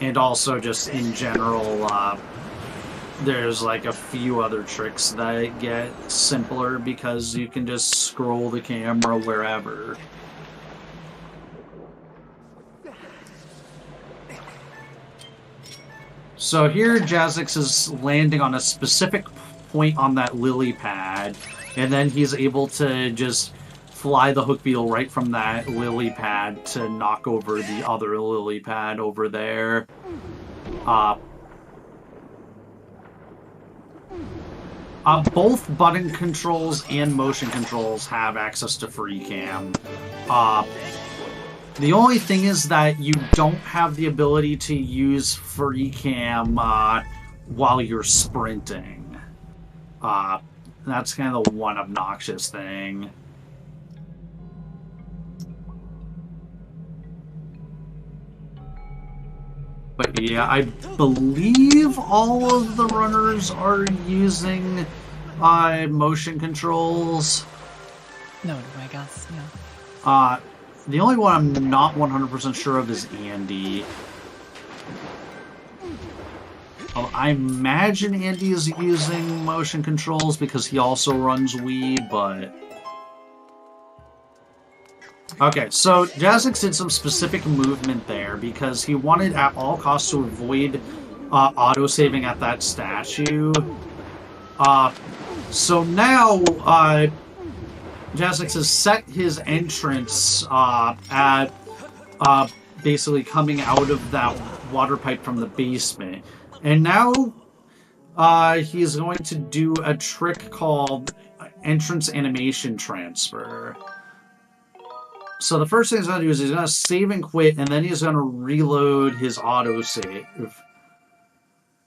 Speaker 1: And also just in general, there's like a few other tricks that get simpler because you can just scroll the camera wherever. So here, Jasnix is landing on a specific point on that lily pad, and then he's able to just fly the hook beetle right from that lily pad to knock over the other lily pad over there. Both button controls and motion controls have access to free cam. The only thing is that you don't have the ability to use free cam while you're sprinting. That's kind of the one obnoxious thing. But yeah, I believe all of the runners are using motion controls.
Speaker 2: No, I guess, yeah.
Speaker 1: The only one I'm not 100% sure of is Andy. I imagine Andy is using motion controls because he also runs Wii, but... Okay, so Jasnix did some specific movement there because he wanted at all costs to avoid auto-saving at that statue. So now, Jasnix has set his entrance at basically coming out of that water pipe from the basement. And now he's going to do a trick called entrance animation transfer. So the first thing he's going to do is he's going to save and quit, and then he's going to reload his autosave.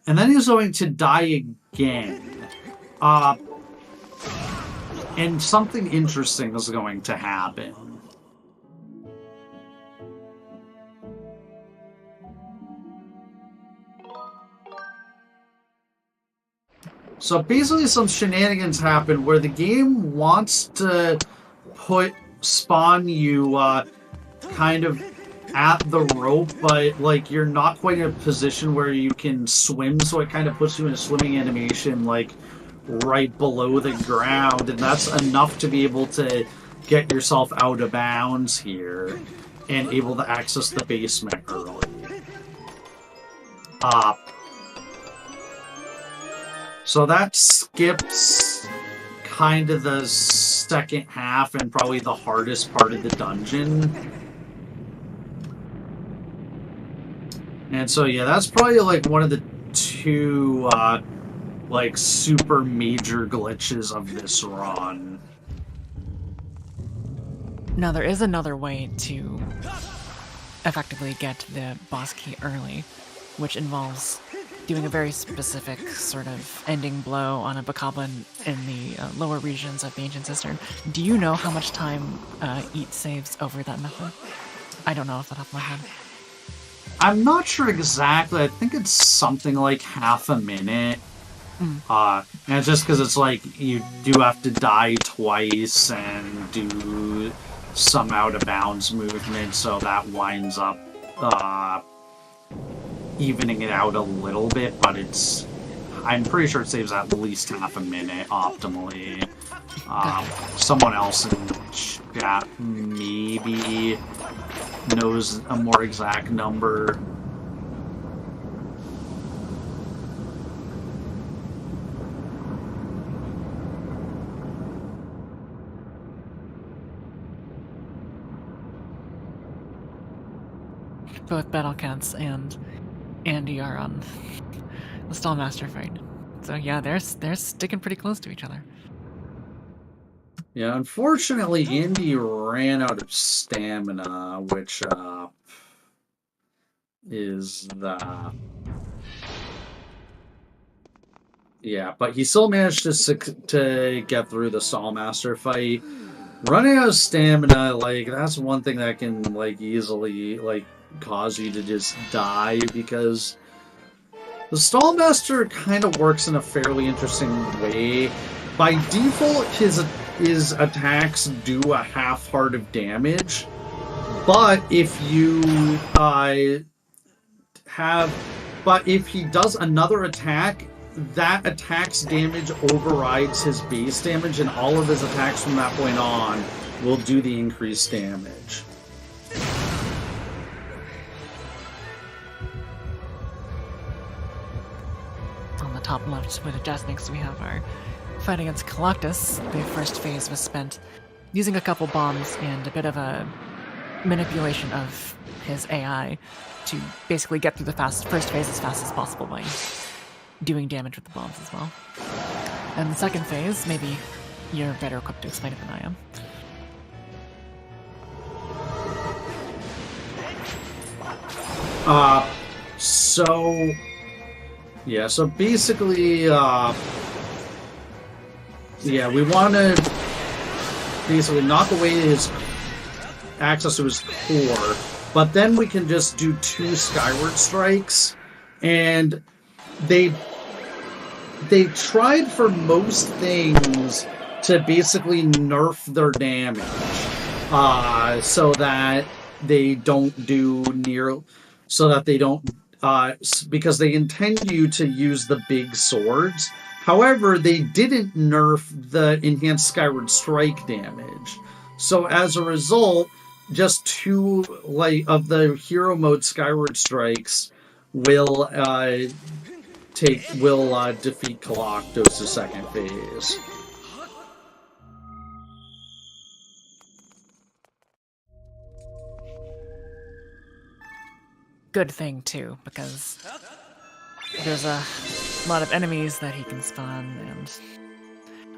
Speaker 1: And then he's going to die again. And something interesting is going to happen. So basically some shenanigans happen where the game wants to spawn you kind of at the rope, but like you're not quite in a position where you can swim, so it kind of puts you in a swimming animation like right below the ground, and that's enough to be able to get yourself out of bounds here and able to access the basement early. So that skips kind of the second half and probably the hardest part of the dungeon. And so yeah, that's probably like one of the two like super major glitches of this run.
Speaker 2: Now there is another way to effectively get the boss key early, which involves doing a very specific sort of ending blow on a bokoblin in the lower regions of the Ancient Cistern. Do you know how much time Eat saves over that method? I don't know off the top of my head.
Speaker 1: I'm not sure exactly. I think it's something like half a minute. And it's just because it's like you do have to die twice and do some out of bounds movement, so that winds up evening it out a little bit, but I'm pretty sure it saves at least half a minute optimally. Someone else in chat maybe knows a more exact number.
Speaker 2: Both Battlecats and Andy are on the Stallmaster fight. So yeah, they're sticking pretty close to each other.
Speaker 1: Yeah, unfortunately, Indy ran out of stamina, which is the... Yeah, but he still managed to get through the Stallmaster fight. Running out of stamina, like, that's one thing that can, like, easily, like, cause you to just die, because the Stallmaster kind of works in a fairly interesting way. By default, his attacks do a half-heart of damage, but if you but if he does another attack, that attack's damage overrides his base damage, and all of his attacks from that point on will do the increased damage.
Speaker 2: On the top left with Adjustnix, we have our fight against Coloctus. The first phase was spent using a couple bombs and a bit of a manipulation of his AI to basically get through the first phase as fast as possible by doing damage with the bombs as well. And the second phase, maybe you're better equipped to explain it than I am.
Speaker 1: So basically, we want to basically knock away his access to his core, but then we can just do 2 Skyward strikes, and they tried for most things to basically nerf their damage, so that they don't do because they intend you to use the big swords. However, they didn't nerf the enhanced Skyward Strike damage. So as a result, just 2 of the hero mode Skyward Strikes will defeat Coloctos' second phase.
Speaker 2: Good thing too, because there's a lot of enemies that he can spawn and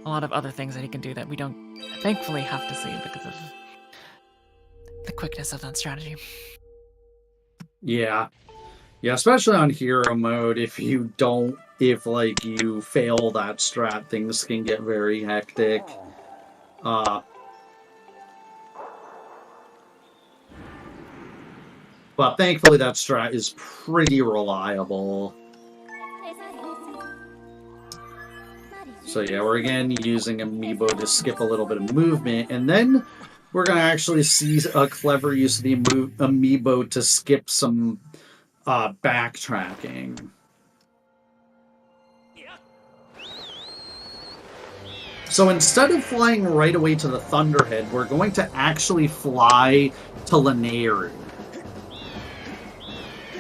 Speaker 2: a lot of other things that he can do that we don't thankfully have to see because of the quickness of that strategy.
Speaker 1: Yeah, especially on hero mode, if you fail that strat, things can get very hectic. But thankfully that strat is pretty reliable. So yeah, we're again using Amiibo to skip a little bit of movement, and then we're going to actually see a clever use of the Amiibo to skip some backtracking. So instead of flying right away to the Thunderhead, we're going to actually fly to Lanayru.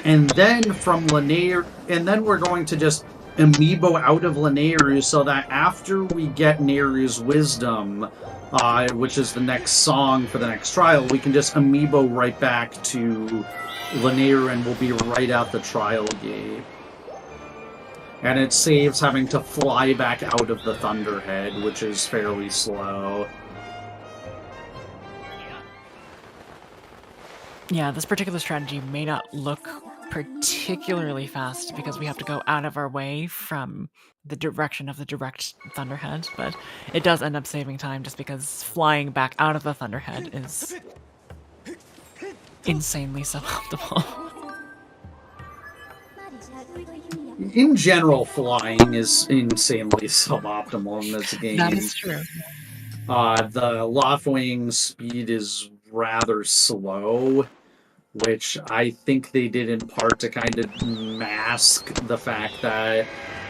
Speaker 1: And then from Lanayru, and then we're going to just Amiibo out of Lanayru so that after we get Nehru's Wisdom, which is the next song for the next trial, we can just Amiibo right back to Lanayru and we'll be right at the trial gate. And it saves having to fly back out of the Thunderhead, which is fairly slow.
Speaker 2: Yeah, this particular strategy may not look particularly fast because we have to go out of our way from the direction of the direct Thunderhead, but it does end up saving time just because flying back out of the Thunderhead is insanely suboptimal.
Speaker 1: In general, flying is insanely suboptimal in this game.
Speaker 2: That is true.
Speaker 1: The Loftwing speed is rather slow, which I think they did in part to kind of mask the fact that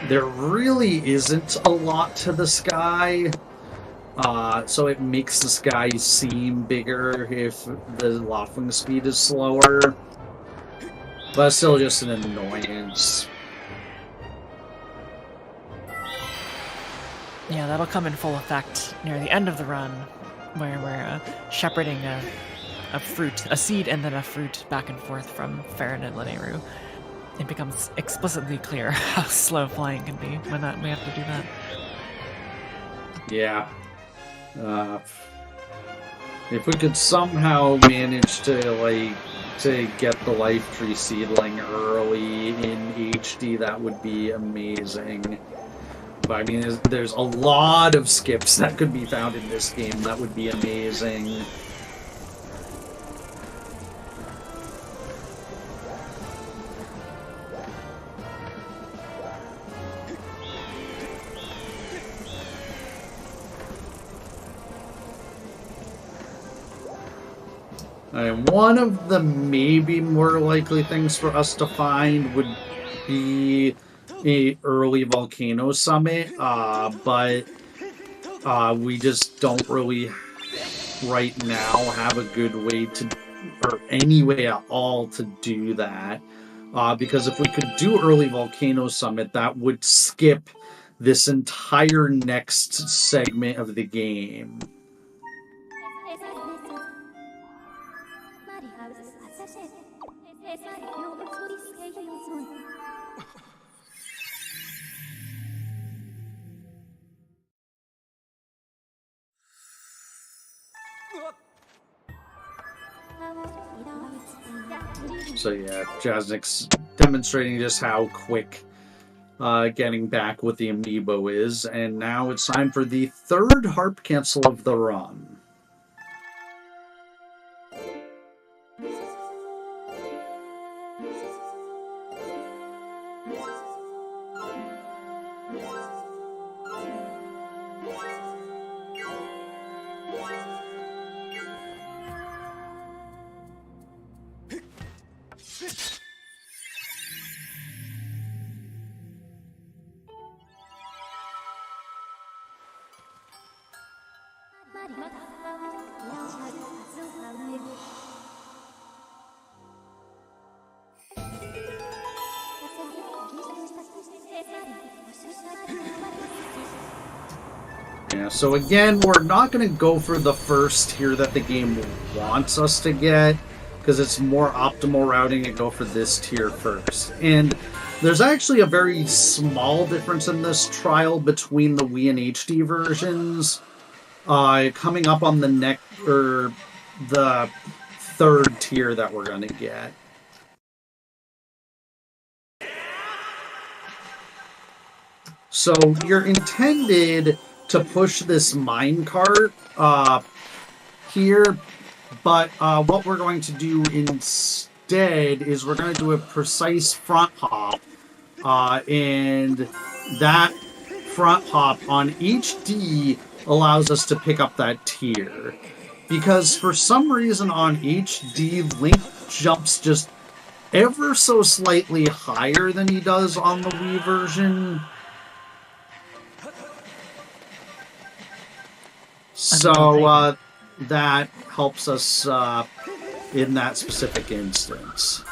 Speaker 1: there really isn't a lot to the sky. So it makes the sky seem bigger if the Loftwing speed is slower. But it's still just an annoyance.
Speaker 2: Yeah, that'll come in full effect near the end of the run, where we're shepherding a fruit, a seed, and then a fruit back and forth from Farron and Lanayru. it becomes explicitly clear how slow flying can be when we have to do that.
Speaker 1: Yeah. If we could somehow manage to get the life tree seedling early in HD, that would be amazing. But I mean, there's a lot of skips that could be found in this game. That would be amazing. And one of the maybe more likely things for us to find would be a early volcano summit, but we just don't really right now have a good way to, or any way at all to do that. Because if we could do early volcano summit, that would skip this entire next segment of the game. So yeah, Jasnik's demonstrating just how quick getting back with the amiibo is, and now it's time for the third harp cancel of the run. Yeah, so again, we're not going to go for the first tier that the game wants us to get, because it's more optimal routing to go for this tier first. And there's actually a very small difference in this trial between the Wii and HD versions. Coming up on the the third tier that we're going to get. So you're intended to push this minecart here, but what we're going to do instead is we're going to do a precise front hop, and that front hop on HD allows us to pick up that tier. Because for some reason on HD, Link jumps just ever so slightly higher than he does on the Wii version. So that helps us in that specific instance.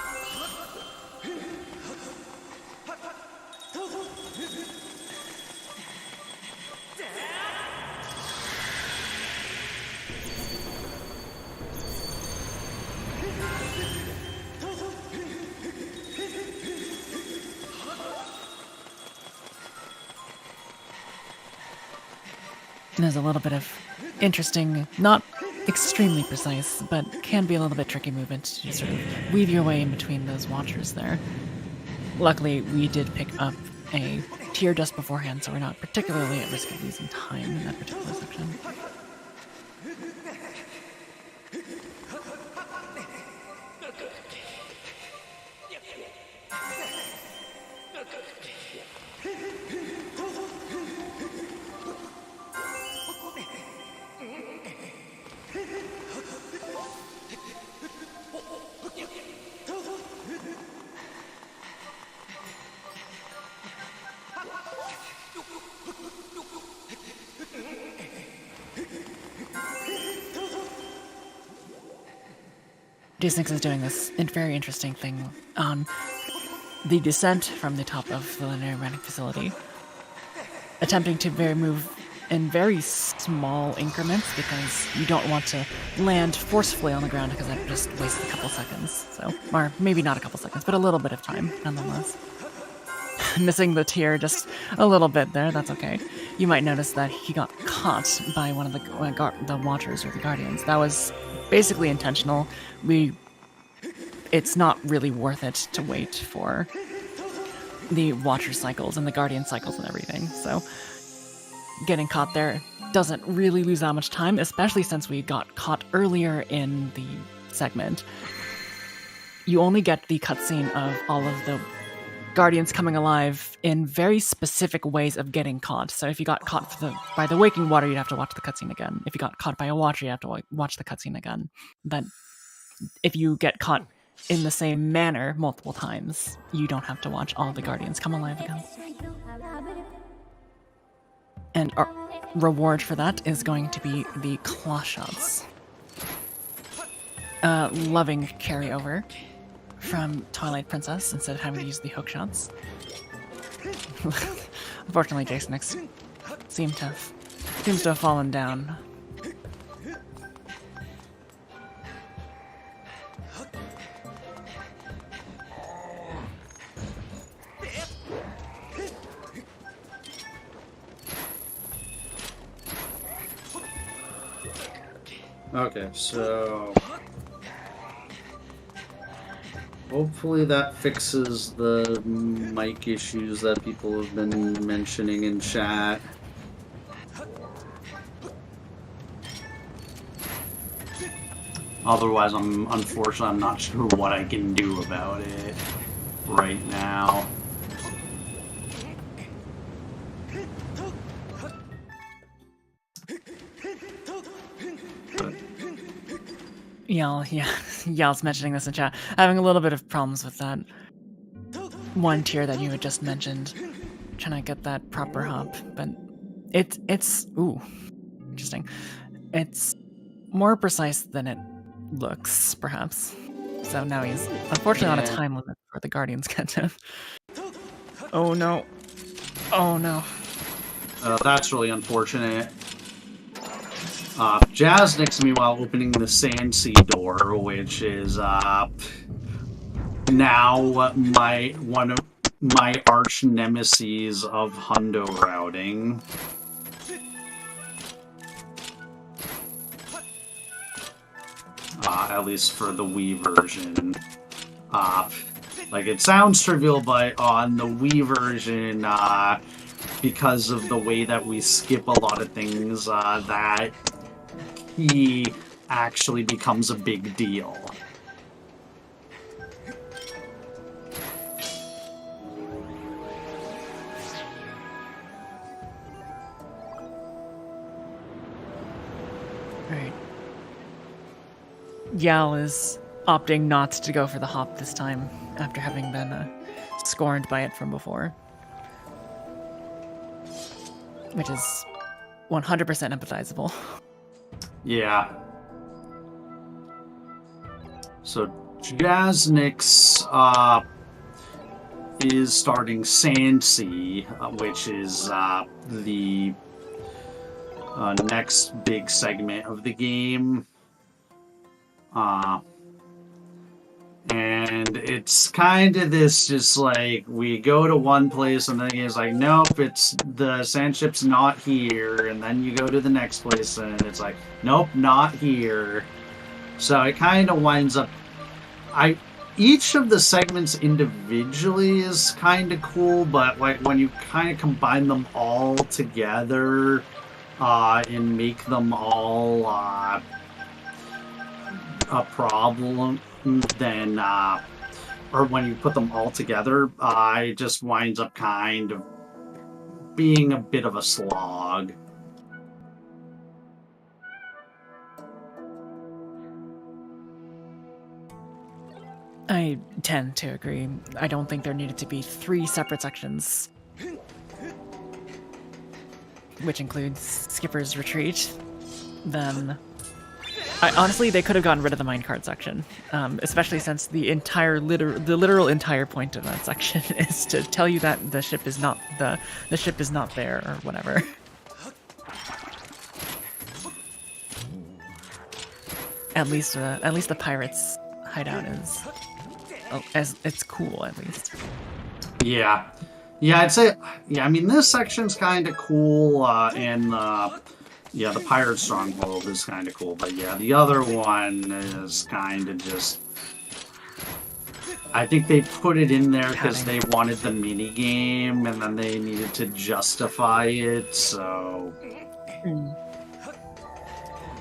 Speaker 2: There's a little bit of interesting, not extremely precise, but can be a little bit tricky movement to sort of weave your way in between those watchers there. Luckily, we did pick up a tier just beforehand, so we're not particularly at risk of losing time in that particular section. J6 is doing this very interesting thing on the descent from the top of the linear mining facility, attempting to move in very small increments because you don't want to land forcefully on the ground because that just wastes a couple seconds. So, or maybe not a couple seconds, but a little bit of time nonetheless. Missing the tier just a little bit there, that's okay. You might notice that he got caught by one of the watchers or the guardians. That was basically intentional. It's not really worth it to wait for the watcher cycles and the guardian cycles and everything. So getting caught there doesn't really lose that much time, especially since we got caught earlier in the segment. You only get the cutscene of all of the guardians coming alive in very specific ways of getting caught. So if you got caught by the waking water, you'd have to watch the cutscene again. If you got caught by a watcher, you have to watch the cutscene again. But if you get caught in the same manner multiple times, you don't have to watch all the guardians come alive again. And our reward for that is going to be the claw shots. Loving carryover from Twilight Princess instead of having to use the hook shots. Unfortunately, Jason X seems to have fallen down.
Speaker 1: Okay, so hopefully that fixes the mic issues that people have been mentioning in chat. Otherwise, unfortunately, I'm not sure what I can do about it right now.
Speaker 2: Yal's mentioning this in chat. Having a little bit of problems with that one tier that you had just mentioned. Trying to get that proper hop, but it's ooh, interesting. It's more precise than it looks, perhaps. So now he's unfortunately on a time limit before the guardians get to him. Oh no. Oh no.
Speaker 1: That's really unfortunate. Jazznick's meanwhile opening the Sand Sea door, which is now one of my arch nemesis of hundo routing. At least for the Wii version. Like, it sounds trivial, but on the Wii version, because of the way that we skip a lot of things, that he actually becomes a big deal.
Speaker 2: Right. Yal is opting not to go for the hop this time, after having been scorned by it from before. Which is 100% empathizable.
Speaker 1: Yeah. So Jazznick's is starting Sand Sea, which is the next big segment of the game. And it's kind of this, just like, we go to one place and then it's like, nope, the sand ship's not here, and then you go to the next place and it's like, nope, not here. So it kind of winds up, each of the segments individually is kind of cool, but like when you kind of combine them all together and make them all a problem, then or when you put them all together, it just winds up kind of being a bit of a slog.
Speaker 2: I tend to agree. I don't think there needed to be 3 separate sections, which includes Skipper's Retreat. Then honestly, they could have gotten rid of the minecart section, especially since the literal entire point of that section is to tell you that the ship is not there or whatever. at least the pirates' hideout is, as it's cool at least.
Speaker 1: Yeah. Yeah, I'd say, yeah, I mean, this section's kind of cool, and, yeah, the pirate stronghold is kind of cool, but yeah, the other one is kind of just, I think they put it in there because they wanted the mini game, and then they needed to justify it, so,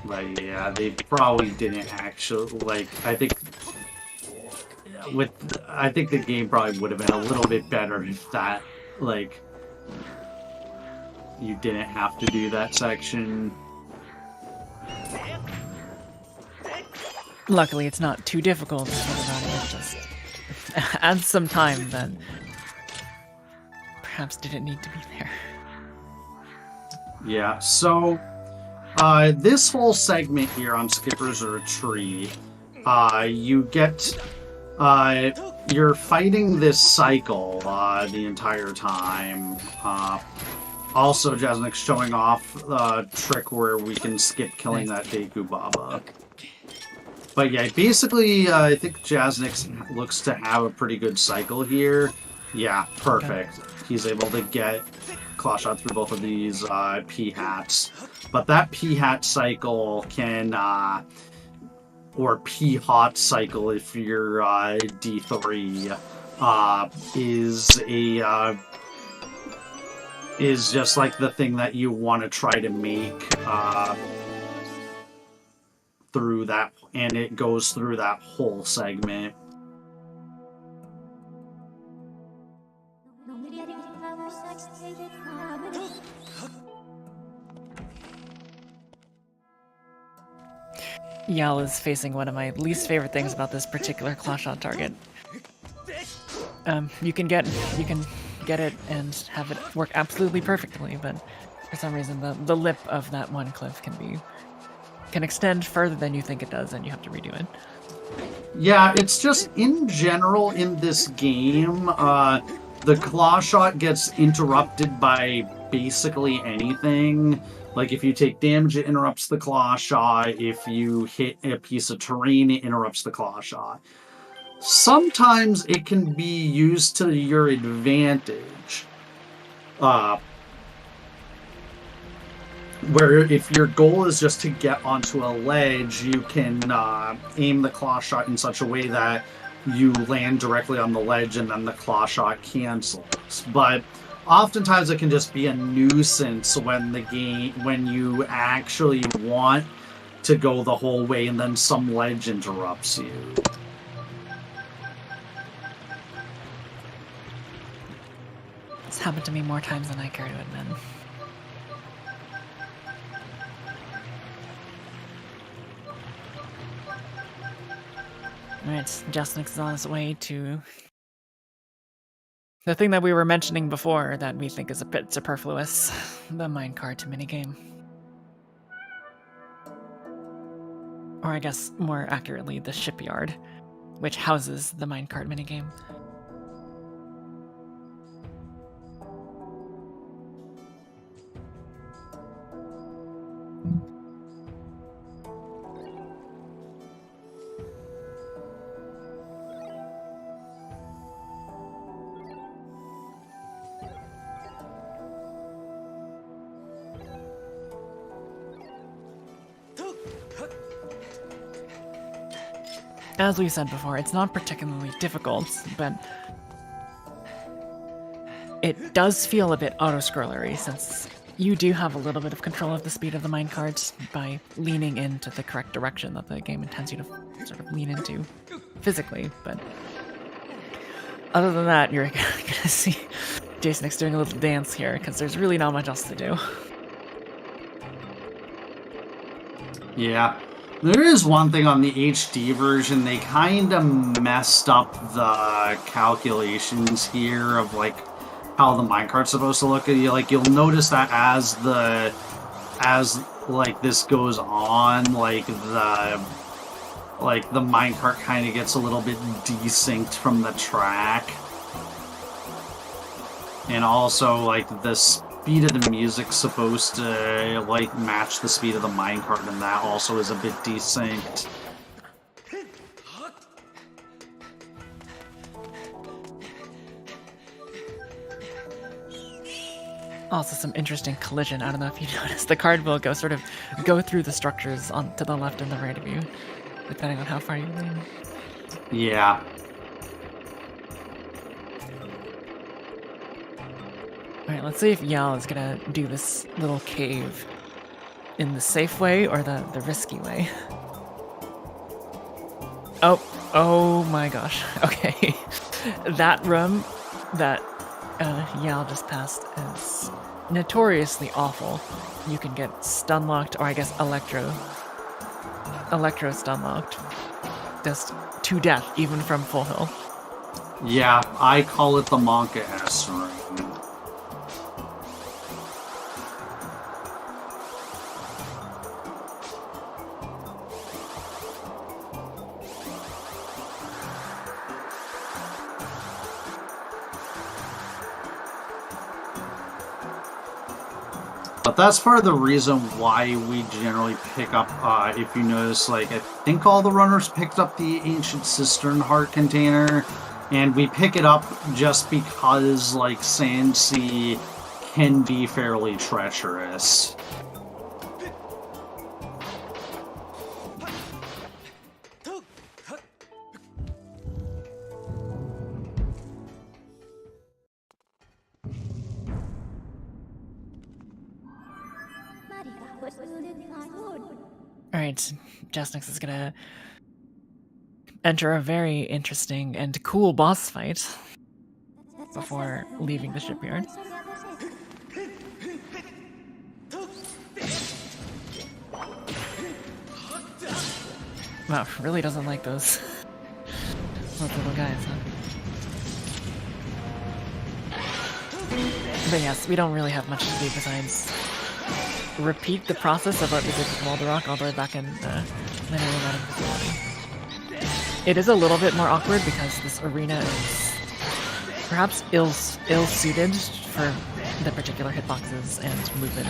Speaker 1: but yeah, they probably didn't actually, like, I think the game probably would have been a little bit better if that, like, you didn't have to do that section.
Speaker 2: Luckily, it's not too difficult to think about it. Just adds some time that perhaps didn't need to be there.
Speaker 1: Yeah, so this whole segment here on Skipper's Retreat, you get you're fighting this cycle the entire time. Also, Jasnik's showing off a trick where we can skip killing that Deku Baba. But yeah, basically, I think Jasnik looks to have a pretty good cycle here. Yeah, perfect. He's able to get claw shot through both of these P-hats. But that P-hat cycle can, or P-hot cycle if you're D3, is just like the thing that you want to try to make through that, and it goes through that whole segment.
Speaker 2: Yal is facing one of my least favorite things about this particular claw shot target. You can get it and have it work absolutely perfectly, but for some reason the lip of that one cliff can extend further than you think it does, and you have to redo it.
Speaker 1: Yeah, it's just in general in this game, the claw shot gets interrupted by basically anything. Like if you take damage, it interrupts the claw shot. If you hit a piece of terrain, it interrupts the claw shot. Sometimes it can be used to your advantage. Where if your goal is just to get onto a ledge, you can aim the claw shot in such a way that you land directly on the ledge and then the claw shot cancels. But oftentimes it can just be a nuisance when you actually want to go the whole way and then some ledge interrupts you.
Speaker 2: It's happened to me more times than I care to admit. Alright, Jasnik's on his way to the thing that we were mentioning before that we think is a bit superfluous, the minecart minigame. Or I guess, more accurately, the shipyard, which houses the minecart minigame. As we said before, it's not particularly difficult, but it does feel a bit auto-scrollery, since you do have a little bit of control of the speed of the minecart by leaning into the correct direction that the game intends you to sort of lean into physically, but other than that, you're gonna see Jasonix doing a little dance here, because there's really not much else to do.
Speaker 1: Yeah. There is one thing on the HD version, they kind of messed up the calculations here of, like, how the minecart's supposed to look. Like, you'll notice that as this goes on, like, the minecart kind of gets a little bit desynced from the track. And also, like, the speed of the music's supposed to, like, match the speed of the minecart, and that also is a bit desynced.
Speaker 2: Also, some interesting collision. I don't know if you noticed. The card will go through the structures on to the left and the right of you, depending on how far you lean.
Speaker 1: Yeah.
Speaker 2: Alright, let's see if Yal is gonna do this little cave in the safe way or the risky way. Oh my gosh. Okay. That room that Yal just passed is notoriously awful. You can get stun locked, or I guess electro stun locked. Just to death, even from full health.
Speaker 1: Yeah, I call it the Monka S ring. But that's part of the reason why we generally pick up, if you notice, like, I think all the runners picked up the Ancient Cistern Heart container, and we pick it up just because, like, Sandsea can be fairly treacherous.
Speaker 2: Alright, Jasnix is gonna enter a very interesting and cool boss fight before leaving the shipyard. Wow, really doesn't like those little guys, huh? But yes, we don't really have much to do besides repeat the process of what we did with Walderock all the way back in the Mineral Mining Facility. It is a little bit more awkward because this arena is perhaps ill-suited for the particular hitboxes and movement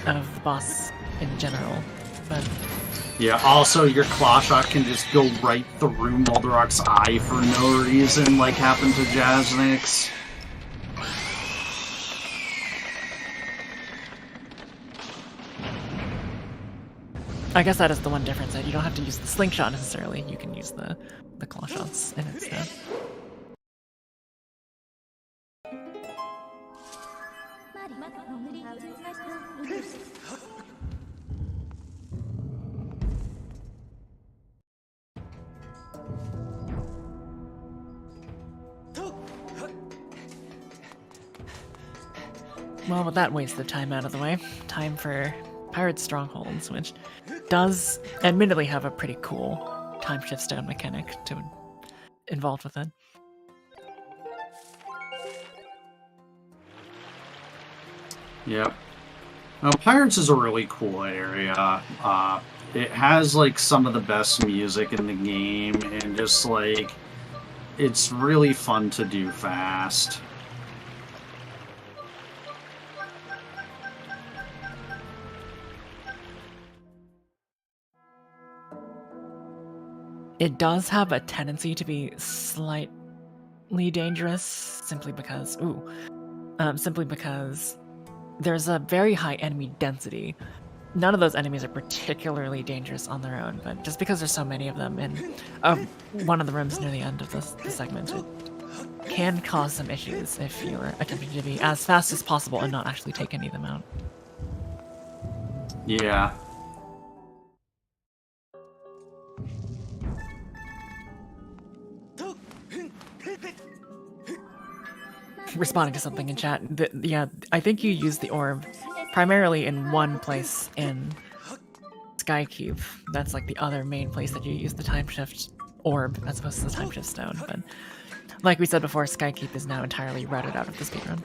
Speaker 2: of the boss in general, but...
Speaker 1: Yeah, also your claw shot can just go right through Walderock's eye for no reason, like happened to Jasnix.
Speaker 2: I guess that is the one difference, that you don't have to use the slingshot necessarily, you can use the claw shots in its stead. Well, with that waste of time out of the way, time for Pirate Strongholds, which does admittedly have a pretty cool time shift stone mechanic involved with it.
Speaker 1: Yep. Pirates is a really cool area. It has like some of the best music in the game, and just like it's really fun to do fast.
Speaker 2: It does have a tendency to be slightly dangerous, simply because there's a very high enemy density. None of those enemies are particularly dangerous on their own, but just because there's so many of them in one of the rooms near the end of the segment, it can cause some issues if you're attempting to be as fast as possible and not actually take any of them out.
Speaker 1: Yeah.
Speaker 2: Responding to something in chat, yeah, I think you use the orb primarily in one place in Skykeep. That's like the other main place that you use the time shift orb as opposed to the time shift stone. But like we said before, Skykeep is now entirely routed out of the speedrun.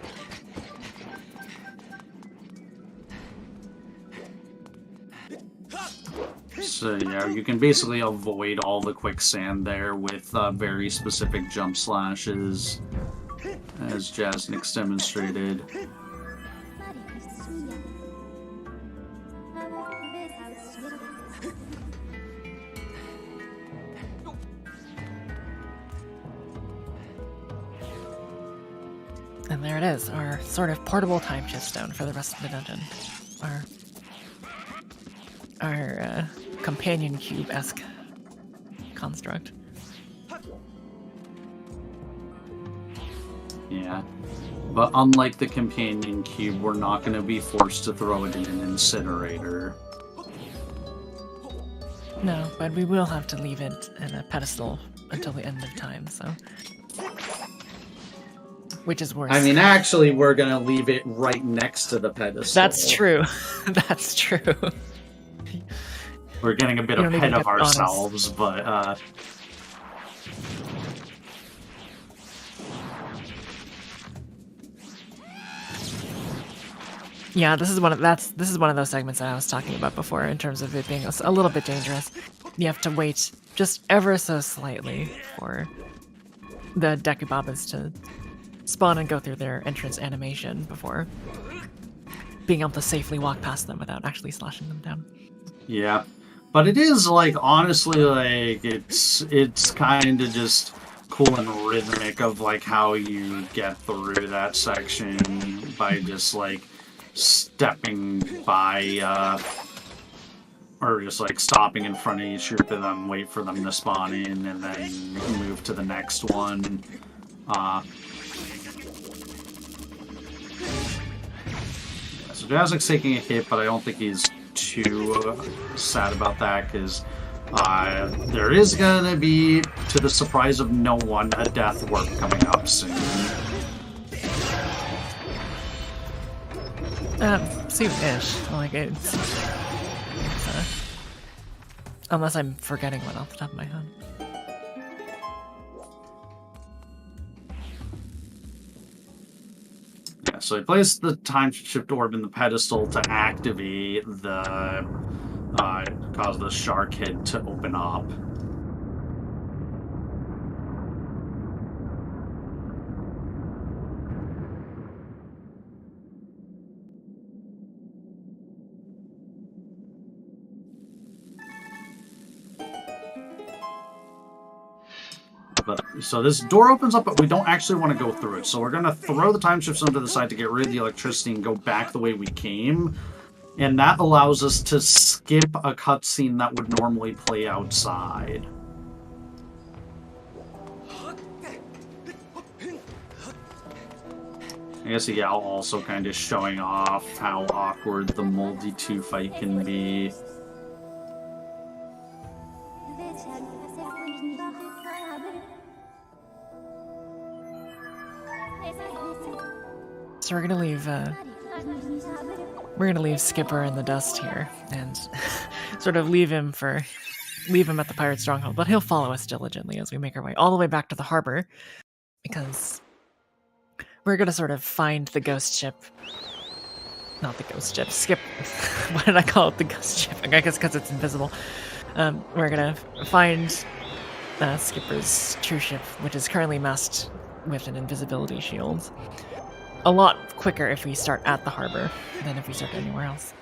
Speaker 1: So yeah, you can basically avoid all the quicksand there with very specific jump slashes, as Jasnix demonstrated.
Speaker 2: And And there it is, our sort of portable time shift stone for the rest of the dungeon. Our companion cube-esque construct.
Speaker 1: Yeah. But unlike the companion cube, we're not going to be forced to throw it in an incinerator.
Speaker 2: No, but we will have to leave it in a pedestal until the end of time, so... Which is worse.
Speaker 1: I mean, actually, we're going to leave it right next to the pedestal.
Speaker 2: That's true. That's true.
Speaker 1: We're getting a bit ahead of ourselves, but...
Speaker 2: Yeah, this is one of those segments that I was talking about before in terms of it being a little bit dangerous. You have to wait just ever so slightly for the Dekubabas to spawn and go through their entrance animation before being able to safely walk past them without actually slashing them down.
Speaker 1: Yeah, but it is like honestly like it's kind of just cool and rhythmic of like how you get through that section by just like stepping by or just like stopping in front of each group of them, wait for them to spawn in, and then move to the next one. So Jazzik's taking a hit, but I don't think he's too sad about that, because there is going to be, to the surprise of no one, a death warp coming up soon.
Speaker 2: Soon-ish. Like, it's unless I'm forgetting one off the top of my head.
Speaker 1: Yeah, so he placed the time shift orb in the pedestal to activate the cause the shark head to open up. So this door opens up, but we don't actually want to go through it. So we're going to throw the time shift stone to the side to get rid of the electricity and go back the way we came. And that allows us to skip a cutscene that would normally play outside. I guess, yeah, also kind of showing off how awkward the Moldy 2 fight can be.
Speaker 2: So we're gonna leave Skipper in the dust here and sort of leave him at the pirate stronghold, but he'll follow us diligently as we make our way all the way back to the harbor, because we're gonna sort of find the ghost ship. Not the ghost ship, why did I call it the ghost ship? I guess because it's invisible. We're gonna find Skipper's true ship, which is currently masked with an invisibility shield. A lot quicker if we start at the harbor than if we start anywhere else.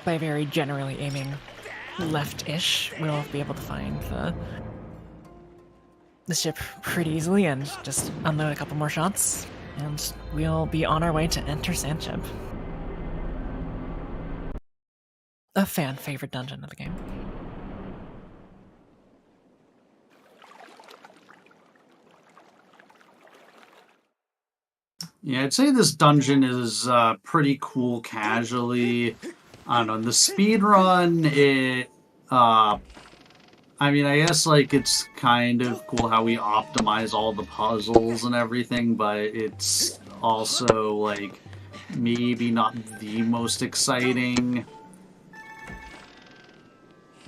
Speaker 2: By very generally aiming left-ish, we'll be able to find the ship pretty easily and just unload a couple more shots, and we'll be on our way to enter Sandship. A fan-favorite dungeon of the game.
Speaker 1: Yeah, I'd say this dungeon is pretty cool casually. I don't know, in the speedrun, I mean, I guess, like, it's kind of cool how we optimize all the puzzles and everything, but it's also, like, maybe not the most exciting.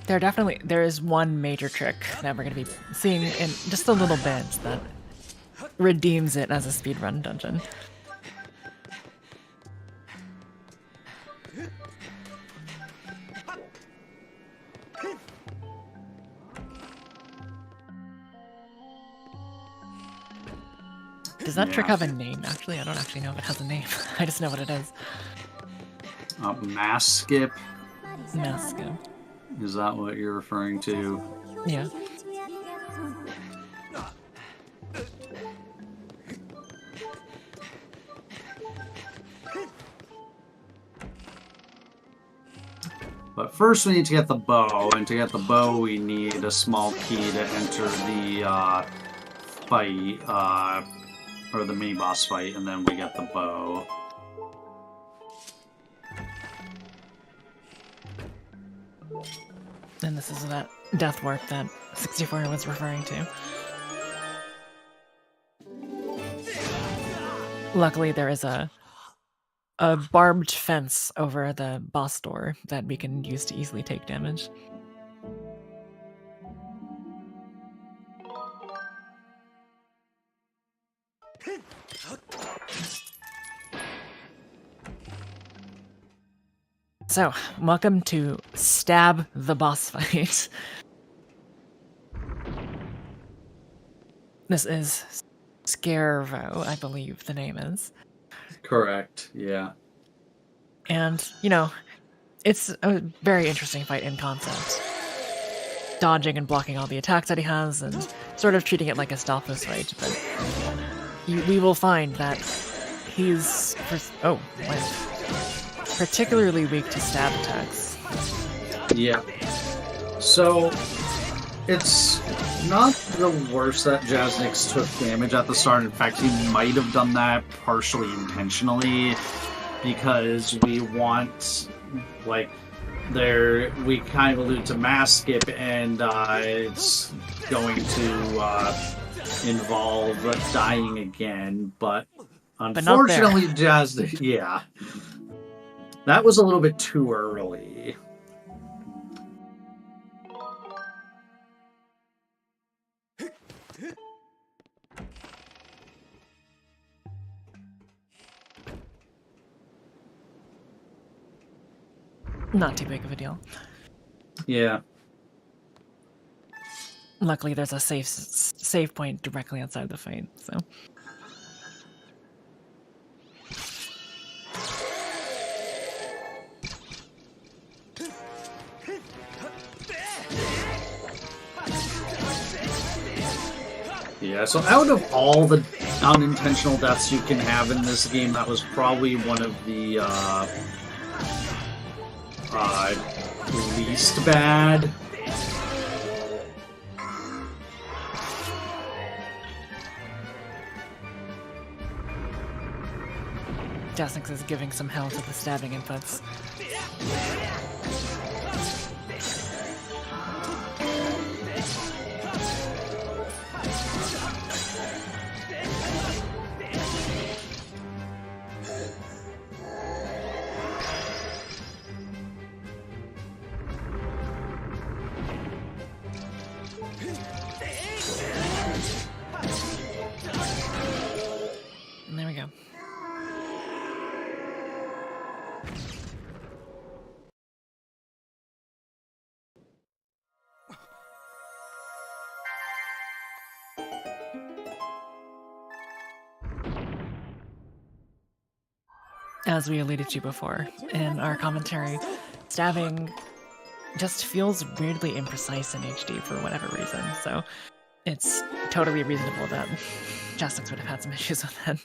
Speaker 2: There is one major trick that we're going to be seeing in just a little bit that redeems it as a speedrun dungeon. Does that trick
Speaker 1: Yeah.
Speaker 2: have a name, actually? I don't actually know if it has a name. I just know what it is.
Speaker 1: Mass skip.
Speaker 2: Mass skip.
Speaker 1: Is that what you're referring to?
Speaker 2: Yeah.
Speaker 1: But first we need to get the bow, and to get the bow we need a small key to enter the fight, or the mini-boss fight, and then we get the bow.
Speaker 2: And this is that death warp that 64 was referring to. Luckily, there is a barbed fence over the boss door that we can use to easily take damage. So, welcome to Stab the Boss Fight. This is Scarvo, I believe the name is.
Speaker 1: Correct, yeah.
Speaker 2: And, you know, it's a very interesting fight in concept. Dodging and blocking all the attacks that he has, and sort of treating it like a Stalfos fight, but we will find that he's... particularly weak to stab attacks.
Speaker 1: Yeah. So, it's not the worst that Jasnix took damage at the start. In fact, he might have done that partially intentionally, because we want, like, we kind of allude to mass skip, and it's going to involve dying again, but unfortunately, Jasnix, yeah. That was a little bit too early.
Speaker 2: Not too big of a deal.
Speaker 1: Yeah.
Speaker 2: Luckily, there's a save point directly outside the fight, so...
Speaker 1: Yeah, so out of all the unintentional deaths you can have in this game, that was probably one of the least bad.
Speaker 2: Jasnix is giving some hell to the stabbing inputs. And there we go. As we alluded to before in our commentary, stabbing just feels weirdly imprecise in HD for whatever reason, so it's totally reasonable that Jasnix would have had some issues with that.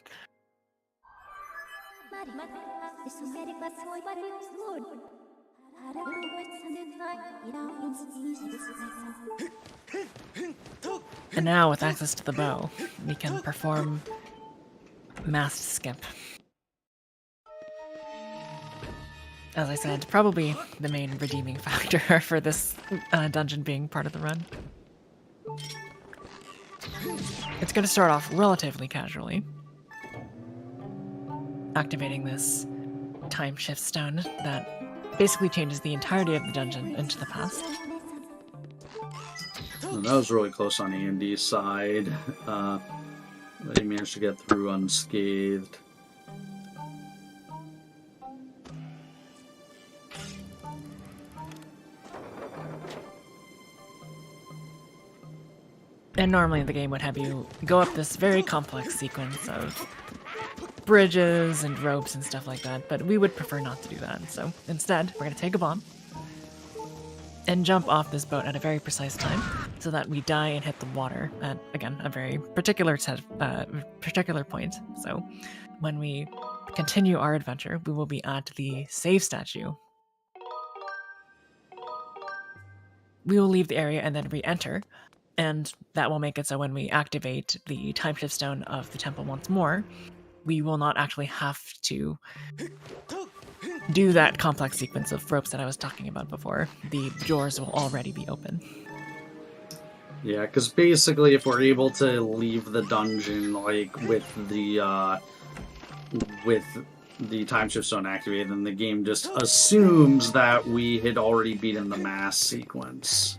Speaker 2: And now, with access to the bow, we can perform masked skip. As I said, probably the main redeeming factor for this dungeon being part of the run. It's going to start off relatively casually, activating this time shift stone that basically changes the entirety of the dungeon into the past.
Speaker 1: Well, that was really close on Andy's side. He managed to get through unscathed.
Speaker 2: And normally the game would have you go up this very complex sequence of bridges and ropes and stuff like that, but we would prefer not to do that. So instead, we're going to take a bomb and jump off this boat at a very precise time so that we die and hit the water at, again, a very particular point. So when we continue our adventure, we will be at the save statue. We will leave the area and then re-enter, and that will make it so when we activate the time shift stone of the temple once more, we will not actually have to do that complex sequence of ropes that I was talking about before. The doors will already be open.
Speaker 1: Yeah, because basically if we're able to leave the dungeon, like, with the time shift stone activated, then the game just assumes that we had already beaten the mass sequence.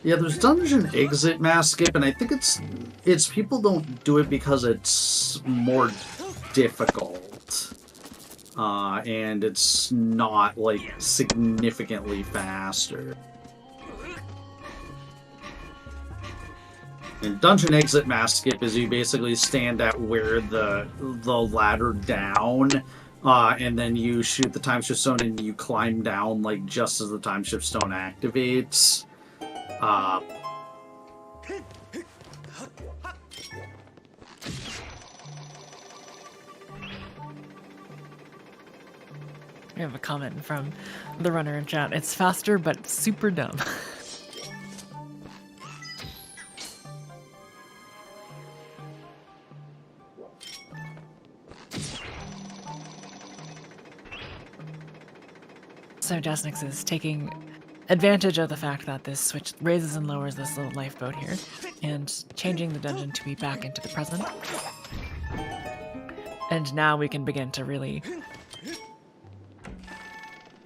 Speaker 1: Yeah, there's dungeon exit mass skip, and I think it's people don't do it because it's more difficult, and it's not like significantly faster. And dungeon exit mass skip is you basically stand at where the ladder down, and then you shoot the time shift stone and you climb down like just as the time shift stone activates.
Speaker 2: We have a comment from the runner in chat. It's faster, but super dumb. So Jasnix is taking advantage of the fact that this switch raises and lowers this little lifeboat here, and changing the dungeon to be back into the present. And now we can begin to really,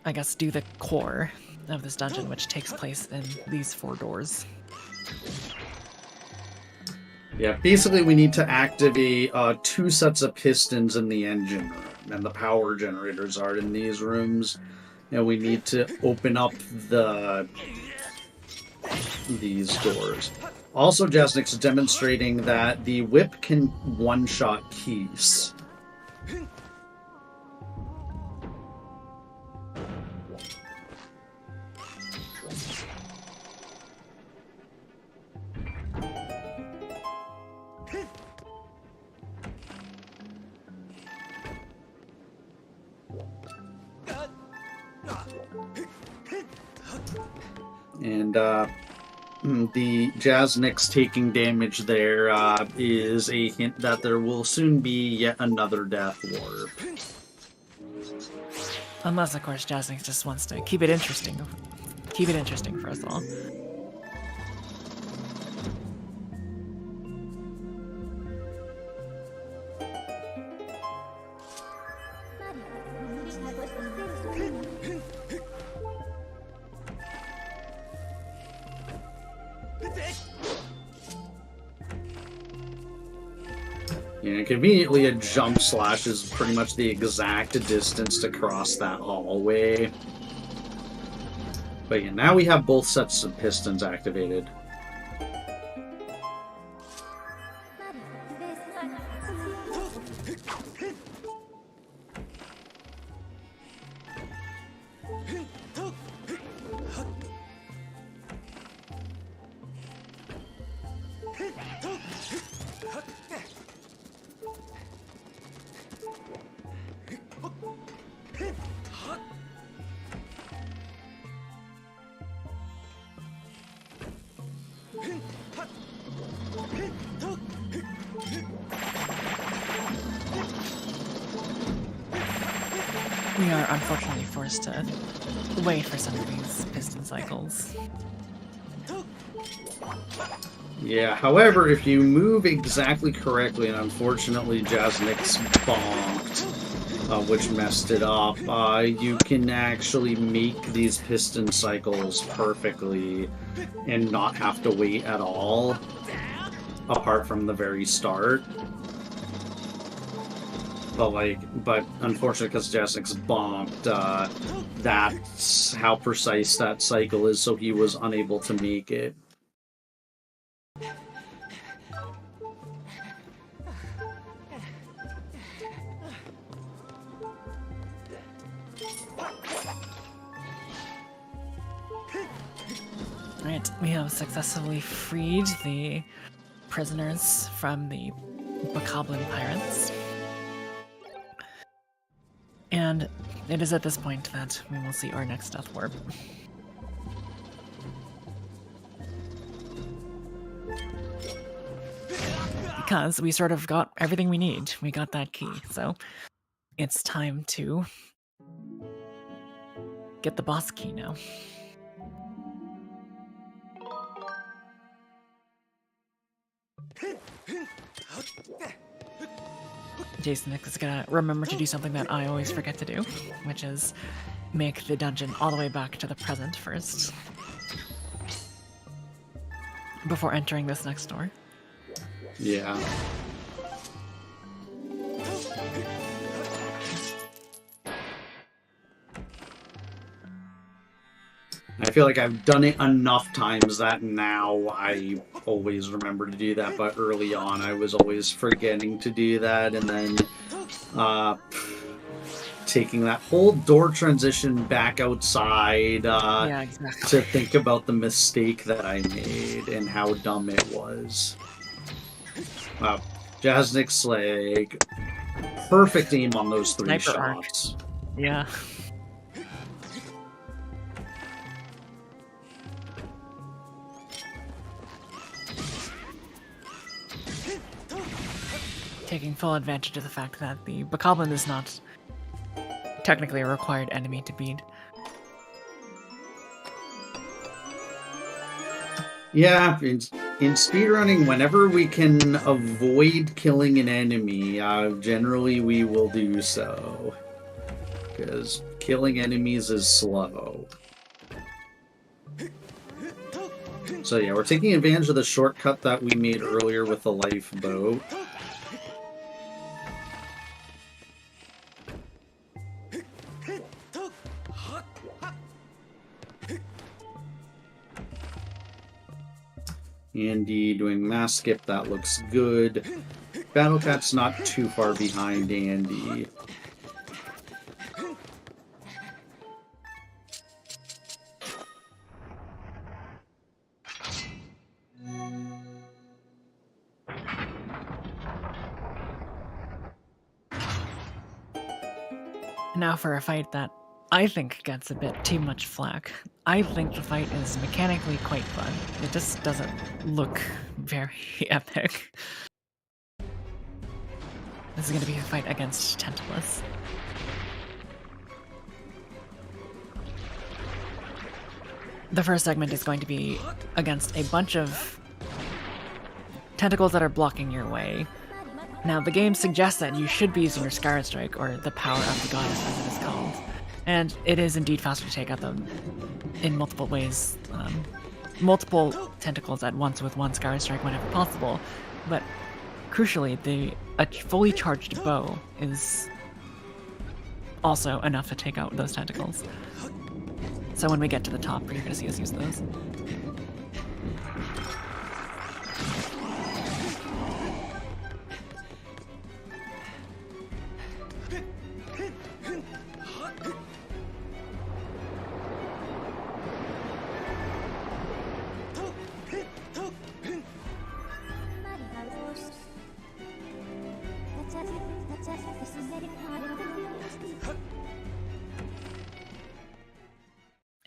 Speaker 2: I guess, do the core of this dungeon, which takes place in these 4 doors.
Speaker 1: Yeah, basically we need to activate 2 sets of pistons in the engine room, and the power generators are in these rooms. And we need to open up these doors. Also, Jasnix is demonstrating that the whip can one-shot keys. And the Jasnix taking damage there is a hint that there will soon be yet another death warp.
Speaker 2: Unless, of course, Jasnix just wants to keep it interesting. Keep it interesting for us all.
Speaker 1: Yeah, conveniently a jump slash is pretty much the exact distance to cross that hallway. But yeah, now we have both sets of pistons activated. We are unfortunately forced to wait for some of these piston cycles. Yeah, however, if you move exactly correctly, and unfortunately Jasnix bonked, which messed it up, you can actually make these piston cycles perfectly and not have to wait at all, apart from the very start. But unfortunately, because Jasnick's bombed, that's how precise that cycle is, so he was unable to make it.
Speaker 2: Right, we have successfully freed the prisoners from the Bokoblin pirates. And it is at this point that we will see our next death warp. Because we sort of got everything we need. We got that key, so it's time to get the boss key now. Jasnick is gonna remember to do something that I always forget to do, which is make the dungeon all the way back to the present first, before entering this next door.
Speaker 1: Yeah. I feel like I've done it enough times that now I always remember to do that, but early on I was always forgetting to do that, and then taking that whole door transition back outside
Speaker 2: Yeah, exactly.
Speaker 1: to think about the mistake that I made and how dumb it was. Wow. Jasnick's like perfect aim on those three
Speaker 2: Sniper arc.
Speaker 1: shots.
Speaker 2: Yeah. Taking full advantage of the fact that the Bokoblin is not technically a required enemy to beat.
Speaker 1: Yeah, in speedrunning, whenever we can avoid killing an enemy, generally we will do so. Because killing enemies is slow. So yeah, we're taking advantage of the shortcut that we made earlier with the lifeboat. Andy doing mass skip, that looks good. Battlecat's not too far behind Andy.
Speaker 2: Now for a fight that I think gets a bit too much flack. I think the fight is mechanically quite fun. It just doesn't look very epic. This is going to be a fight against Tantalus. The first segment is going to be against a bunch of tentacles that are blocking your way. Now, the game suggests that you should be using your Skyward Strike, or the power of the goddess as it is called. And it is indeed faster to take out them in multiple ways. Multiple tentacles at once with one Skyward Strike whenever possible. But crucially, a fully charged bow is also enough to take out those tentacles. So when we get to the top, you're going to see us use those.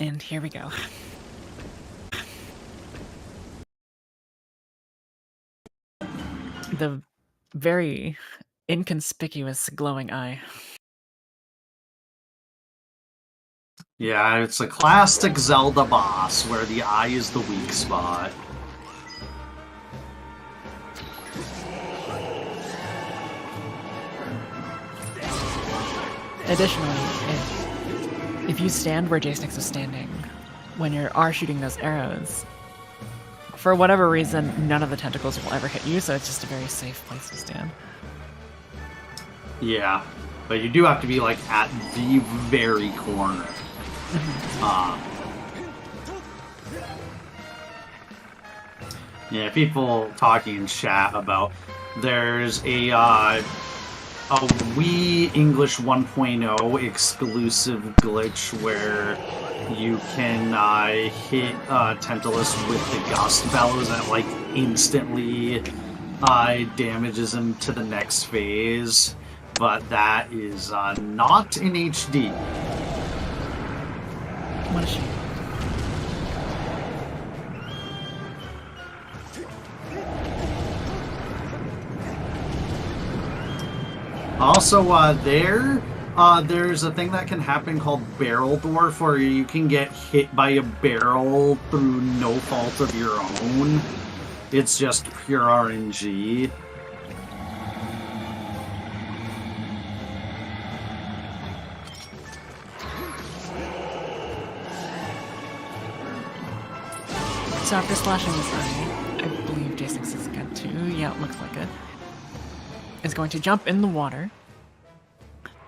Speaker 2: And here we go. The very inconspicuous glowing eye.
Speaker 1: Yeah, it's a classic Zelda boss where the eye is the weak spot.
Speaker 2: Additionally, if you stand where Jasnick is standing, when you are shooting those arrows, for whatever reason, none of the tentacles will ever hit you, so it's just a very safe place to stand.
Speaker 1: Yeah, but you do have to be like at the very corner. Yeah, people talking in chat about there's a Wii English 1.0 exclusive glitch where you can hit Tantalus with the Gust Bellows and it like instantly damages him to the next phase, but that is not in HD.
Speaker 2: What a shame.
Speaker 1: Also, there's a thing that can happen called Barrel Dwarf, where you can get hit by a barrel through no fault of your own. It's just pure RNG.
Speaker 2: So after slashing this eye, I believe J6 is good too. Yeah, it looks like it. Is going to jump in the water,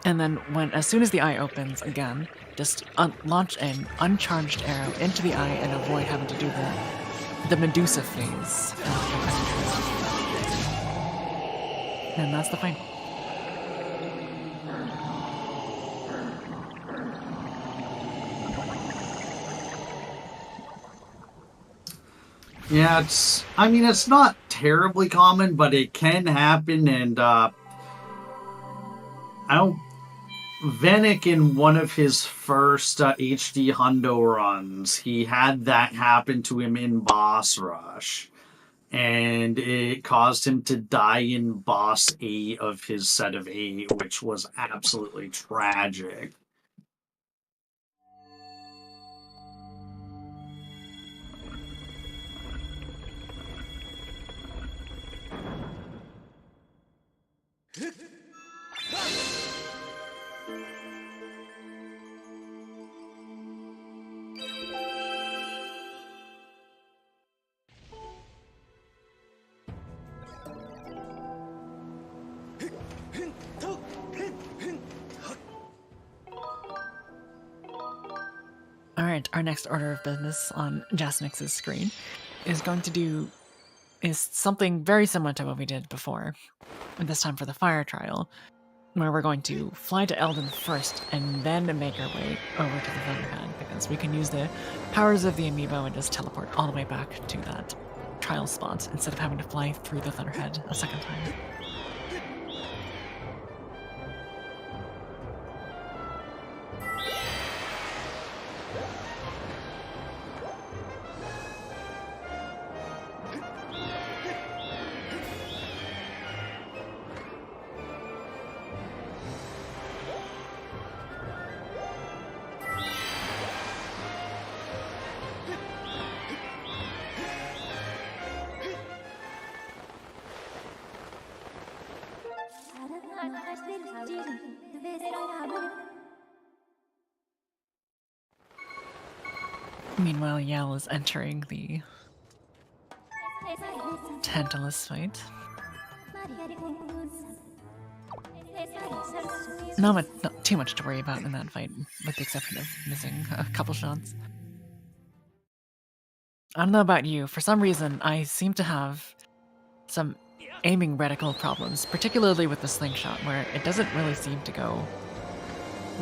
Speaker 2: and then as soon as the eye opens again, just launch an uncharged arrow into the eye and avoid having to do the Medusa phase. And that's the final.
Speaker 1: Yeah, it's not terribly common, but it can happen, and Venick, in one of his first HD Hundo runs, he had that happen to him in Boss Rush, and it caused him to die in Boss 8 of his set of 8, which was absolutely tragic.
Speaker 2: Alright, our next order of business on Jasnix's screen is something very similar to what we did before, and this time for the fire trial, where we're going to fly to Eldon first and then make our way over to the Thunderhead, because we can use the powers of the amiibo and just teleport all the way back to that trial spot instead of having to fly through the Thunderhead a second time. Meanwhile, Yell is entering the Tantalus fight. Not too much to worry about in that fight, with the exception of missing a couple shots. I don't know about you, for some reason I seem to have some aiming reticle problems, particularly with the slingshot, where it doesn't really seem to go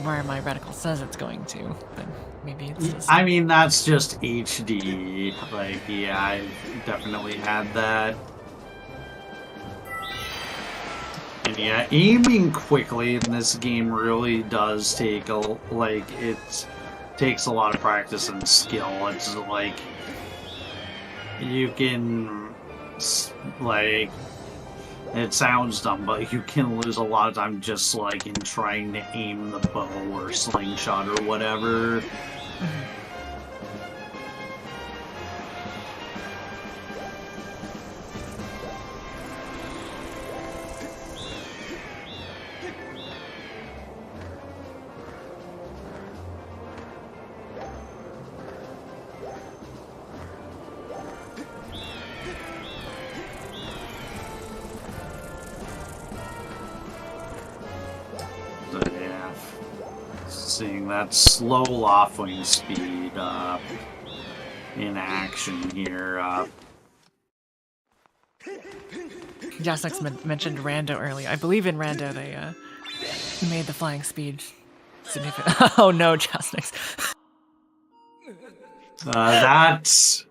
Speaker 2: where my reticle says it's going to, but maybe it's just...
Speaker 1: I mean, that's just HD. Like, yeah, I've definitely had that. And yeah, aiming quickly in this game really does take it takes a lot of practice and skill. It's like, you can, like, it sounds dumb, but you can lose a lot of time just like in trying to aim the bow or slingshot or whatever. seeing that slow Loftwing speed in action here.
Speaker 2: Jasnix mentioned Rando earlier. I believe in Rando they made the flying speed significant. Oh no, Jasnix.
Speaker 1: That's...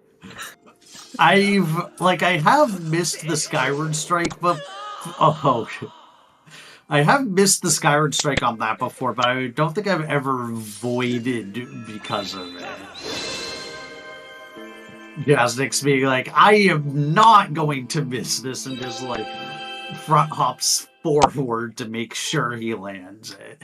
Speaker 1: I have missed the Skyward Strike, but... Oh, I have missed the Skyward Strike on that before, but I don't think I've ever voided because of it. Jasnix being like, I am not going to miss this, and just like front hops forward to make sure he lands it.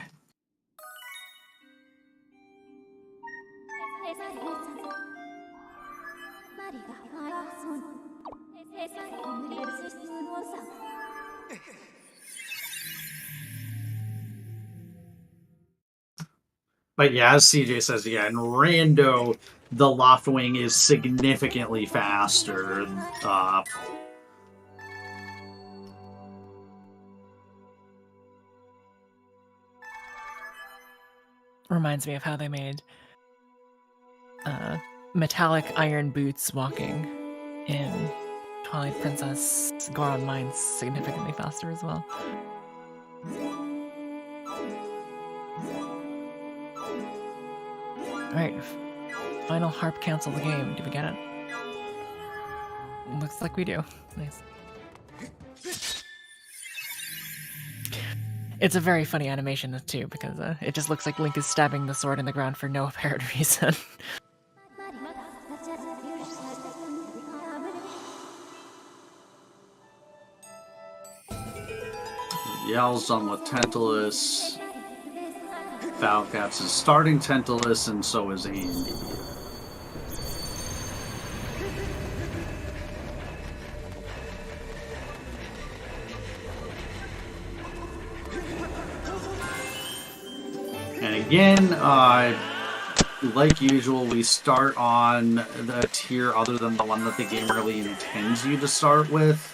Speaker 1: But yeah, as CJ says, yeah, in Rando, the Loftwing is significantly faster.
Speaker 2: Reminds me of how they made metallic iron boots walking in Twilight Princess Goron Mines significantly faster as well. Alright, final harp cancel the game. Do we get it? Looks like we do. Nice. It's a very funny animation too, because it just looks like Link is stabbing the sword in the ground for no apparent reason.
Speaker 1: Yell's done with Tantalus. Falcats is starting Tantalus, and so is Andy. And again, like usual, we start on the tier other than the one that the game really intends you to start with.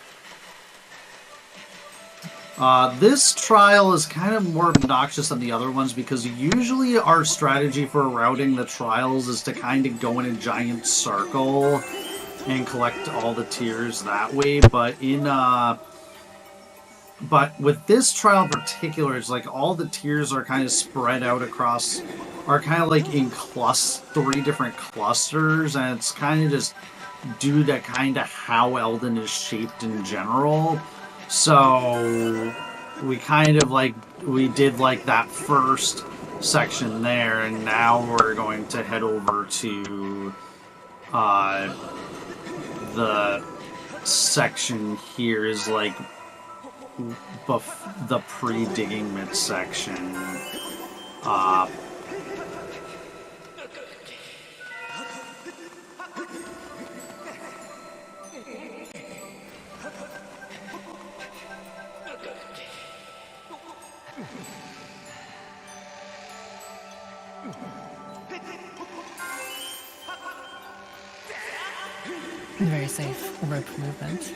Speaker 1: This trial is kind of more obnoxious than the other ones because usually our strategy for routing the trials is to kind of go in a giant circle and collect all the tiers that way, but with this trial in particular, it's like all the tiers are kind of spread out across, are kind of like in 3 different clusters, and it's kind of just due to kind of how Elden is shaped in general. So we kind of we did like that first section there, and now we're going to head over to the section here is like the pre-digging midsection.
Speaker 2: Very safe rope movement.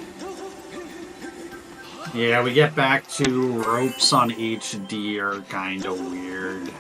Speaker 1: Yeah, we get back to ropes on HD are kind of weird.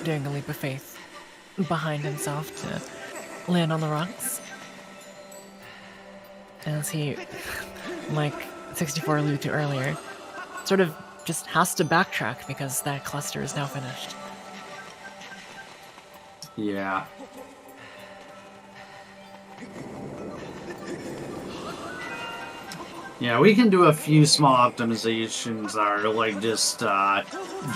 Speaker 2: Doing a leap of faith behind himself to land on the rocks. As he, like 64 alluded to earlier, sort of just has to backtrack because that cluster is now finished.
Speaker 1: Yeah. Yeah, we can do a few small optimizations that are like just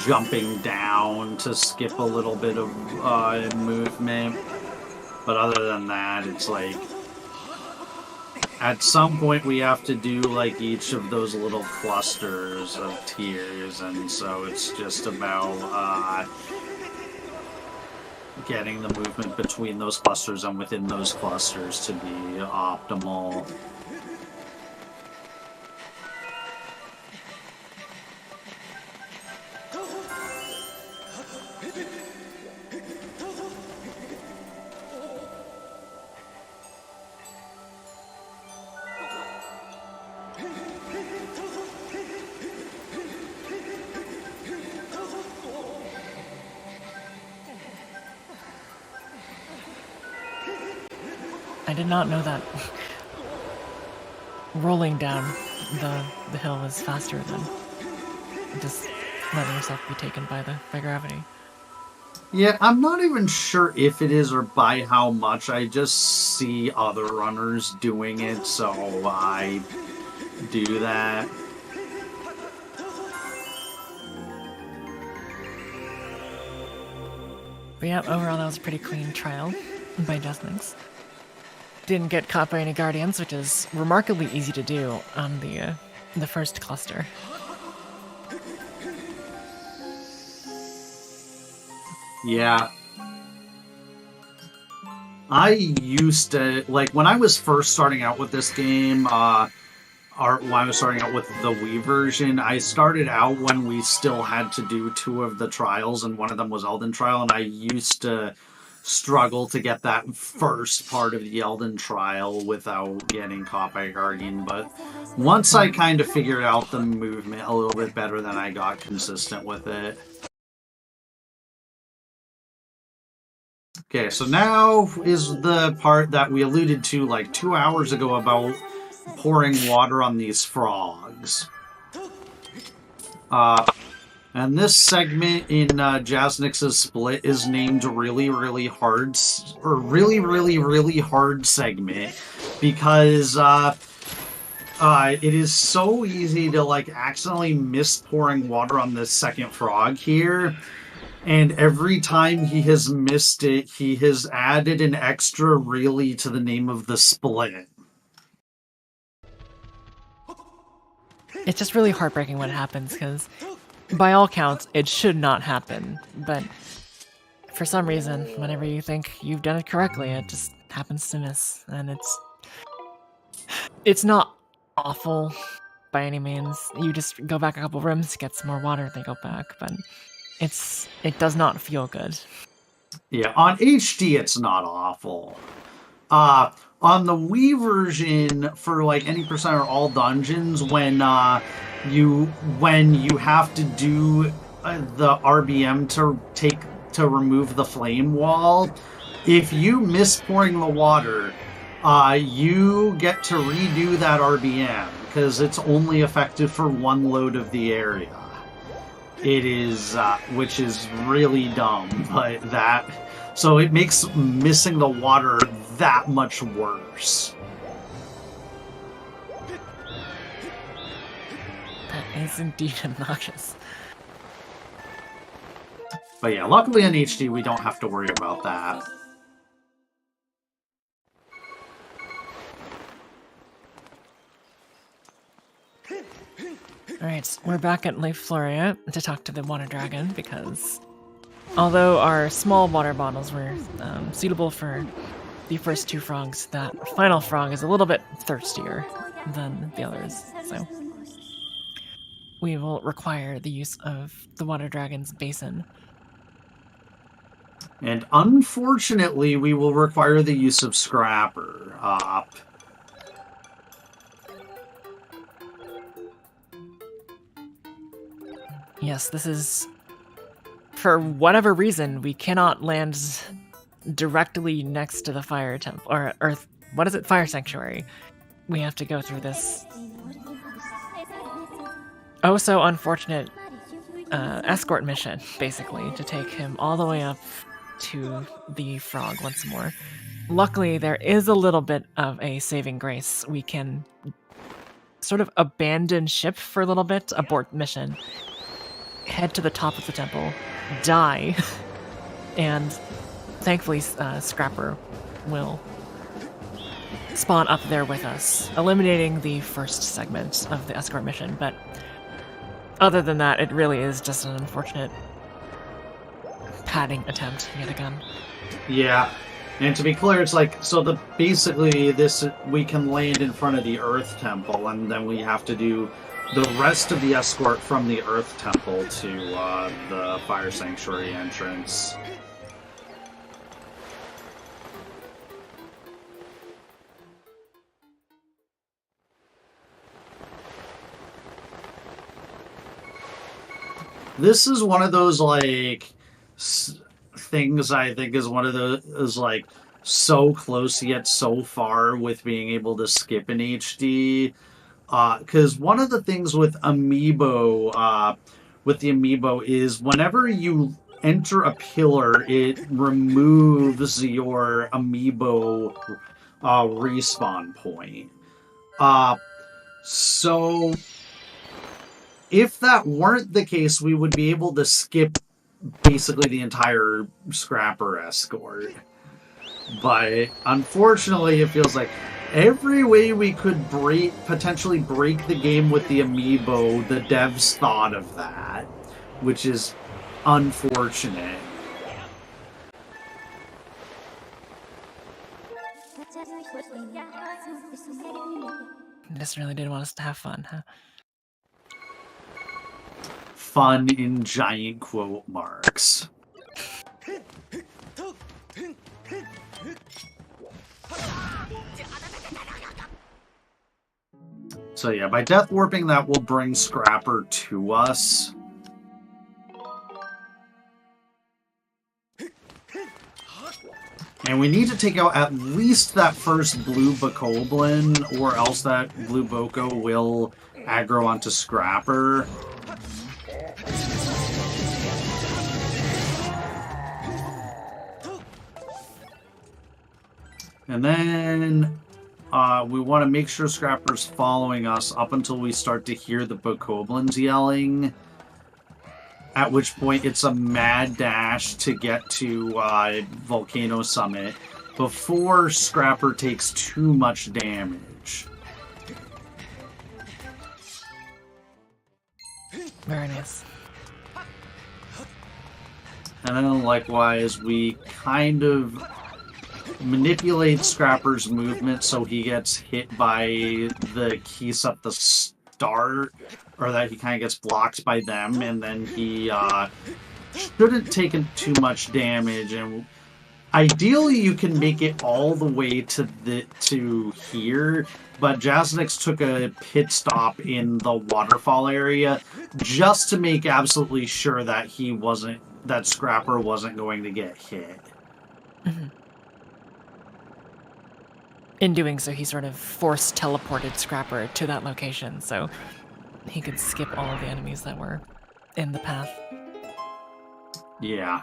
Speaker 1: jumping down to skip a little bit of movement. But other than that, it's like at some point we have to do like each of those little clusters of tiers, and so it's just about getting the movement between those clusters and within those clusters to be optimal.
Speaker 2: I did not know that rolling down the hill was faster than just letting yourself be taken by gravity.
Speaker 1: Yeah, I'm not even sure if it is or by how much. I just see other runners doing it, so I do that.
Speaker 2: But yeah, overall that was a pretty clean trial by Justnix. Didn't get caught by any guardians, which is remarkably easy to do on the first cluster.
Speaker 1: Yeah. I used to, like, when I was first starting out with this game, or when I was starting out with the Wii version, I started out when we still had to do 2 of the trials, and one of them was Elden Trial, and I used to struggle to get that first part of the Elden Trial without getting caught by a Guardian, but once I kind of figured out the movement a little bit better, then I got consistent with it. Okay, so now is the part that we alluded to like 2 hours ago about pouring water on these frogs. And this segment in Jasnix's split is named Really, Really Hard, or Really, Really, Really Hard segment, because it is so easy to like accidentally miss pouring water on this second frog here. And every time he has missed it, he has added an extra really to the name of the split.
Speaker 2: It's just really heartbreaking when it happens, because by all counts, it should not happen. But for some reason, whenever you think you've done it correctly, it just happens to miss. And it's not awful by any means. You just go back a couple rooms, get some more water, then go back. But it does not feel good.
Speaker 1: Yeah, on HD it's not awful. On the Wii version, for like any percent or all dungeons, when you have to do the RBM to remove the flame wall, if you miss pouring the water, you get to redo that RBM because it's only effective for one load of the area. It is, which is really dumb, but so it makes missing the water that much worse.
Speaker 2: That is indeed obnoxious.
Speaker 1: But yeah, luckily in HD we don't have to worry about that.
Speaker 2: Alright, we're back at Lake Floria to talk to the water dragon, because although our small water bottles were suitable for the first 2 frogs, that final frog is a little bit thirstier than the others, so we will require the use of the water dragon's basin.
Speaker 1: And unfortunately, we will require the use of Scrapper.
Speaker 2: Yes, this is... For whatever reason, we cannot land directly next to the fire temple, or Earth... What is it? Fire Sanctuary. We have to go through this oh so unfortunate escort mission, basically, to take him all the way up to the frog once more. Luckily, there is a little bit of a saving grace. We can sort of abandon ship for a little bit, abort mission, head to the top of the temple, die, and thankfully Scrapper will spawn up there with us, eliminating the first segment of the escort mission. But other than that, it really is just an unfortunate padding attempt yet again.
Speaker 1: Yeah. And to be clear, it's like, so basically this, we can land in front of the Earth Temple, and then we have to do the rest of the escort from the Earth Temple to the Fire Sanctuary entrance. This is one of those, like, things I think is one of those, like, so close yet so far with being able to skip in HD. Because one of the things with the Amiibo is whenever you enter a pillar, it removes your Amiibo respawn point. So if that weren't the case, we would be able to skip basically the entire Scrapper escort. But unfortunately, it feels like every way we could potentially break the game with the Amiibo, the devs thought of that, which is unfortunate.
Speaker 2: This really did want us to have fun, huh?
Speaker 1: Fun in giant quote marks. So yeah, by death warping, that will bring Scrapper to us. And we need to take out at least that first blue Bokoblin, or else that blue Boko will aggro onto Scrapper. And then we want to make sure Scrapper's following us up until we start to hear the Bokoblins yelling. At which point it's a mad dash to get to Volcano Summit before Scrapper takes too much damage.
Speaker 2: Very nice.
Speaker 1: And then likewise, we kind of manipulate Scrapper's movement so he gets hit by the keys at the start, or that he kind of gets blocked by them, and then he shouldn't take too much damage. And ideally, you can make it all the way to here, but Jaznix took a pit stop in the waterfall area just to make absolutely sure that that Scrapper wasn't going to get hit.
Speaker 2: Mm-hmm. In doing so, he sort of force teleported Scrapper to that location, so he could skip all of the enemies that were in the path.
Speaker 1: Yeah.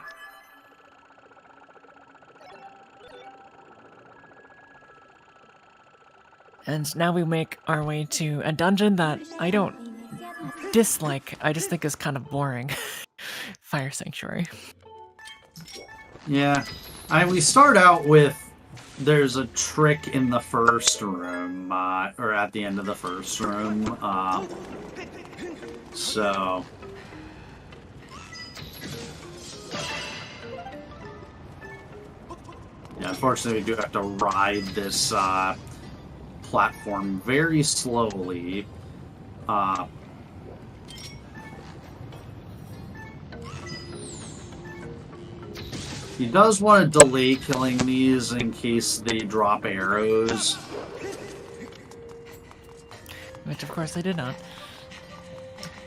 Speaker 2: And now we make our way to a dungeon that I don't dislike, I just think is kind of boring. Fire Sanctuary.
Speaker 1: Yeah. We start out with, there's a trick in the first room, or at the end of the first room. So... yeah, unfortunately we do have to ride this platform very slowly. He does want to delay killing these in case they drop arrows.
Speaker 2: Which, of course, they did not.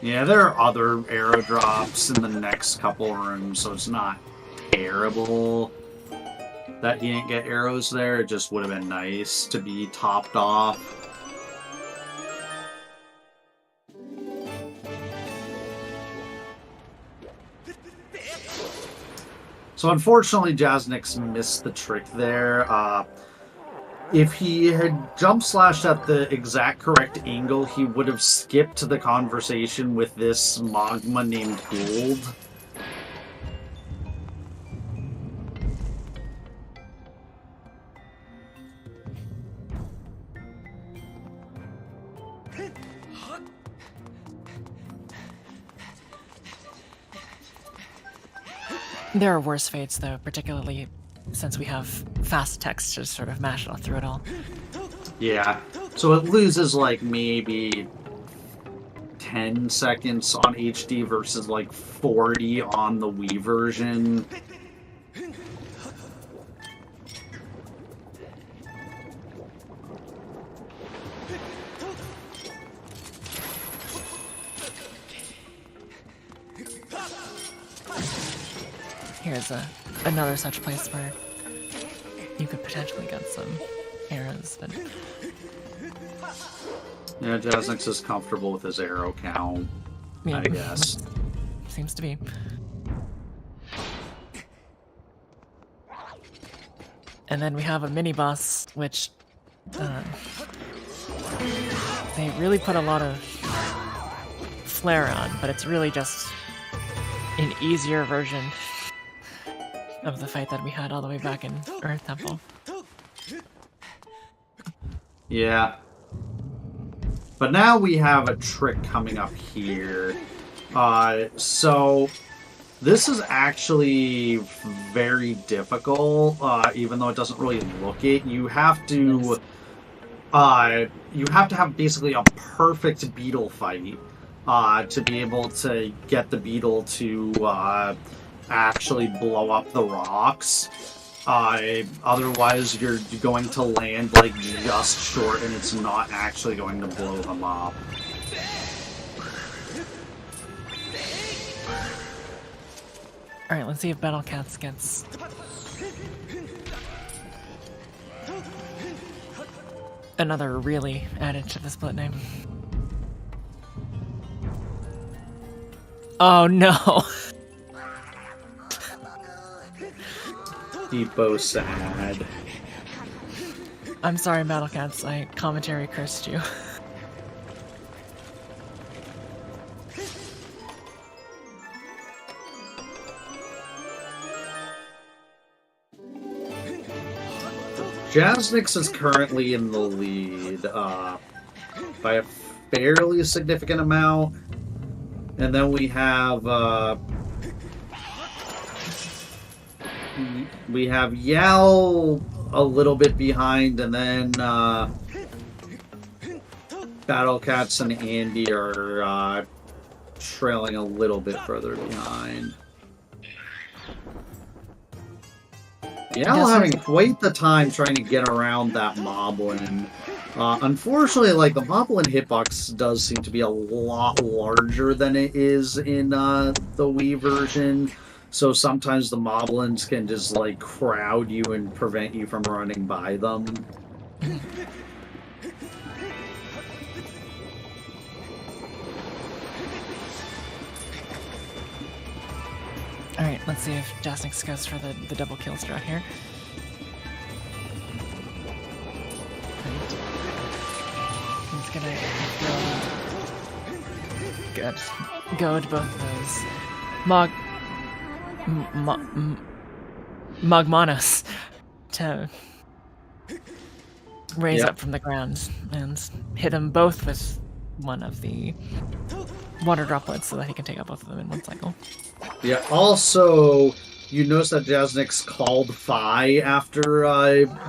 Speaker 1: Yeah, there are other arrow drops in the next couple rooms, so it's not terrible that he didn't get arrows there. It just would have been nice to be topped off. So unfortunately, Jaznix missed the trick there. If he had jump slashed at the exact correct angle, he would have skipped the conversation with this Magma named Gould.
Speaker 2: There are worse fates, though, particularly since we have fast text to sort of mash it through it all.
Speaker 1: Yeah. So it loses like maybe 10 seconds on HD versus like 40 on the Wii version.
Speaker 2: Here's another such place where you could potentially get some arrows, but...
Speaker 1: Yeah, Jasnix is comfortable with his arrow count, I guess.
Speaker 2: Seems to be. And then we have a mini-boss, which... they really put a lot of flair on, but it's really just an easier version of the fight that we had all the way back in Earth Temple.
Speaker 1: Yeah. But now we have a trick coming up here. So this is actually very difficult, even though it doesn't really look it. You have to have basically a perfect beetle fight to be able to get the beetle to actually blow up the rocks. Otherwise, you're going to land like just short, and it's not actually going to blow them up.
Speaker 2: All right, let's see if Battle Cats gets another really added to the split name. Oh no!
Speaker 1: Depot sad.
Speaker 2: I'm sorry, Battle Cats. I commentary cursed you.
Speaker 1: Jasnix is currently in the lead by a fairly significant amount. And then we have Yell a little bit behind, and then Battle Cats and Andy are trailing a little bit further behind. Yell having quite the time trying to get around that Moblin. Unfortunately, like, the Moblin hitbox does seem to be a lot larger than it is in the Wii version. So sometimes the Moblins can just, like, crowd you and prevent you from running by them.
Speaker 2: Alright, let's see if Jasnix goes for the double kill strat here. He's gonna go to both of those Mogmanos to raise up from the ground and hit them both with one of the water droplets so that he can take out both of them in one cycle.
Speaker 1: Yeah, also, you notice that Jasnix called Phi after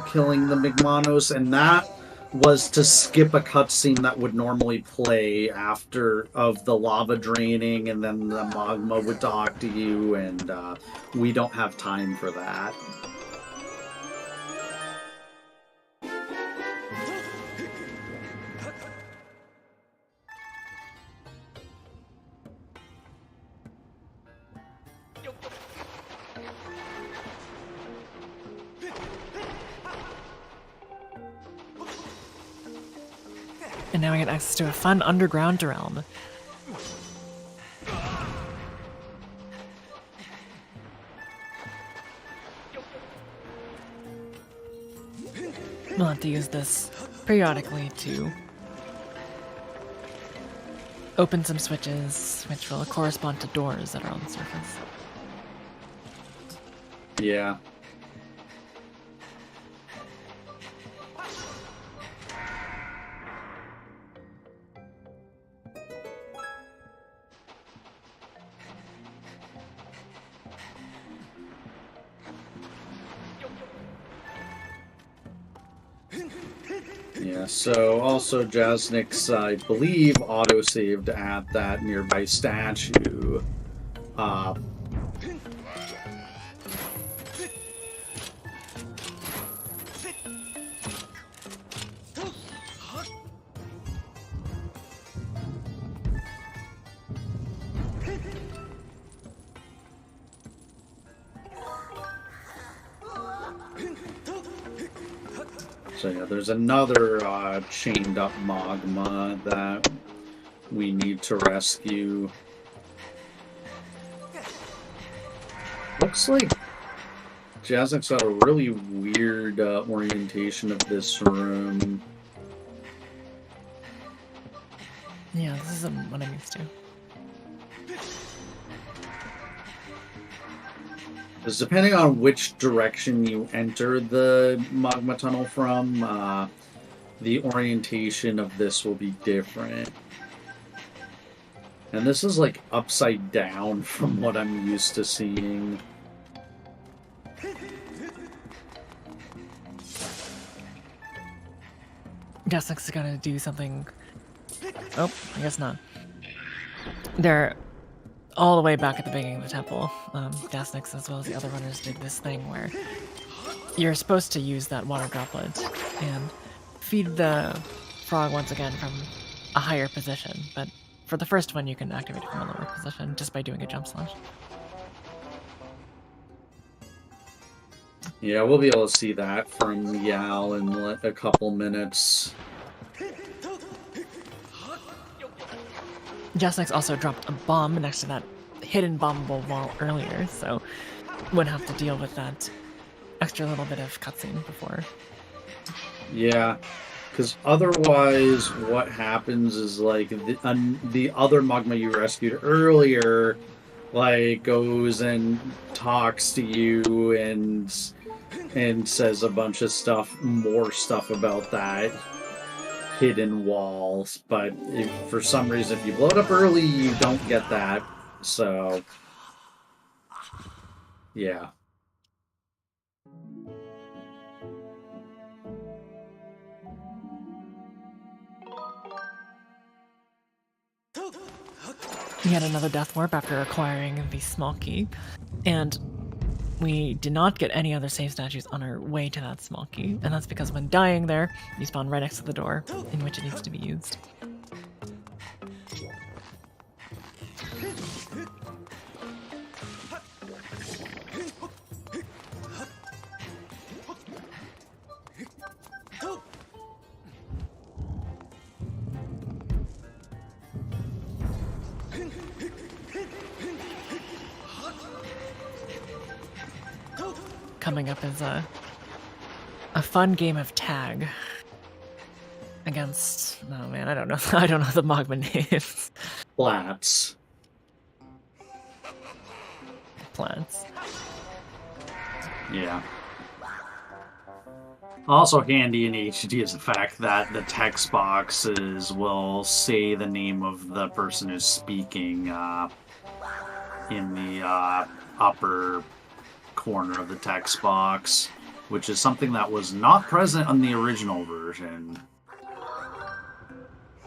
Speaker 1: killing the Migmanos, and that was to skip a cutscene that would normally play after of the lava draining, and then the magma would talk to you, and we don't have time for that.
Speaker 2: And now we get access to a fun underground realm. We'll have to use this periodically to open some switches, which will correspond to doors that are on the surface.
Speaker 1: Yeah. Yeah, so also Jasnik's, I believe, auto-saved at that nearby statue. So yeah, there's another chained up magma that we need to rescue. Looks like Jasnik's got a really weird orientation of this room.
Speaker 2: Yeah, this isn't what I'm used to.
Speaker 1: Because depending on which direction you enter the magma tunnel from, the orientation of this will be different. And this is like upside down from what I'm used to seeing.
Speaker 2: Jasnik's gonna do something. Oh, I guess not. They're all the way back at the beginning of the temple. Jasnik's, as well as the other runners, did this thing where you're supposed to use that water droplet and feed the frog once again from a higher position. But for the first one, you can activate it from a lower position just by doing a jump slash.
Speaker 1: Yeah, we'll be able to see that from Yal in a couple minutes.
Speaker 2: Jasnik's also dropped a bomb next to that hidden bombable wall earlier, so wouldn't have to deal with that extra little bit of cutscene before.
Speaker 1: Yeah, because otherwise what happens is like the other magma you rescued earlier like goes and talks to you and says a bunch of more stuff about that hidden walls, but if, for some reason, if you blow it up early, you don't get that. So, yeah.
Speaker 2: We had another death warp after acquiring the small key, and we did not get any other save statues on our way to that small key, and that's because when dying there, you spawn right next to the door in which it needs to be used. Coming up is a fun game of tag against, oh man, I don't know the magma names.
Speaker 1: Plants. Yeah. Also handy in HD is the fact that the text boxes will say the name of the person who's speaking in the upper corner of the text box, which is something that was not present on the original version.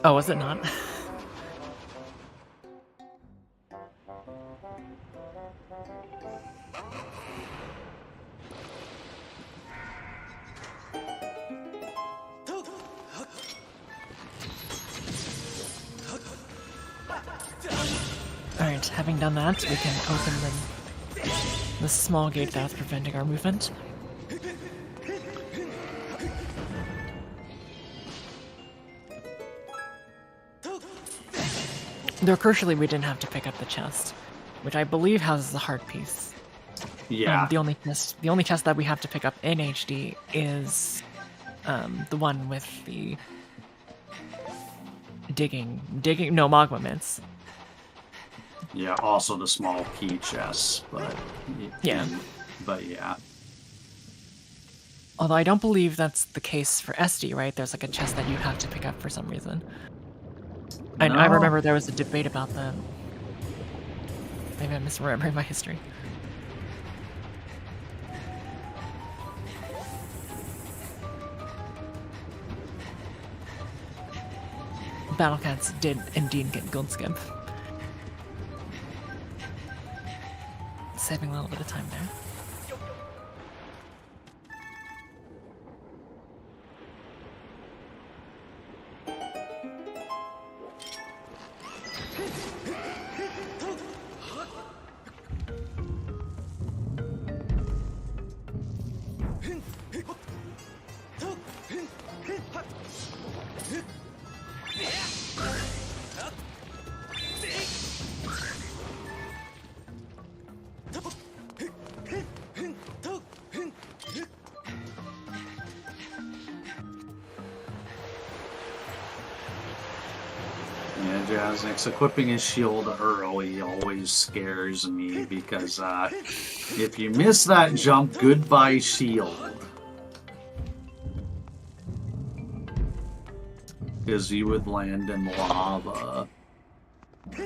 Speaker 2: Oh, was it not? Alright, having done that, we can open the small gate that's preventing our movement. Though crucially, we didn't have to pick up the chest, which I believe houses the heart piece.
Speaker 1: Yeah.
Speaker 2: The only chest that we have to pick up in HD is the one with the magma mints.
Speaker 1: Yeah, also the small key chests, but
Speaker 2: yeah.
Speaker 1: But yeah.
Speaker 2: Although I don't believe that's the case for SD, right? There's like a chest that you have to pick up for some reason.
Speaker 1: No.
Speaker 2: I remember there was a debate about that. Maybe I'm misremembering my history. Battle Cats did indeed get gold skip. Saving a little bit of time there.
Speaker 1: Jasnick's equipping his shield early always scares me because if you miss that jump, goodbye shield. Because you would land in lava.
Speaker 2: I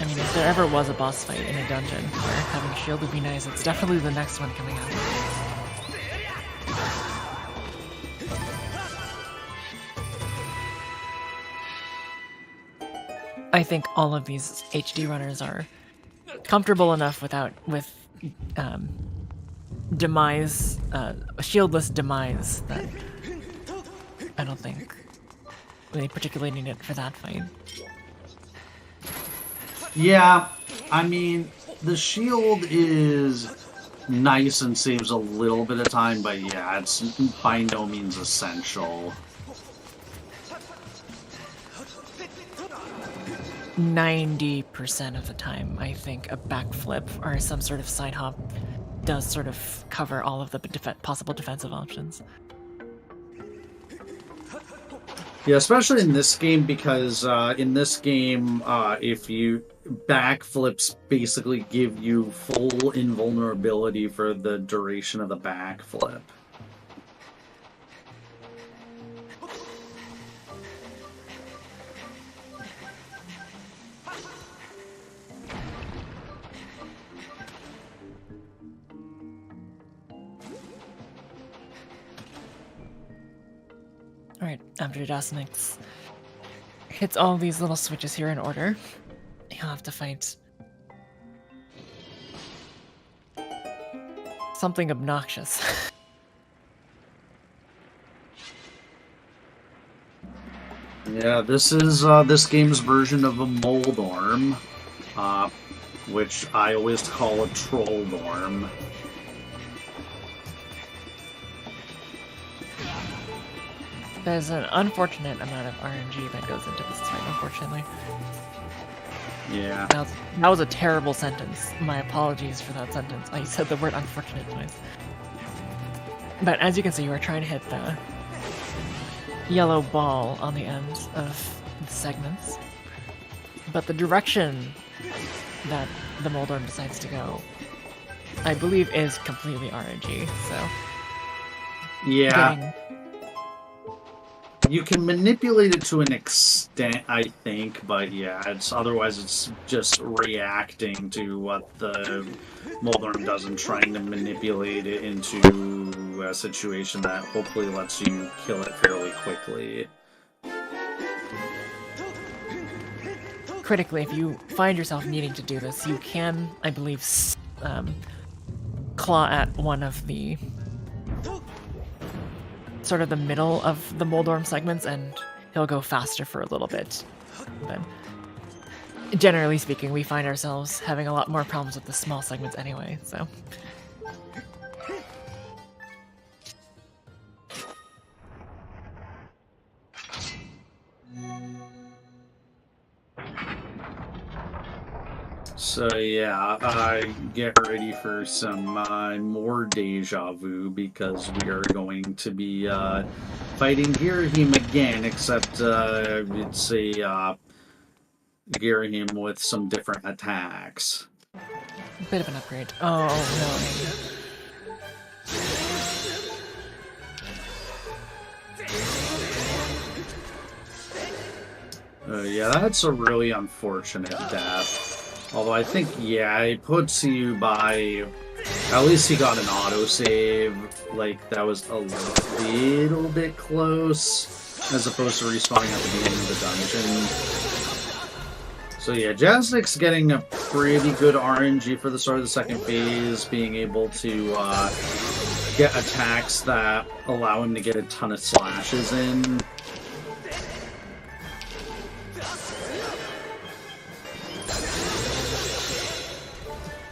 Speaker 2: mean, if there ever was a boss fight in a dungeon where having a shield would be nice, it's definitely the next one coming up. I think all of these HD runners are comfortable enough with demise, shieldless demise, that I don't think they particularly need it for that fight.
Speaker 1: Yeah, I mean, the shield is nice and saves a little bit of time, but yeah, it's by no means essential.
Speaker 2: 90% of the time, I think a backflip or some sort of side hop does sort of cover all of the possible defensive options.
Speaker 1: Yeah, especially in this game, because in this game, if you backflips basically give you full invulnerability for the duration of the backflip.
Speaker 2: Alright, after Jasnick's hits all these little switches here in order, he'll have to fight something obnoxious.
Speaker 1: Yeah, this is this game's version of a Moldorm, which I always call a Trolldorm.
Speaker 2: There's an unfortunate amount of RNG that goes into this fight, unfortunately.
Speaker 1: Yeah.
Speaker 2: That was a terrible sentence. My apologies for that sentence. I said the word unfortunate twice. But as you can see, you are trying to hit the yellow ball on the ends of the segments. But the direction that the Moldorm decides to go, I believe, is completely RNG, so...
Speaker 1: Yeah. You can manipulate it to an extent, I think, but yeah, otherwise it's just reacting to what the Moldorm does and trying to manipulate it into a situation that hopefully lets you kill it fairly quickly.
Speaker 2: Critically, if you find yourself needing to do this, you can, I believe, claw at one of the sort of the middle of the Moldorm segments, and he'll go faster for a little bit. But generally speaking, we find ourselves having a lot more problems with the small segments anyway, so...
Speaker 1: So yeah, get ready for some more deja vu, because we are going to be fighting Girahim again, except it's a Girahim with some different attacks.
Speaker 2: Bit of an upgrade. Oh
Speaker 1: no. Yeah, that's a really unfortunate death. Although I think, yeah, it puts you by At least he got an autosave. Like, that was a little bit close, as opposed to respawning at the beginning of the dungeon. So yeah, Jasnik's getting a pretty good RNG for the start of the second phase, being able to get attacks that allow him to get a ton of slashes in.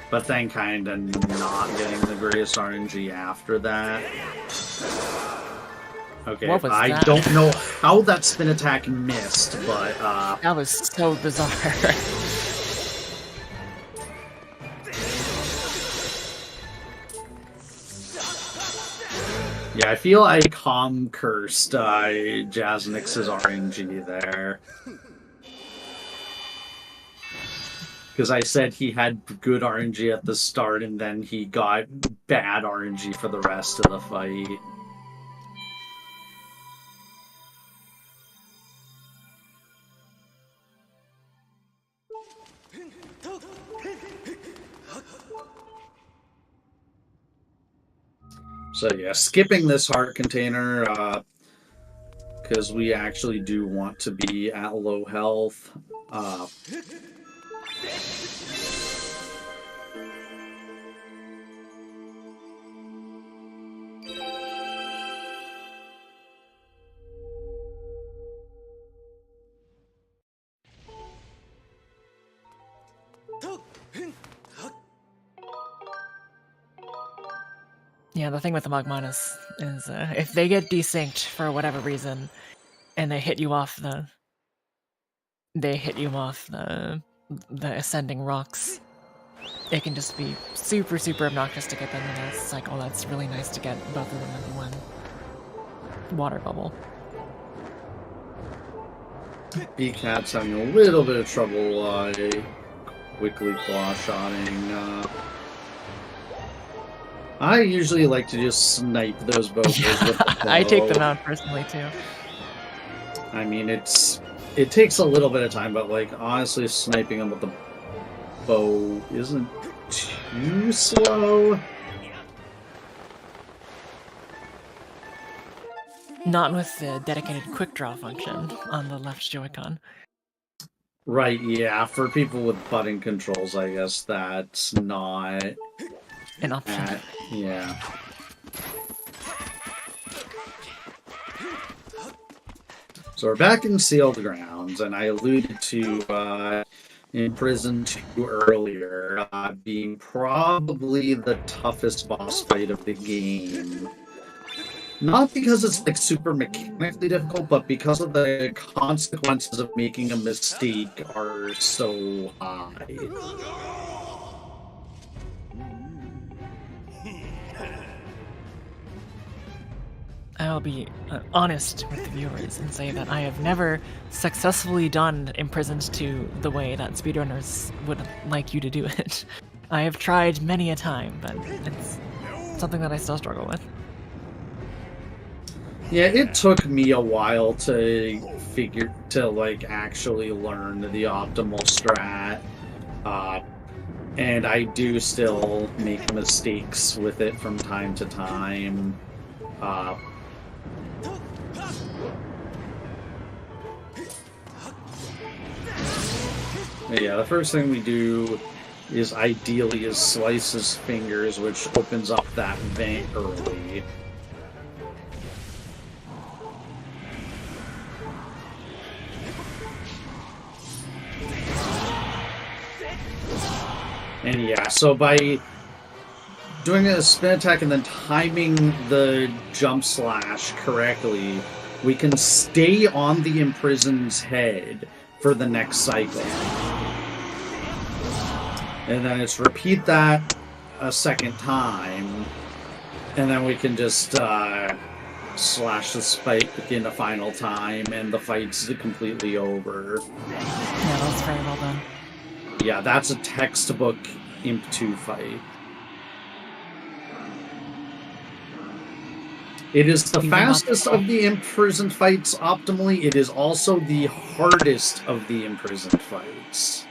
Speaker 1: But then kind of not getting the greatest RNG after that. Okay, I don't know how that spin attack missed, but
Speaker 2: that was so bizarre.
Speaker 1: Yeah, I feel I cursed Jasnix's RNG there. Because I said he had good RNG at the start, and then he got bad RNG for the rest of the fight. So yeah, skipping this heart container, because we actually do want to be at low health.
Speaker 2: Yeah, the thing with the Magmanis is if they get desynced for whatever reason, and they hit you off the ascending rocks, it can just be super, super obnoxious to get them in a cycle. That's really nice to get both of them in one water bubble.
Speaker 1: B-Cat's having a little bit of trouble quickly claw-shotting. I usually like to just snipe those bows with the bow.
Speaker 2: I take them out personally, too.
Speaker 1: I mean, it takes a little bit of time, but, like, honestly, sniping them with the bow isn't too slow.
Speaker 2: Not with the dedicated quick draw function on the left Joy-Con.
Speaker 1: Right, yeah. For people with button controls, I guess that's not
Speaker 2: an option.
Speaker 1: Yeah. So we're back in Sealed Grounds, and I alluded to Imprisoned 2 earlier, being probably the toughest boss fight of the game. Not because it's like super mechanically difficult, but because of the consequences of making a mistake are so high.
Speaker 2: I'll be honest with the viewers and say that I have never successfully done Imprisoned 2 the way that speedrunners would like you to do it. I have tried many a time, but it's something that I still struggle with.
Speaker 1: Yeah, it took me a while to actually learn the optimal strat. And I do still make mistakes with it from time to time. Yeah, the first thing we do is ideally slice his fingers, which opens up that vent early. And yeah, so by doing a spin attack and then timing the jump slash correctly, we can stay on the imprisoned's head for the next cycle. And then it's repeat that a second time, and then we can just slash the spike in a final time, and the fight's completely over.
Speaker 2: Yeah, that's very well done.
Speaker 1: Yeah, that's a textbook Imp 2 fight. It is the fastest of the imprisoned fights optimally. It is also the hardest of the imprisoned fights.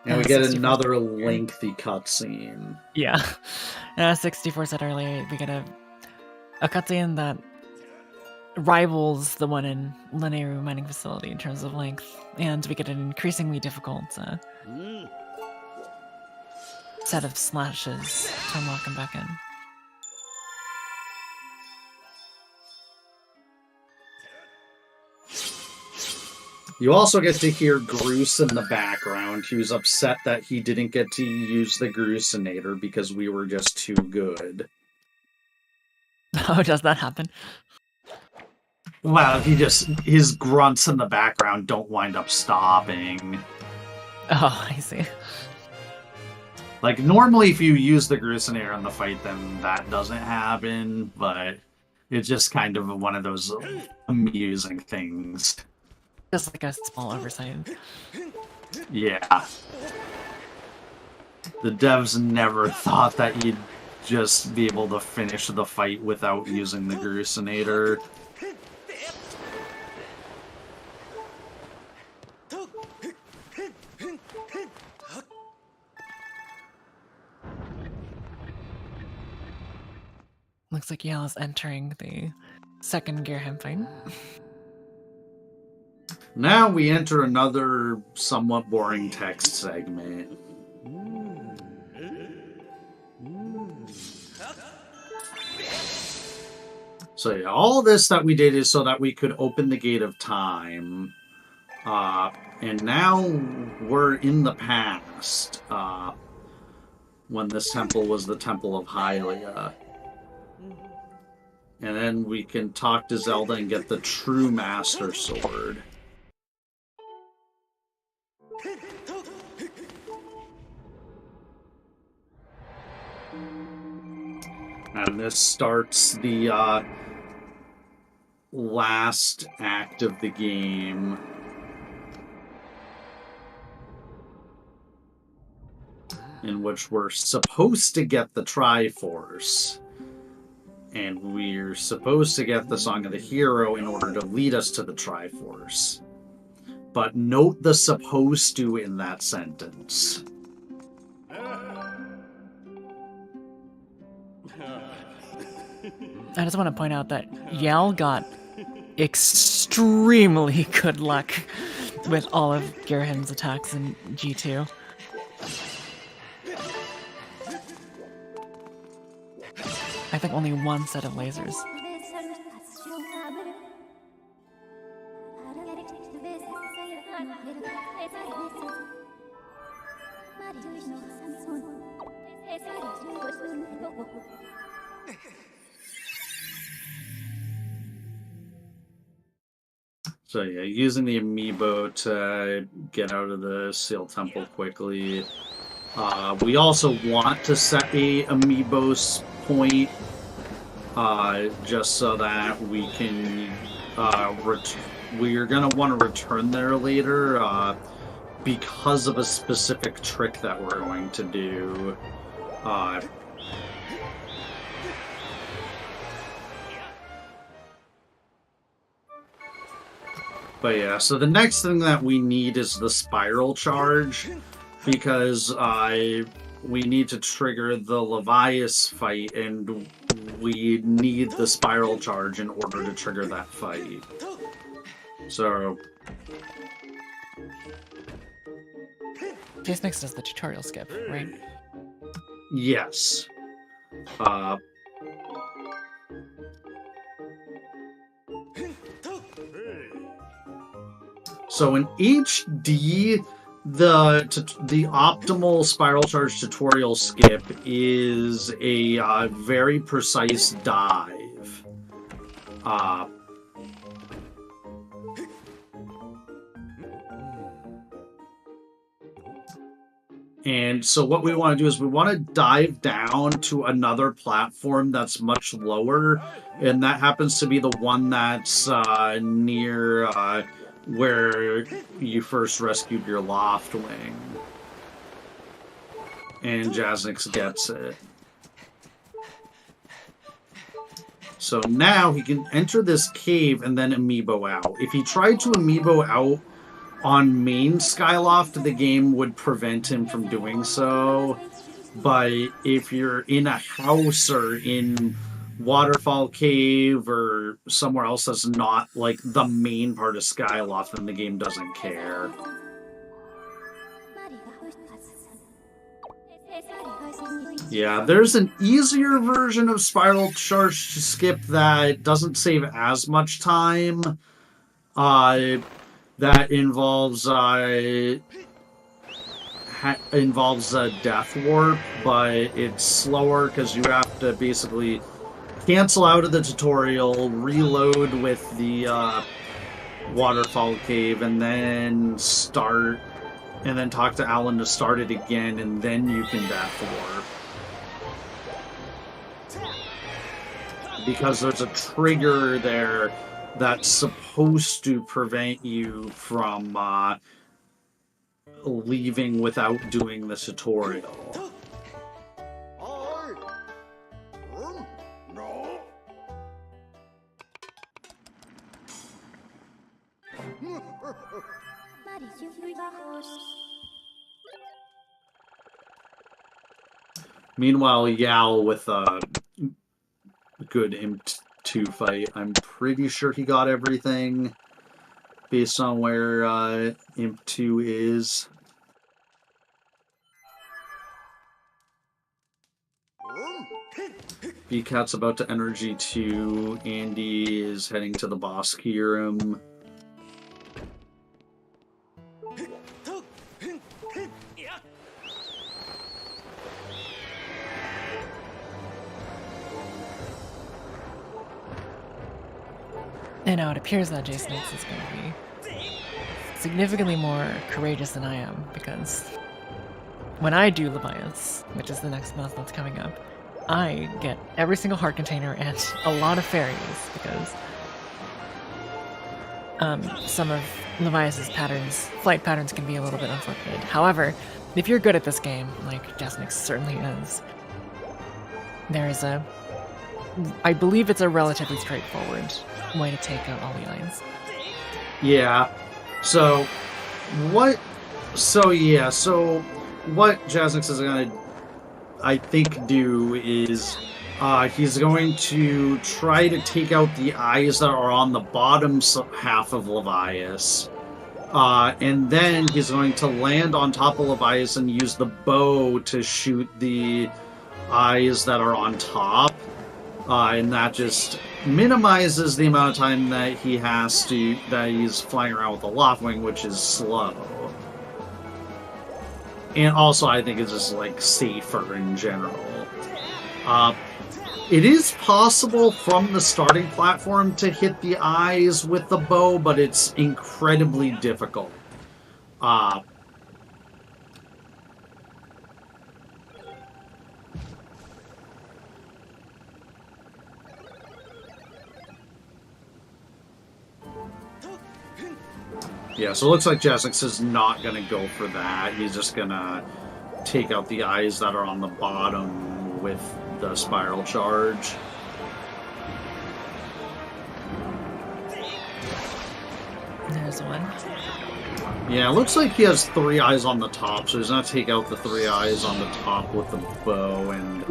Speaker 1: And we get
Speaker 2: 64
Speaker 1: another lengthy cutscene.
Speaker 2: Yeah. 64 said earlier, we get a cutscene that rivals the one in Linear Mining Facility in terms of length, and we get an increasingly difficult set of slashes to unlock him back in.
Speaker 1: You also get to hear Groose in the background. He was upset that he didn't get to use the Groosinator because we were just too good.
Speaker 2: Oh, does that happen?
Speaker 1: Well, his grunts in the background don't wind up stopping.
Speaker 2: Oh, I see.
Speaker 1: Like, normally if you use the Groosinator in the fight, then that doesn't happen, but it's just kind of one of those amusing things.
Speaker 2: Just like a small oversight.
Speaker 1: Yeah. The devs never thought that you'd just be able to finish the fight without using the Groosinator.
Speaker 2: Looks like Yale is entering the second Gearham fight.
Speaker 1: Now we enter another somewhat boring text segment. So yeah, all this that we did is so that we could open the Gate of Time. And now we're in the past, when this temple was the Temple of Hylia. And then we can talk to Zelda and get the true Master Sword. And this starts the last act of the game. In which we're supposed to get the Triforce. And we're supposed to get the Song of the Hero in order to lead us to the Triforce. But note the supposed to in that sentence.
Speaker 2: I just want to point out that Yal got extremely good luck with all of Gearham's attacks in G2. I think only one set of lasers.
Speaker 1: So yeah, using the amiibo to get out of the Seal Temple quickly. We also want to set a amiibo point, just so that we can, we're going to want to return there later, because of a specific trick that we're going to do. But yeah, so the next thing that we need is the Spiral Charge, because we need to trigger the Levias fight, and we need the Spiral Charge in order to trigger that fight. So...
Speaker 2: Face Mix does the tutorial skip, right?
Speaker 1: Yes. So in HD, the optimal Spiral Charge tutorial skip is a very precise dive. And so what we want to do is we want to dive down to another platform that's much lower, and that happens to be the one that's near where you first rescued your Loftwing. And Jasnix gets it. So now he can enter this cave and then amiibo out. If he tried to amiibo out on main Skyloft, the game would prevent him from doing so. But if you're in a house or in Waterfall Cave or somewhere else that's not like the main part of Skyloft, then the game doesn't care. Yeah, there's an easier version of Spiral Charge to skip that doesn't save as much time. That involves Death Warp, but it's slower because you have to basically cancel out of the tutorial, reload with the Waterfall Cave, and then start, and then talk to Alan to start it again, and then you can Death Warp. Because there's a trigger there that's supposed to prevent you from leaving without doing the tutorial. Meanwhile, Yao with a good Imp2 fight. I'm pretty sure he got everything based on where Imp2 is. B-Cat's about to Energy 2. Andy is heading to the boss key room.
Speaker 2: And now it appears that Jason X is going to be significantly more courageous than I am, because when I do Levias, which is the next boss that's coming up, I get every single heart container and a lot of fairies, because some of Levias's flight patterns can be a little bit unfortunate. However, if you're good at this game, like Jason X certainly is, there is I believe it's a relatively straightforward way to take out all the lines.
Speaker 1: Yeah. So what Jasnix is gonna, I think, do is he's going to try to take out the eyes that are on the bottom half of Levias. And then he's going to land on top of Levias and use the bow to shoot the eyes that are on top. And that just minimizes the amount of time that he's flying around with a Loftwing, which is slow. And also, I think it's just, like, safer in general. It is possible from the starting platform to hit the eyes with the bow, but it's incredibly difficult. Yeah, so it looks like Jasnix is not going to go for that. He's just going to take out the eyes that are on the bottom with the Spiral Charge.
Speaker 2: There's one.
Speaker 1: Yeah, it looks like he has 3 eyes on the top, so he's going to take out the 3 eyes on the top with the bow and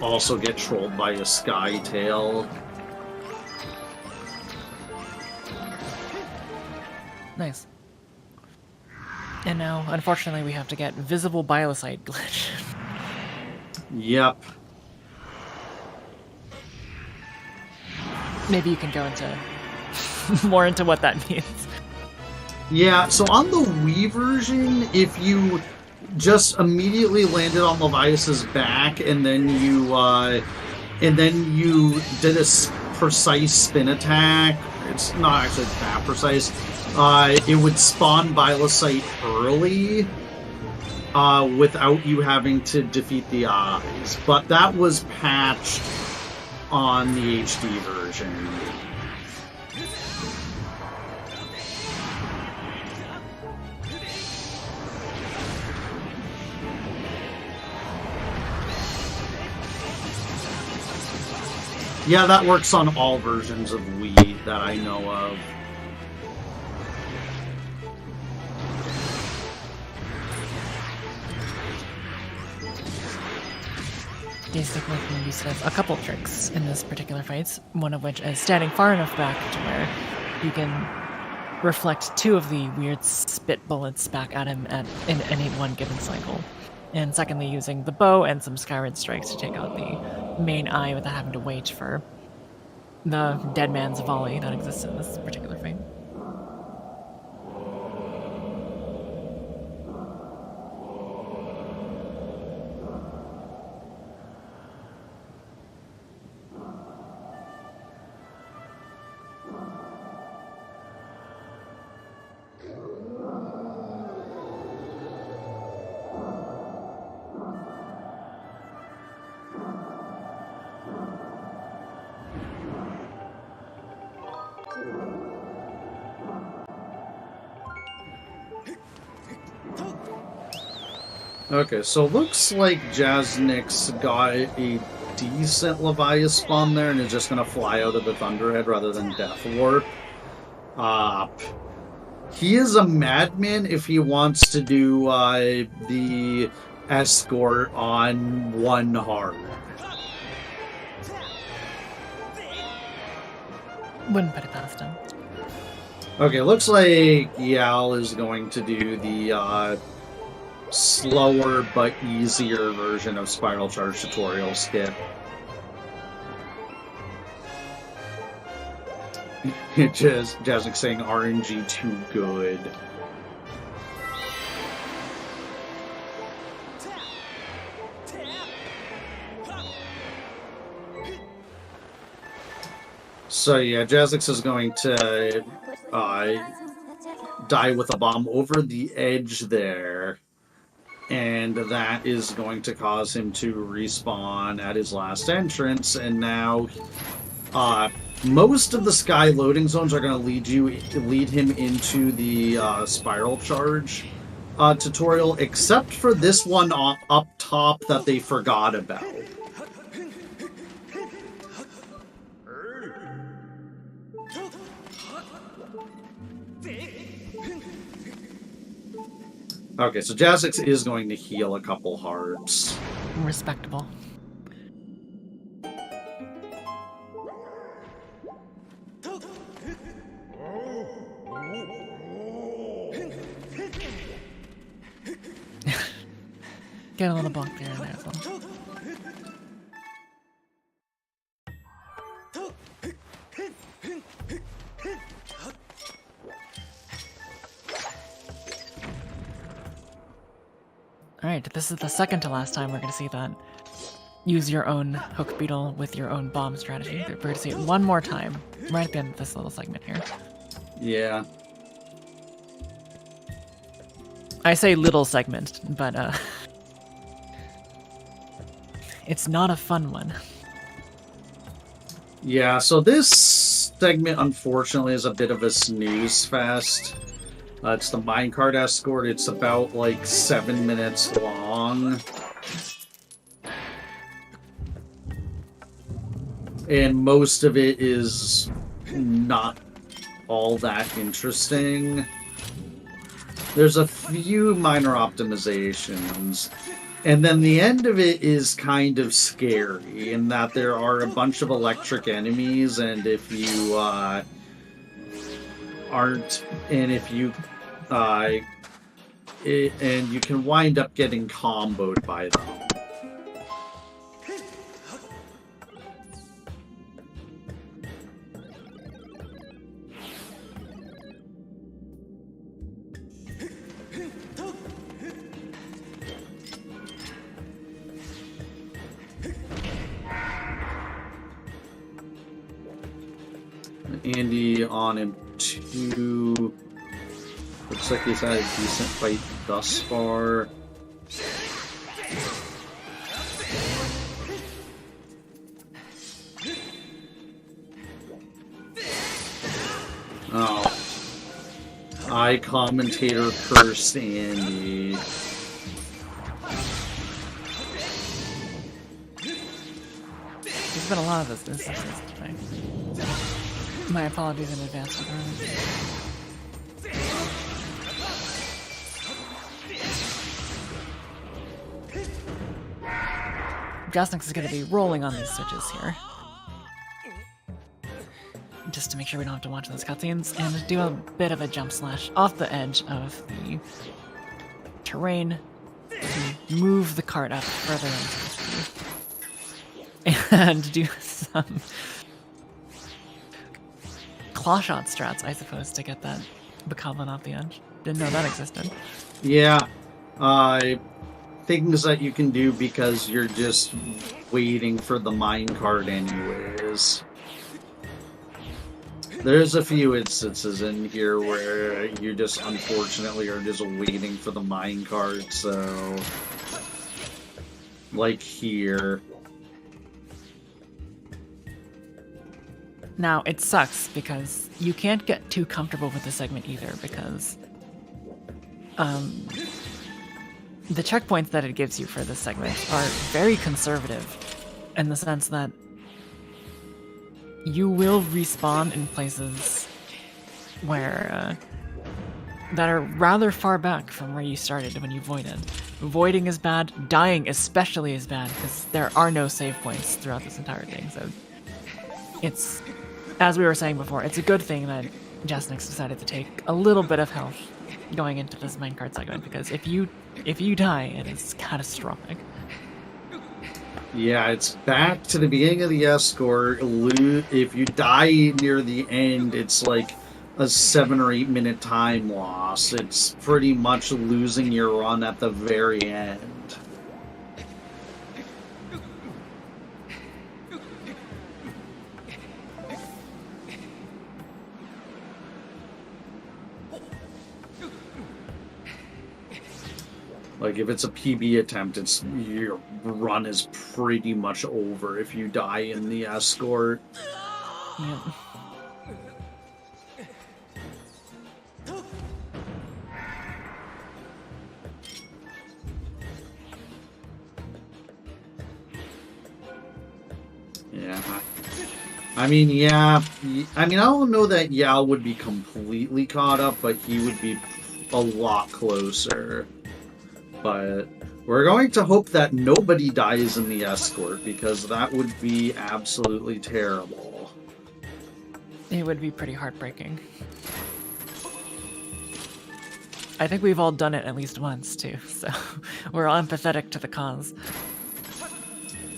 Speaker 1: also get trolled by a Sky Tail.
Speaker 2: Nice. And now, unfortunately, we have to get visible Biocite glitch.
Speaker 1: Yep.
Speaker 2: Maybe you can go into more into what that means.
Speaker 1: Yeah, so on the Wii version, if you just immediately landed on Levias's back and then you did a precise spin attack, it's not actually that precise, it would spawn Biocite early without you having to defeat the eyes. But that was patched on the HD version. Yeah, that works on all versions of Wii that I know of.
Speaker 2: basically can use it as a couple tricks in this particular fight, one of which is standing far enough back to where you can reflect 2 of the weird spit bullets back at him in any one given cycle. And secondly, using the bow and some Skyward strikes to take out the main eye without having to wait for the dead man's volley that exists in this particular fight.
Speaker 1: Okay, so looks like Jasnik's got a decent Leviathan spawn there and is just going to fly out of the Thunderhead rather than Death Warp. He is a madman if he wants to do the escort on 1 hard.
Speaker 2: Wouldn't put it past him.
Speaker 1: Okay, looks like Yal is going to do the slower but easier version of Spiral Charge tutorial skip. Jasnik saying RNG too good. So yeah, Jasnik is going to die with a bomb over the edge there. And that is going to cause him to respawn at his last entrance. And now, most of the sky loading zones are going to lead him into the Spiral Charge tutorial, except for this one up top that they forgot about. Okay, so Jasnik is going to heal a couple hearts.
Speaker 2: Respectable. Get a little block there and there as well. Alright, this is the second to last time we're going to see that. Use your own hook beetle with your own bomb strategy. We're going to see it one more time, right at the end of this little segment here.
Speaker 1: Yeah.
Speaker 2: I say little segment, but it's not a fun one.
Speaker 1: Yeah, so this segment, unfortunately, is a bit of a snooze fest. It's the minecart escort. It's about, like, 7 minutes long. And most of it is not all that interesting. There's a few minor optimizations. And then the end of it is kind of scary in that there are a bunch of electric enemies, and if you and you can wind up getting comboed by them. Andy on him 2. Looks like he's had a decent fight thus far. Oh. I commentator cursed Andy.
Speaker 2: There's been a lot of this instances today. My apologies in advance. Gasnix is going to be rolling on these switches here. Just to make sure we don't have to watch those cutscenes, and do a bit of a jump slash off the edge of the terrain to move the cart up further into the speed. And do some claw shot strats, I suppose, to get that bokoblin off the edge. Didn't know that existed.
Speaker 1: Yeah, things that you can do because you're just waiting for the minecart anyways. There's a few instances in here where you just unfortunately are just waiting for the minecart, so... Like here.
Speaker 2: Now, it sucks because you can't get too comfortable with the segment either because the checkpoints that it gives you for this segment are very conservative in the sense that you will respawn in places where that are rather far back from where you started when you voided. Voiding is bad, dying especially is bad because there are no save points throughout this entire thing, so it's, as we were saying before, it's a good thing that Jasnix decided to take a little bit of health going into this minecart segment, because if you die, it is catastrophic.
Speaker 1: Yeah, it's back to the beginning of the escort. If you die near the end, it's like a 7 or 8 minute time loss. It's pretty much losing your run at the very end. Like, if it's a PB attempt, your run is pretty much over if you die in the escort.
Speaker 2: Yep.
Speaker 1: Yeah. I mean, yeah. I mean, I don't know that Yao would be completely caught up, but he would be a lot closer. But we're going to hope that nobody dies in the escort, because that would be absolutely terrible.
Speaker 2: It would be pretty heartbreaking. I think we've all done it at least once, too, so we're all empathetic to the cause.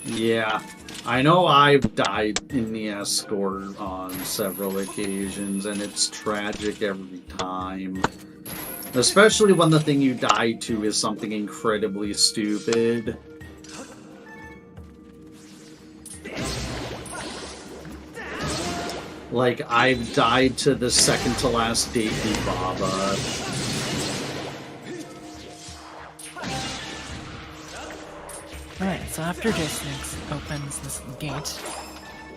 Speaker 1: Yeah, I know I've died in the escort on several occasions, and it's tragic every time. Especially when the thing you die to is something incredibly stupid. Like, I've died to the second to last Deku Baba.
Speaker 2: Alright, so after Jasnix opens this gate,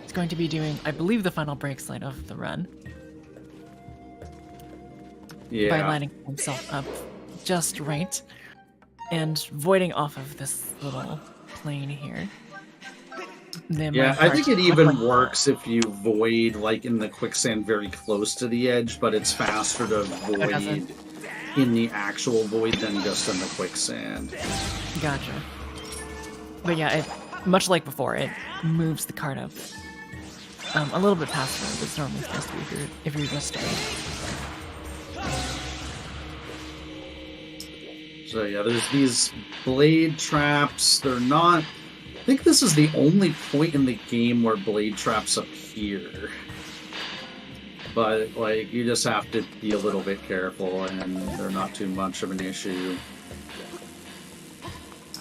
Speaker 2: it's going to be doing, I believe, the final break slide of the run.
Speaker 1: Yeah.
Speaker 2: By lining himself up just right and voiding off of this little plane here.
Speaker 1: Yeah, I think it even works if you void like in the quicksand very close to the edge, but it's faster to void in the actual void than just in the quicksand.
Speaker 2: Gotcha. But yeah, much like before, it moves the cart up a little bit past where it's normally supposed to be if you're just
Speaker 1: So yeah, there's these blade traps. They're not... I think this is the only point in the game where blade traps appear. But, like, you just have to be a little bit careful, and they're not too much of an issue.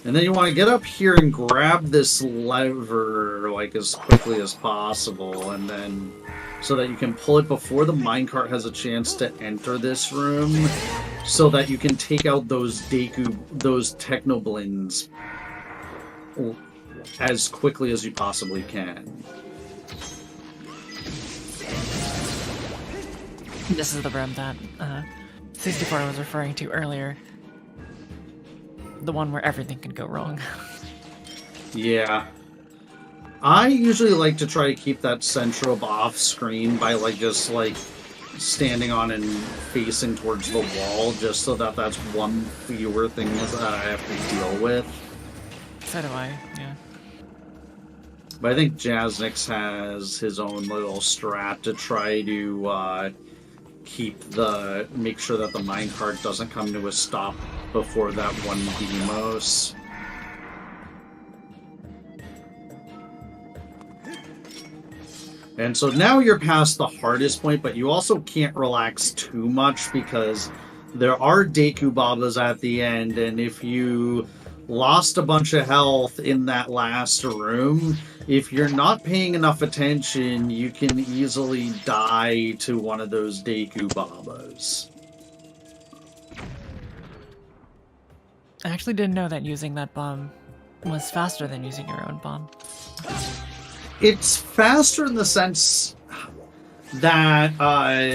Speaker 1: And then you want to get up here and grab this lever, like, as quickly as possible, and then... so that you can pull it before the minecart has a chance to enter this room, so that you can take out those Technoblins as quickly as you possibly can.
Speaker 2: This is the room that 64 was referring to earlier. The one where everything can go wrong.
Speaker 1: Yeah. I usually like to try to keep that central off screen by just standing on and facing towards the wall, just so that that's one fewer thing that I have to deal with.
Speaker 2: So do I, yeah.
Speaker 1: But I think Jaznix has his own little strat to try to make sure that the minecart doesn't come to a stop before that one Demos. And so now you're past the hardest point, but you also can't relax too much because there are Deku Babas at the end, and if you lost a bunch of health in that last room, if you're not paying enough attention, you can easily die to one of those Deku Babas.
Speaker 2: I actually didn't know that using that bomb was faster than using your own bomb.
Speaker 1: It's faster in the sense that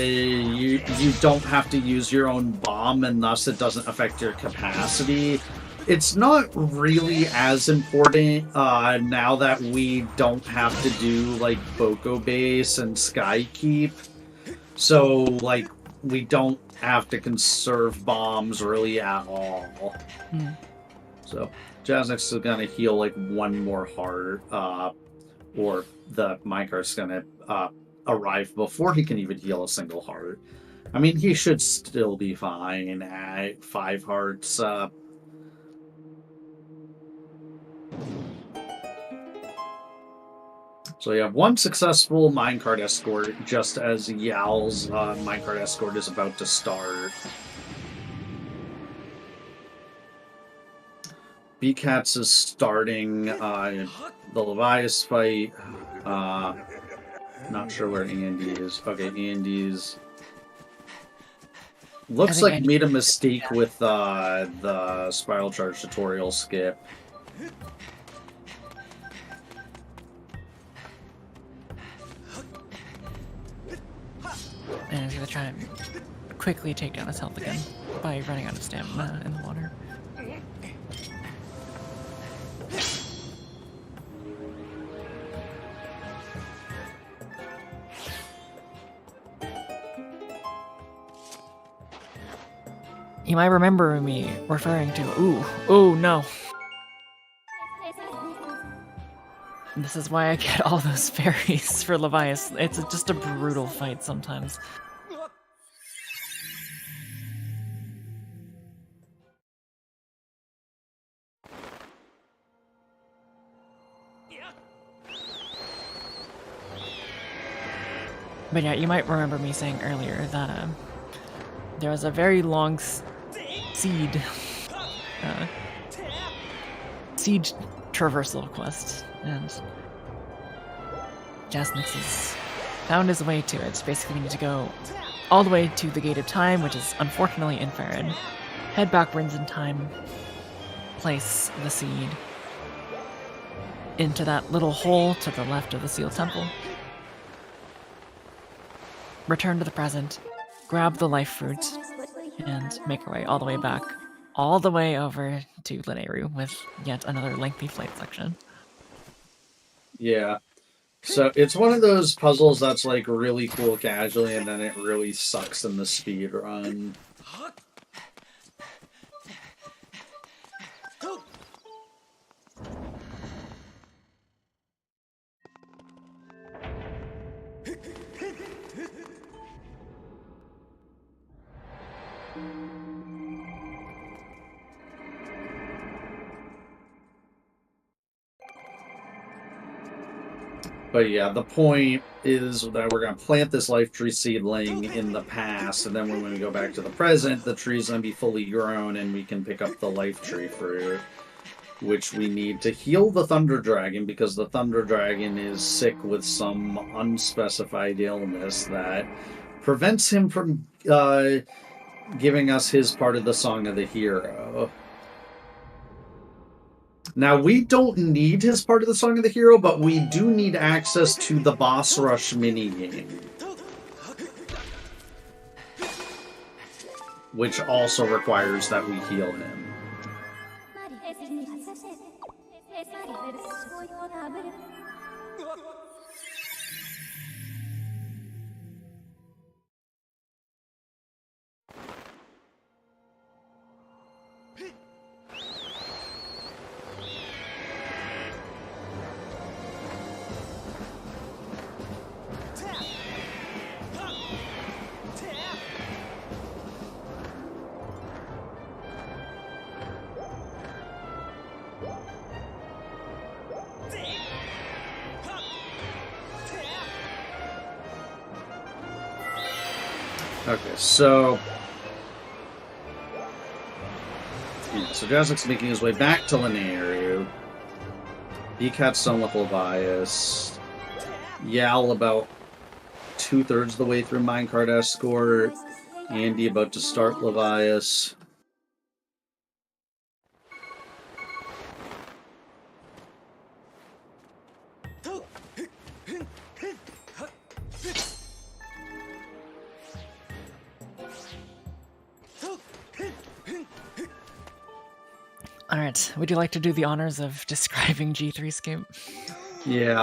Speaker 1: you don't have to use your own bomb, and thus it doesn't affect your capacity. It's not really as important now that we don't have to do like Boko Base and Skykeep. So like we don't have to conserve bombs really at all. So Jaznix is gonna heal like one more heart, or the minecart's gonna arrive before he can even heal a single heart. I mean, he should still be fine at 5 hearts. So you have one successful minecart escort just as Yao's minecart escort is about to start. B-Cats is starting the Levias fight. Not sure where Andy is. Okay, Andy's... Looks like made a mistake with the Spiral Charge tutorial skip.
Speaker 2: And he's gonna try to quickly take down his health again by running out of stamina in the water. You might remember me referring to, ooh, no. This is why I get all those fairies for Levias. It's just a brutal fight sometimes. But yeah, you might remember me saying earlier that there was a very long siege traversal quest, and Jaznix has found his way to it. Basically, we need to go all the way to the Gate of Time, which is unfortunately in Farron. Head backwards in time, place the seed into that little hole to the left of the Seal Temple. Return to the present, grab the life fruit, and make our way all the way back, all the way over to Lineru with yet another lengthy flight section.
Speaker 1: Yeah. So it's one of those puzzles that's like really cool casually, and then it really sucks in the speed run. But yeah, the point is that we're going to plant this life tree seedling in the past, and then when we go back to the present, the tree's going to be fully grown, and we can pick up the life tree fruit, which we need to heal the Thunder Dragon, because the Thunder Dragon is sick with some unspecified illness that prevents him from giving us his part of the Song of the Hero. Now, we don't need his part of the Song of the Hero, but we do need access to the Boss Rush minigame, which also requires that we heal him. Okay, so... Yeah, so Jazzik's making his way back to Linearu. Ecat's done with Levias. Yal about 2/3 of the way through Minecart Escort. Andy about to start Levias.
Speaker 2: All right, would you like to do the honors of describing G3scape?
Speaker 1: Yeah.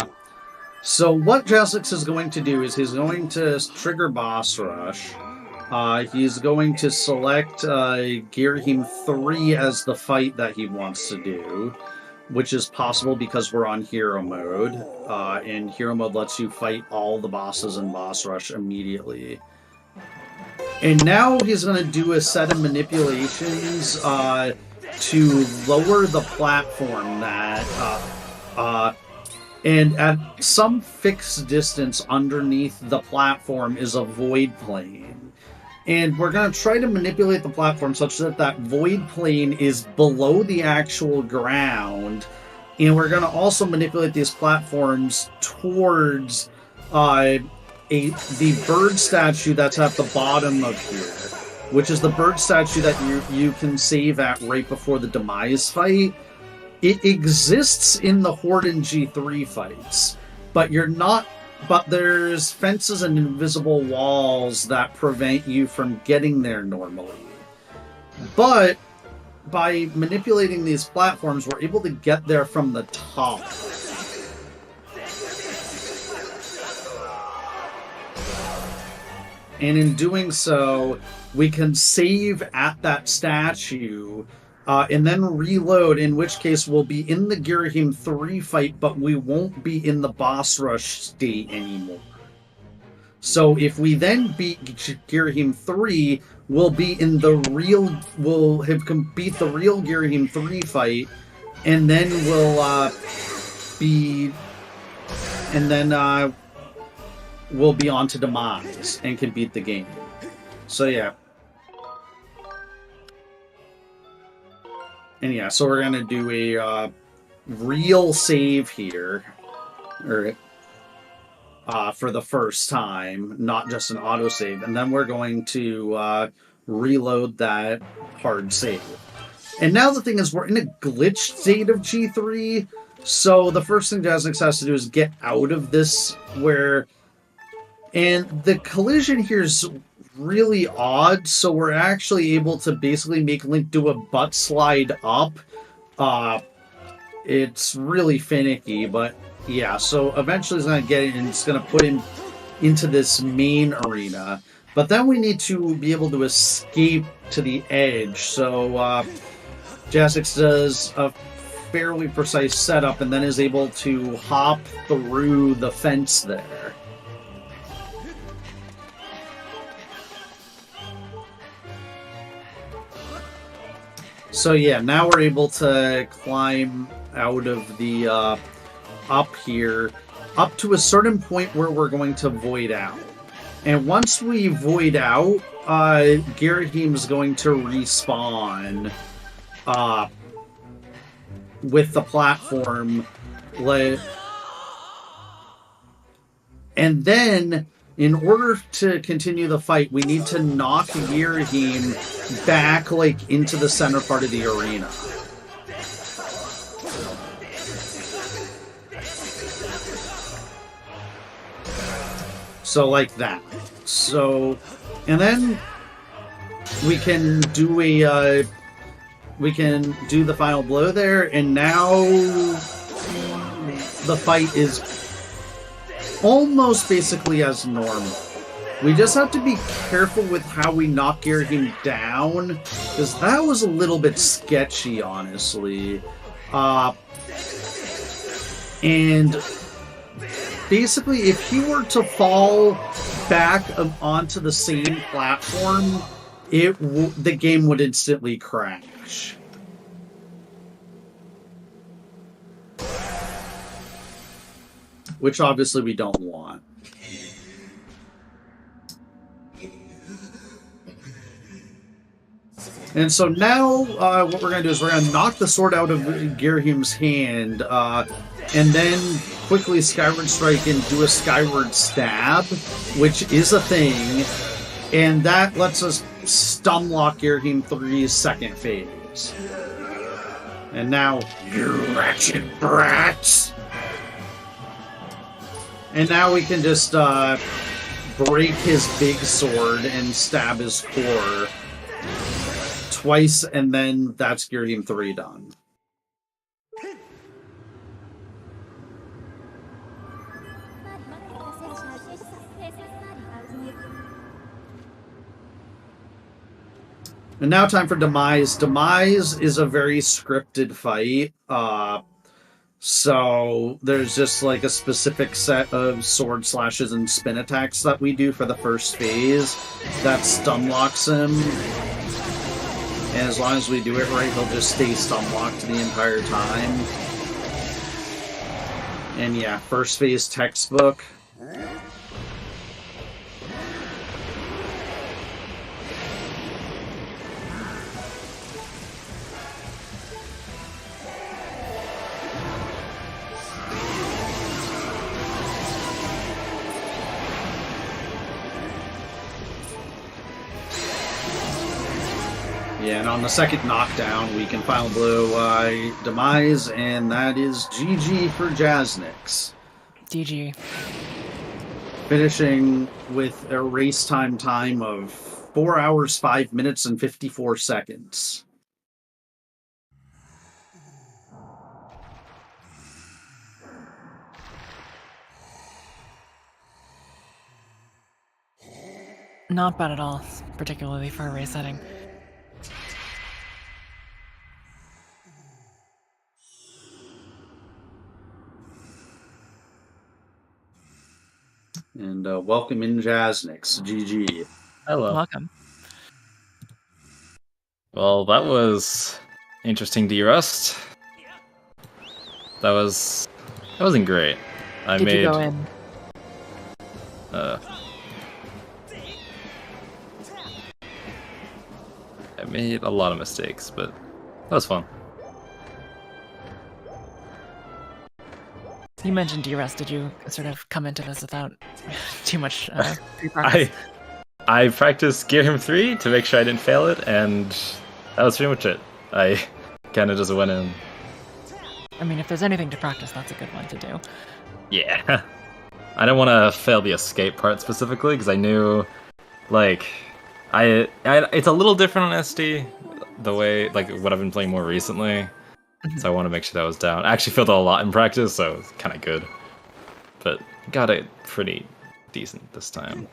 Speaker 1: So what Jazzix is going to do is he's going to trigger Boss Rush. He's going to select Girahim 3 as the fight that he wants to do, which is possible because we're on Hero Mode, and Hero Mode lets you fight all the bosses in Boss Rush immediately. And now he's going to do a set of manipulations to lower the platform that... and at some fixed distance underneath the platform is a void plane. And we're going to try to manipulate the platform such that that void plane is below the actual ground. And we're going to also manipulate these platforms towards the bird statue that's at the bottom of here, which is the bird statue that you can save at right before the demise fight. It exists in the Horde and G3 fights, but there's fences and invisible walls that prevent you from getting there normally. But by manipulating these platforms, we're able to get there from the top. And in doing so, we can save at that statue and then reload, in which case we'll be in the Girahim 3 fight, but we won't be in the boss rush state anymore. So if we then beat Girahim 3, we'll be in the real... We'll have beat the real Girahim 3 fight, and then we'll be... And then we'll be on to Demise and can beat the game. So yeah. And yeah, so we're going to do a real save here, or for the first time, not just an autosave. And then we're going to reload that hard save. And now the thing is, we're in a glitched state of G3, so the first thing Jazzix has to do is get out of this where... And the collision here is really odd, so we're actually able to basically make Link do a butt slide up. It's really finicky, but yeah, so eventually he's going to get it and it's going to put him into this main arena. But then we need to be able to escape to the edge, so Jazzix does a fairly precise setup and then is able to hop through the fence there. So yeah, now we're able to climb out of the up here, up to a certain point where we're going to void out. And once we void out, Girahim's going to respawn with the platform. And then, in order to continue the fight, we need to knock Girahim back, like, into the center part of the arena. So, like that. So, and then we can do we can do the final blow there, and now the fight is almost basically as normal. We just have to be careful with how we knock Girahim down, because that was a little bit sketchy, honestly. And basically, if he were to fall back onto the same platform, the game would instantly crash. Which obviously we don't want. And so now what we're going to do is we're going to knock the sword out of Girahim's hand, and then quickly Skyward Strike and do a Skyward Stab, which is a thing, and that lets us stunlock Girahim 3's second phase. And now, you wretched brats! And now we can just break his big sword and stab his core twice, and then that's Girahim 3 done. And now time for Demise. Demise is a very scripted fight. So there's just like a specific set of sword slashes and spin attacks that we do for the first phase that stun locks him. And as long as we do it right, he'll just stay stun locked the entire time. And yeah, first phase textbook. Yeah, and on the second knockdown, we can final blow Demise, and that is GG for Jasnix.
Speaker 2: GG.
Speaker 1: Finishing with a race time of 4 hours, 5 minutes, and 54 seconds.
Speaker 2: Not bad at all, particularly for a race setting.
Speaker 1: And welcome in Jasnix. GG.
Speaker 3: Hello.
Speaker 2: Welcome.
Speaker 3: Well, that was interesting derust. That wasn't great. I
Speaker 2: Did you go in?
Speaker 3: I made a lot of mistakes, but that was fun.
Speaker 2: You mentioned derust. Did you sort of come into this without too much pre-practice?
Speaker 3: I practiced Girahim 3 to make sure I didn't fail it, and that was pretty much it. I kind of just went in.
Speaker 2: I mean, if there's anything to practice, that's a good one to do.
Speaker 3: Yeah. I didn't want to fail the escape part specifically, because I knew, like, it's a little different on SD, the way, like, what I've been playing more recently. So I want to make sure that was down. I actually failed a lot in practice, so it's kind of good. But got it pretty decent this time.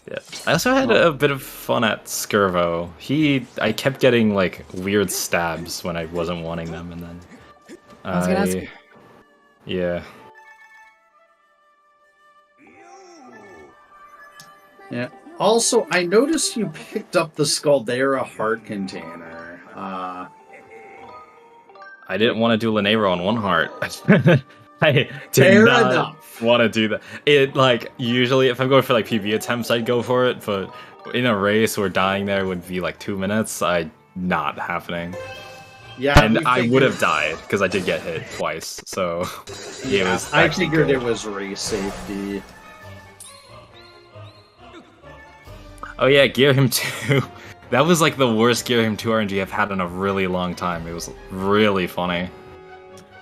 Speaker 3: Yeah. I also had a bit of fun at Skirvo. I kept getting, like, weird stabs when I wasn't wanting them, and then
Speaker 2: I was gonna ask you.
Speaker 3: Yeah.
Speaker 1: Yeah. Also, I noticed you picked up the Scaldera heart container.
Speaker 3: I didn't want to do Linero on one heart. I did
Speaker 1: Fair
Speaker 3: not
Speaker 1: enough.
Speaker 3: want to do that. It, like, usually if I'm going for, like, PB attempts, I'd go for it, but in a race where dying there would be, like, 2 minutes, not happening.
Speaker 1: Yeah,
Speaker 3: and I would have died, because I did get hit twice, so
Speaker 1: yeah,
Speaker 3: it was
Speaker 1: I figured it was race safety.
Speaker 3: Oh yeah, Girahim 2. That was like the worst Girahim 2 RNG I've had in a really long time. It was really funny.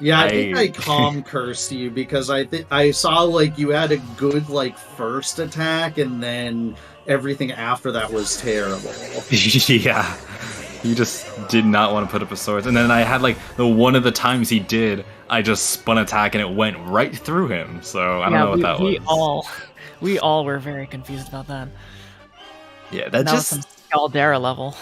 Speaker 1: Yeah, I think I cursed you because I saw like you had a good like first attack and then everything after that was terrible.
Speaker 3: Yeah. He just did not want to put up a sword. And then I had like the one of the times he did, I just spun attack and it went right through him. So I don't know what that was.
Speaker 2: We all were very confused about that.
Speaker 3: Yeah, that
Speaker 2: was some Caldera level.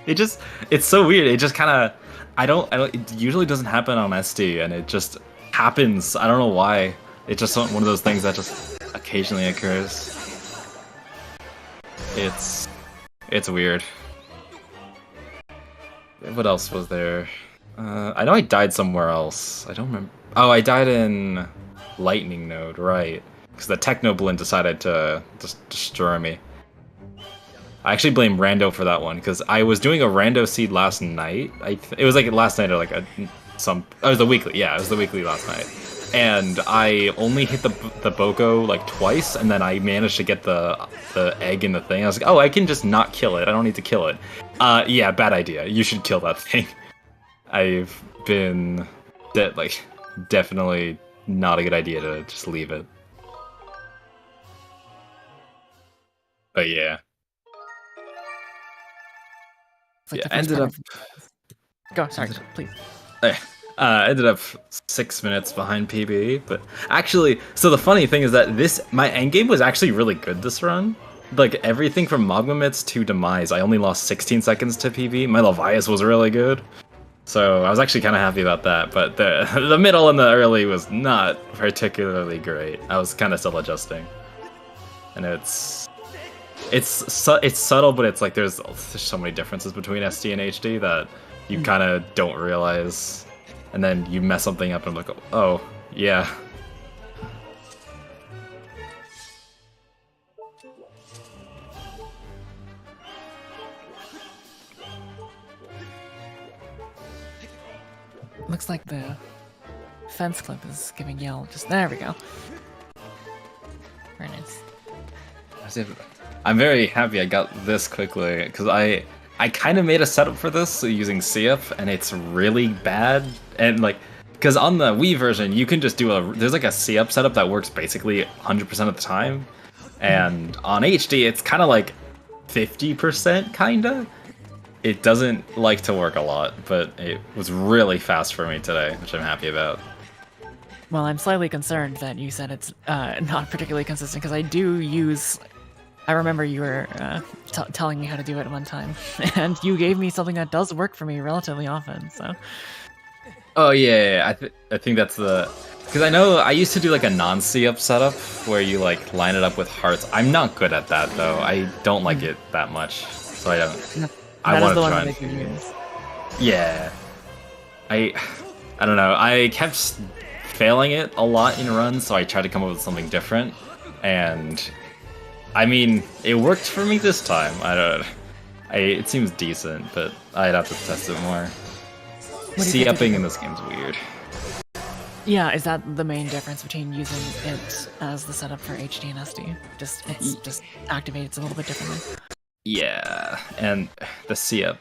Speaker 3: It's so weird. It just kind of, it usually doesn't happen on SD, and it just happens. I don't know why. It's just one of those things that just occasionally occurs. It's weird. What else was there? I know I died somewhere else. I don't remember. Oh, I died in Lightning Node, right? Because the Technoblin decided to just destroy me. I actually blame Rando for that one because I was doing a Rando seed last night. It was like last night or like it was the weekly. Yeah, it was the weekly last night. And I only hit the Boko like twice, and then I managed to get the egg in the thing. I was like, oh, I can just not kill it. I don't need to kill it. Yeah, bad idea. You should kill that thing. I've been definitely not a good idea to just leave it. But yeah.
Speaker 2: Like
Speaker 3: ended up.
Speaker 2: Go, sorry, please.
Speaker 3: Ended up 6 minutes behind PB, but actually, so the funny thing is that my endgame was actually really good this run. Like everything from Magma Mitts to Demise, I only lost 16 seconds to PB. My Levias was really good, so I was actually kind of happy about that. But the middle and the early was not particularly great. I was kind of still adjusting, and it's subtle, but it's like there's so many differences between SD and HD that you kind of don't realize. And then you mess something up and I'm like, oh, yeah.
Speaker 2: Looks like the fence clip is giving yell. Just there we go. Very nice.
Speaker 3: I'm very happy I got this quickly because I kind of made a setup for this using CF, and it's really bad. And like, because on the Wii version, you can just do there's like a CF setup that works basically 100% of the time. And on HD, it's kind of like 50%, kinda. It doesn't like to work a lot, but it was really fast for me today, which I'm happy about.
Speaker 2: Well, I'm slightly concerned that you said it's not particularly consistent, because I do use... I remember you were telling me how to do it one time, and you gave me something that does work for me relatively often, so...
Speaker 3: Oh, yeah. I think that's the... Because I know I used to do like a non-C-up setup, where you like line it up with hearts. I'm not good at that, though. I don't like it that much, so I don't...
Speaker 2: No,
Speaker 3: I want to
Speaker 2: try
Speaker 3: and...
Speaker 2: that you use.
Speaker 3: Yeah. I don't know. I kept failing it a lot in runs, so I tried to come up with something different, and... I mean, it worked for me this time. It seems decent, but I'd have to test it more. C-upping in this game's weird.
Speaker 2: Yeah, is that the main difference between using it as the setup for HD and SD? It's just activates a little bit differently.
Speaker 3: Yeah, and the C-up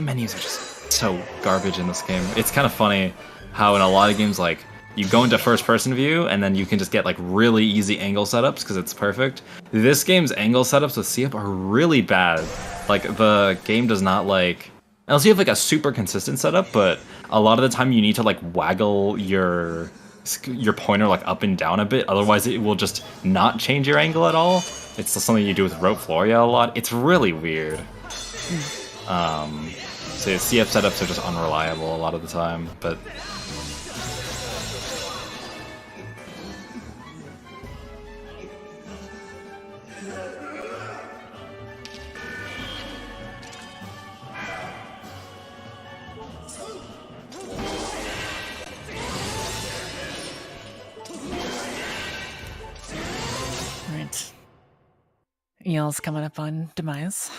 Speaker 3: menus are just so garbage in this game. It's kind of funny how in a lot of games, like, you go into first-person view, and then you can just get, like, really easy angle setups, because it's perfect. This game's angle setups with C-up are really bad. Like, the game does not, like... Unless you have, like, a super consistent setup, but a lot of the time you need to, like, waggle your pointer, like, up and down a bit, otherwise it will just not change your angle at all. It's just something you do with Rope Floria a lot. It's really weird. So C-up setups are just unreliable a lot of the time, but...
Speaker 2: EL's coming up on Demise.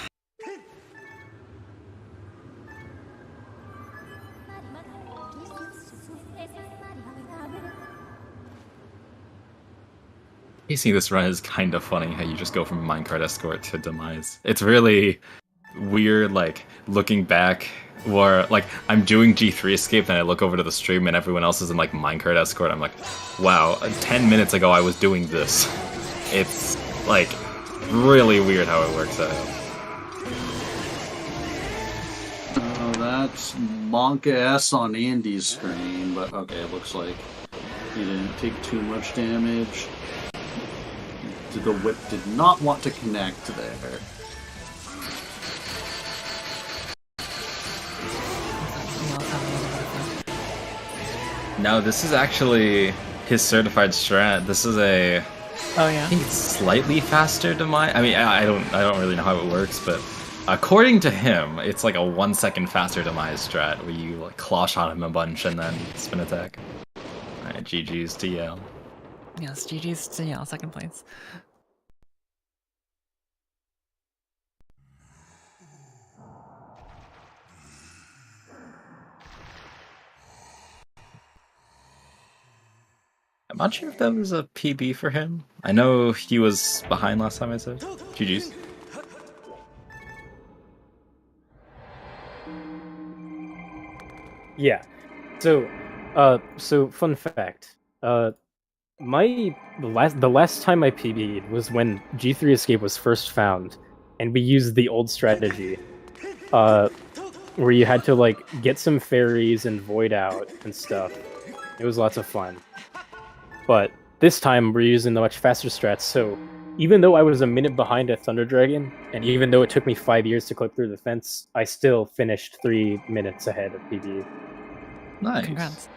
Speaker 3: Pacing this run is kind of funny how you just go from Minecart Escort to Demise. It's really weird, like, looking back, where, like, I'm doing G3 Escape and I look over to the stream and everyone else is in, like, Minecart Escort. I'm like, wow, 10 minutes ago I was doing this. It's, like... really weird how it works out.
Speaker 1: That's Monka S on Andy's screen, but okay, it looks like he didn't take too much damage. The whip did not want to connect there.
Speaker 3: No, this is actually his certified strat. This is a...
Speaker 2: Oh yeah.
Speaker 3: I think it's slightly faster to my... I mean, I don't really know how it works, but according to him, it's like a 1 second faster Demise strat where you like claw shot him a bunch and then spin attack. Alright, GG's to Yale.
Speaker 2: Yes, GG's to Yale, second place.
Speaker 3: Not sure if that was a PB for him. I know he was behind last time I said. GG's.
Speaker 4: Yeah. So fun fact. The last time I PB'd was when G3 Escape was first found, and we used the old strategy, where you had to like get some fairies and void out and stuff. It was lots of fun. But this time we're using the much faster strats. So even though I was a minute behind at Thunder Dragon, and even though it took me 5 years to clip through the fence, I still finished 3 minutes ahead of PB.
Speaker 3: Nice.
Speaker 2: Congrats.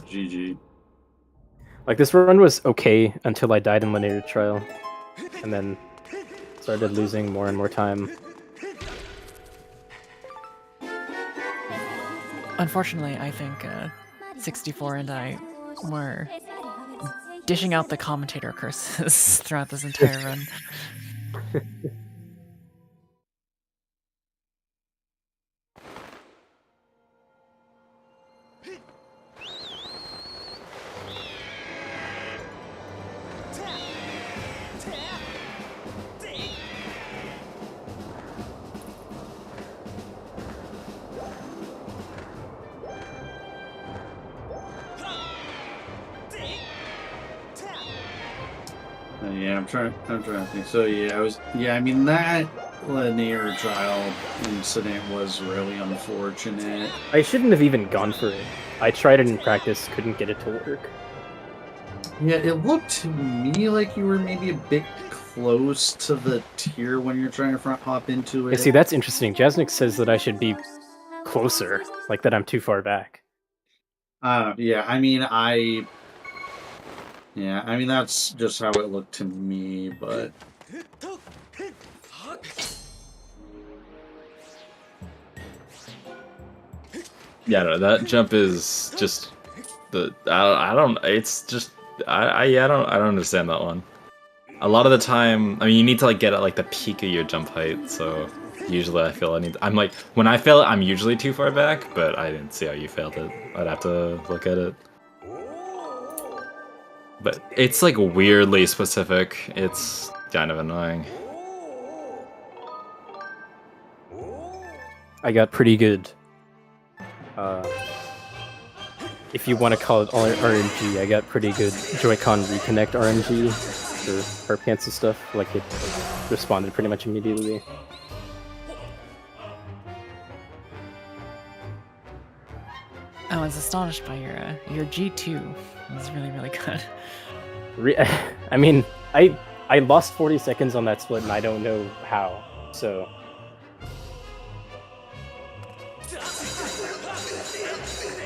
Speaker 1: GG.
Speaker 4: Like, this run was okay until I died in Linear Trial, and then started losing more and more time.
Speaker 2: Unfortunately, I think 64 and I were dishing out the commentator curses throughout this entire run.
Speaker 1: Yeah, I'm trying to think. So I mean, that linear trial incident was really unfortunate.
Speaker 4: I shouldn't have even gone for it. I tried it in practice, couldn't get it to work.
Speaker 1: Yeah, it looked to me like you were maybe a bit close to the tier when you're trying to front hop into it.
Speaker 4: Yeah, see, that's interesting. Jasnik says that I should be closer, like that I'm too far back.
Speaker 1: Yeah, I mean, that's just how it looked to me, but...
Speaker 3: Yeah, no, that jump is just I don't understand that one. A lot of the time, I mean, you need to like get at like the peak of your jump height, so usually I feel I'm like, when I fail it, I'm usually too far back, but I didn't see how you failed it. I'd have to look at it. But it's like weirdly specific. It's kind of annoying.
Speaker 4: I got pretty good. If you want to call it RNG, I got pretty good Joy-Con reconnect RNG for heart pants and stuff. Like, it responded pretty much immediately.
Speaker 2: I was astonished by your G2. It was really, really good.
Speaker 4: I mean, I lost 40 seconds on that split, and I don't know how, so...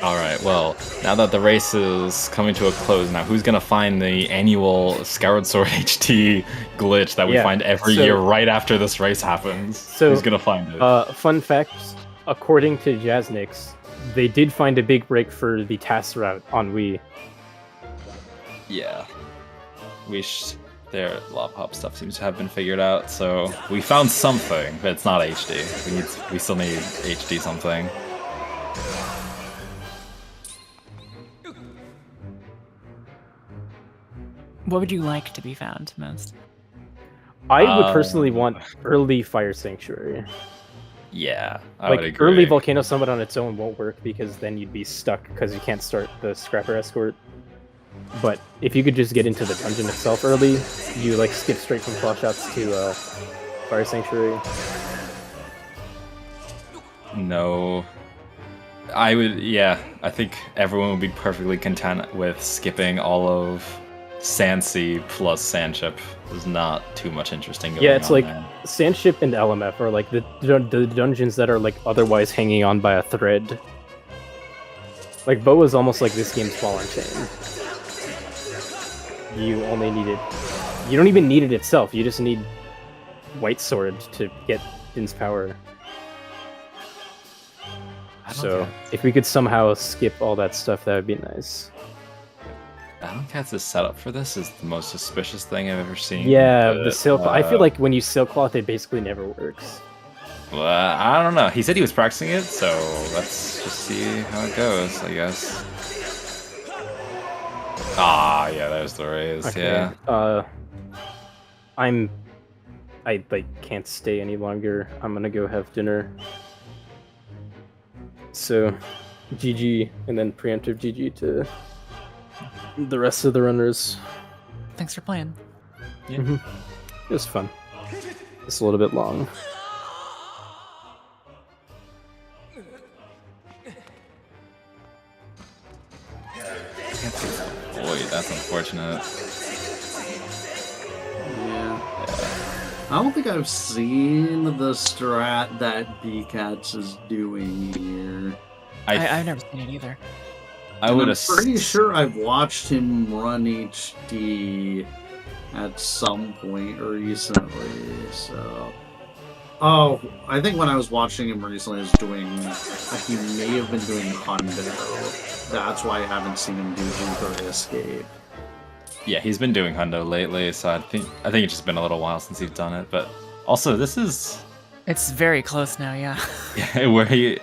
Speaker 3: Alright, well, now that the race is coming to a close, now who's gonna find the annual Skyward Sword HT glitch that we find every year right after this race happens? So, who's gonna find it?
Speaker 4: Fun fact, according to Jasnix, they did find a big break for the TAS route on Wii.
Speaker 3: Yeah. Their lob hop stuff seems to have been figured out, so we found something, but it's not HD. We still need HD something.
Speaker 2: What would you like to be found most?
Speaker 4: I would personally want early Fire Sanctuary.
Speaker 3: Yeah, I would agree.
Speaker 4: Early Volcano Summit on its own won't work because then you'd be stuck because you can't start the Scrapper Escort. But if you could just get into the dungeon itself early, you like skip straight from claw shots to Fire Sanctuary.
Speaker 3: No. I think everyone would be perfectly content with skipping all of Sandsea plus Sandship. There's not too much interesting going on.
Speaker 4: Yeah, it's like
Speaker 3: there.
Speaker 4: Sandship and LMF are like the dungeons that are like otherwise hanging on by a thread. Like Boa is almost like this game's Ball and Chain. You only need it. You don't even need it itself. You just need White Sword to get Din's power. So if we could somehow skip all that stuff, that would be nice.
Speaker 3: Atomcat's setup for this is the most suspicious thing I've ever seen.
Speaker 4: Yeah, the Silk. I feel like when you Silk Cloth, it basically never works.
Speaker 3: Well, I don't know. He said he was practicing it, so let's just see how it goes, I guess. Ah, yeah, there's the raise.
Speaker 4: Okay.
Speaker 3: Yeah.
Speaker 4: I like can't stay any longer. I'm gonna go have dinner. So, GG, and then preemptive GG to the rest of the runners.
Speaker 2: Thanks for playing.
Speaker 3: Yeah.
Speaker 4: It was fun. It's a little bit long.
Speaker 3: Boy, that's unfortunate.
Speaker 1: Yeah. I don't think I've seen the strat that BCats is doing here.
Speaker 2: I've never seen it either.
Speaker 3: I would
Speaker 1: I'm pretty sure I've watched him run HD at some point recently, so... Oh, I think when I was watching him recently, he was doing... He may have been doing Hundo. That's why I haven't seen him do Ether Escape.
Speaker 3: Yeah, he's been doing Hundo lately, so I think it's just been a little while since he's done it. But also, this is
Speaker 2: It's very close now, yeah.
Speaker 3: yeah, where he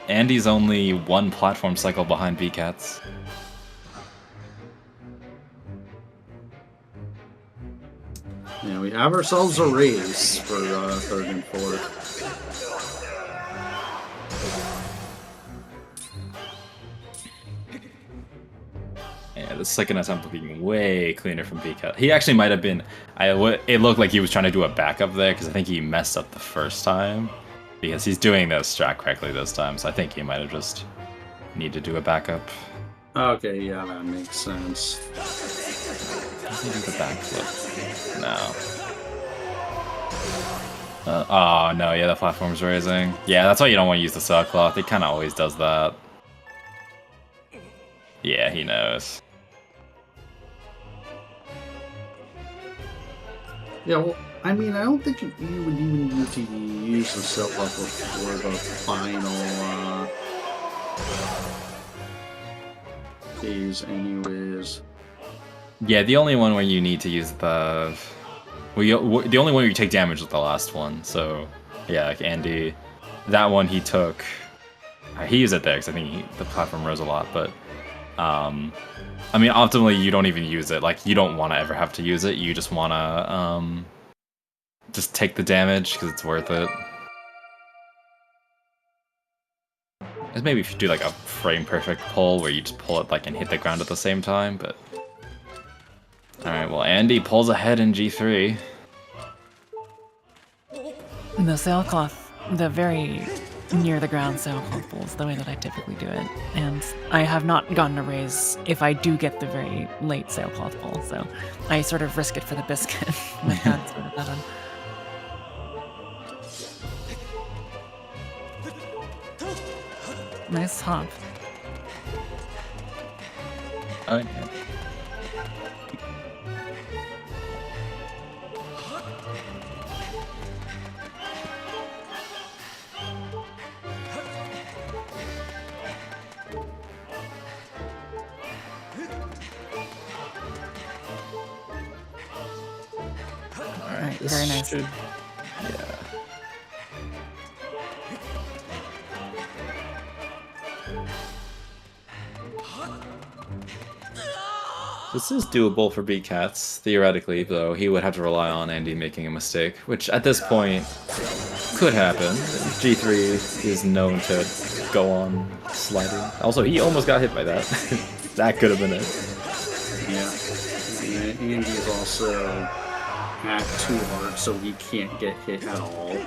Speaker 3: Andy's only one platform cycle behind BCats.
Speaker 1: Yeah, we have ourselves a race for third and fourth.
Speaker 3: Yeah, the second attempt looking way cleaner from BCat. He actually might have been. It looked like he was trying to do a backup there because I think he messed up the first time. Because he's doing the strat correctly this time, so I think he might have just need to do a backup.
Speaker 1: Okay, yeah, that makes sense.
Speaker 3: Does he do the backflip? No. Oh no, yeah, the platform's raising. Yeah, that's why you don't want to use the sailcloth. It kind of always does that. Yeah, he knows.
Speaker 1: Yeah, well, I mean, I don't think you would even need to use the sailcloth before the final phase anyways.
Speaker 3: Yeah, the only one where you need to use the... the only one where you take damage is the last one, so... Yeah, like Andy... That one he took... He used it there, because I think the platform rose a lot, but... I mean, optimally, you don't even use it. Like, you don't want to ever have to use it. You just want to, just take the damage, because it's worth it. It's maybe if you do, like, a frame-perfect pull, where you just pull it, like, and hit the ground at the same time, but... Alright, well, Andy pulls ahead in G3.
Speaker 2: The sailcloth, the very near the ground sailcloth pull is the way that I typically do it. And I have not gotten a raise if I do get the very late sailcloth pull, so I sort of risk it for the biscuit with that sort of method. Nice hop.
Speaker 3: Oh, yeah.
Speaker 2: Alright, very nice.
Speaker 3: Yeah. This is doable for BCats, theoretically, though he would have to rely on Andy making a mistake, which at this point could happen. G3 is known to go on sliding. Also, he almost got hit by that. That could have been it.
Speaker 1: Yeah. Andy's also hacked too hard, so he can't get hit at all.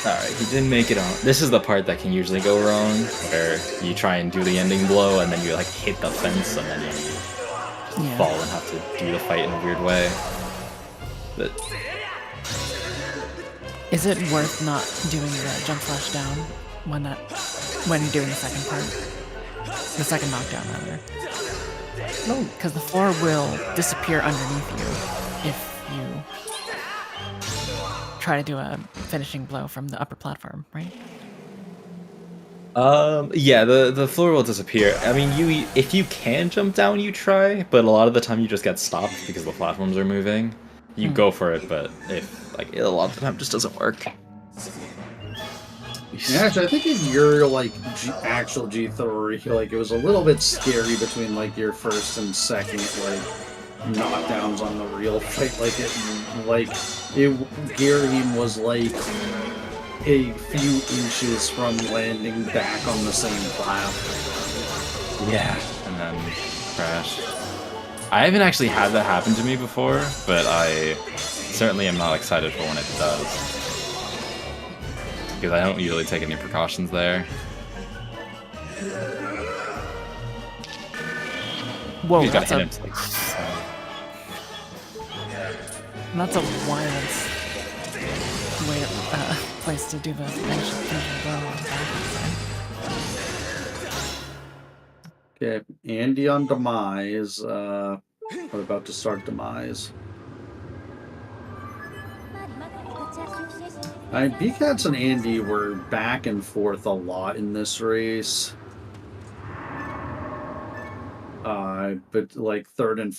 Speaker 3: Alright, he didn't make it on. This is the part that can usually go wrong, where you try and do the ending blow, and then you like hit the fence, and then you just fall and have to do the fight in a weird way. But
Speaker 2: Is it worth not doing the jump flash down when you're doing the second part? The second knockdown, rather. No, because the floor will disappear underneath you if you try to do a finishing blow from the upper platform, right?
Speaker 3: Yeah, the floor will disappear. I mean, if you can jump down, you try, but a lot of the time you just get stopped because the platforms are moving. You go for it, but if a lot of the time it just doesn't work.
Speaker 1: Yeah, actually, I think in your like actual G3, like it was a little bit scary between like your first and second like knockdowns on the real fight. Gary was like a few inches from landing back on the same platform.
Speaker 3: Yeah, and then crash. I haven't actually had that happen to me before, but I certainly am not excited for when it does. Because I don't usually take any precautions there.
Speaker 2: Whoa,
Speaker 3: He's got
Speaker 2: that's
Speaker 3: to
Speaker 2: a,
Speaker 3: hit him.
Speaker 2: that's a wild way, place to do the blow on the back.
Speaker 1: Okay, Andy on Demise. We're about to start Demise. BCats and Andy were back and forth a lot in this race. But like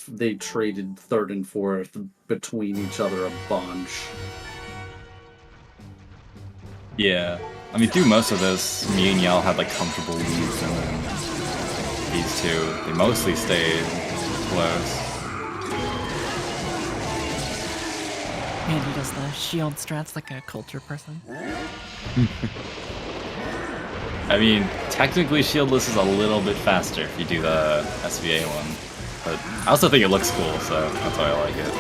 Speaker 1: they traded third and fourth between each other a bunch.
Speaker 3: Yeah. I mean, through most of this, me and Yell had like comfortable leads, and then these two, they mostly stayed close.
Speaker 2: Andy does the shield strats like a culture person.
Speaker 3: I mean, technically shieldless is a little bit faster if you do the SVA one, but I also think it looks cool, so that's why I like it.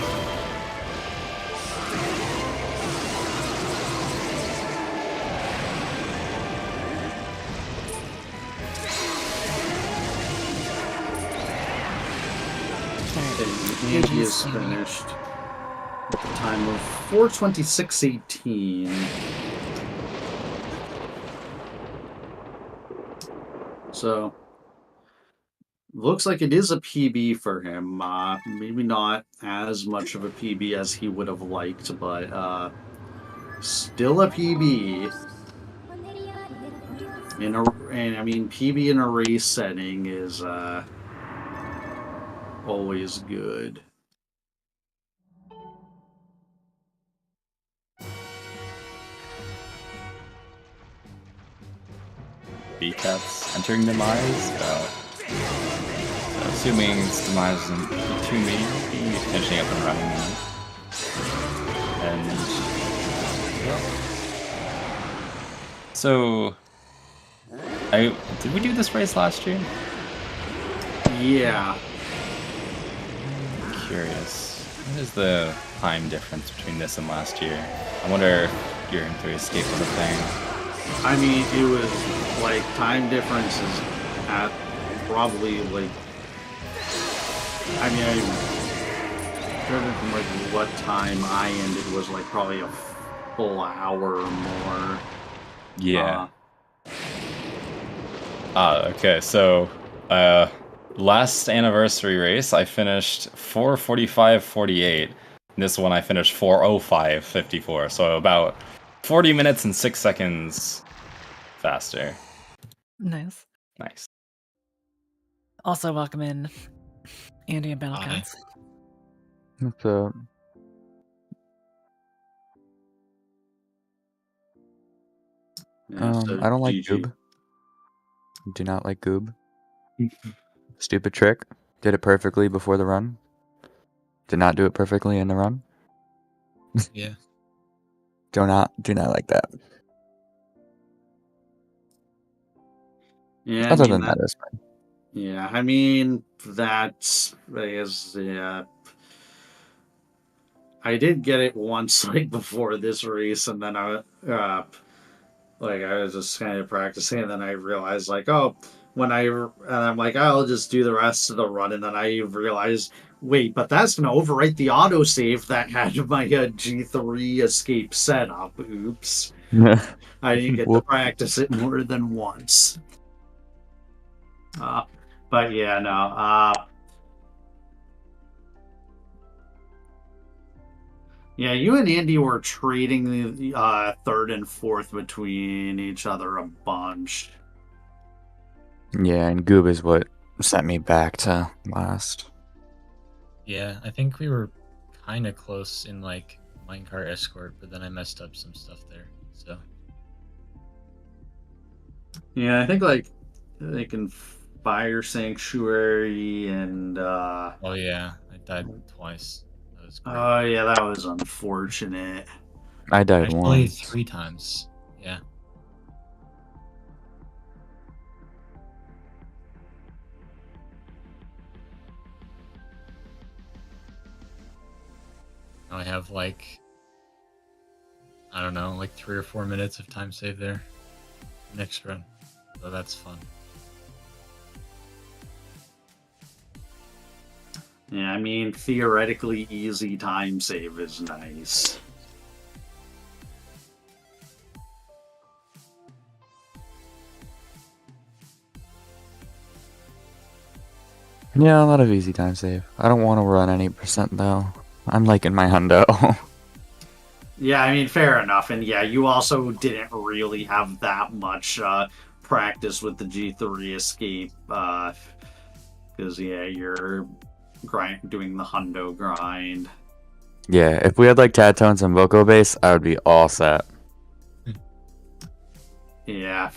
Speaker 1: Andy is finished at the time of 4:26:18. So, looks like it is a PB for him. Maybe not as much of a PB as he would have liked, but still a PB. And I mean, PB in a race setting is always good.
Speaker 3: BCats entering Demise, so assuming Demise isn't too mean, he's finishing up and running now. And yeah. So did we do this race last year?
Speaker 1: Yeah.
Speaker 3: I'm curious. What is the time difference between this and last year? I wonder if Gear 3 Escape was a thing.
Speaker 1: I mean, it was like time differences at probably like. I mean, I judging from like what time I ended was like probably a full hour or more.
Speaker 3: Yeah. Okay, so last anniversary race I finished 4:45:48. This one I finished 4:05:54, so about 40 minutes and 6 seconds faster.
Speaker 2: Nice.
Speaker 3: Nice.
Speaker 2: Also welcome in Andy and Battlecats.
Speaker 5: What's up?
Speaker 1: Yeah, so
Speaker 5: I don't like
Speaker 1: GG.
Speaker 5: Goob. Do not like Goob. Stupid trick. Did it perfectly before the run. Did not do it perfectly in the run.
Speaker 6: Yeah.
Speaker 5: Do not like that.
Speaker 1: Yeah,
Speaker 5: Other than that, it's fine.
Speaker 1: Yeah, I mean that's yeah. I did get it once like before this race, and then I was just kind of practicing, and then I realized like, oh, and I'm like, I'll just do the rest of the run, and then I realized, wait, but that's gonna overwrite the autosave that had my G3 escape setup. Oops. I didn't get to practice it more than once. But yeah, no. Yeah, you and Andy were trading the third and fourth between each other a bunch.
Speaker 5: Yeah, and Goob is what sent me back to last.
Speaker 6: Yeah, I think we were kind of close in like minecart escort, but then I messed up some stuff there. So
Speaker 1: Yeah, I think like they can Fire Sanctuary and
Speaker 6: Oh yeah, I died twice. That was great.
Speaker 1: oh yeah, that was unfortunate.
Speaker 5: I died
Speaker 6: Actually,
Speaker 5: once.
Speaker 6: 3 times. Yeah. Now I have like, I don't know, like 3 or 4 minutes of time save there. Next run. So that's fun.
Speaker 1: Yeah, I mean theoretically easy time save is nice.
Speaker 5: Yeah, a lot of easy time save. I don't want to run any percent though. I'm liking my hundo.
Speaker 1: Yeah, I mean fair enough, and yeah, you also didn't really have that much practice with the G3 escape, because yeah, you're doing the hundo grind.
Speaker 5: Yeah, if we had like Tatones and Voco base, I would be all set.
Speaker 1: Yeah.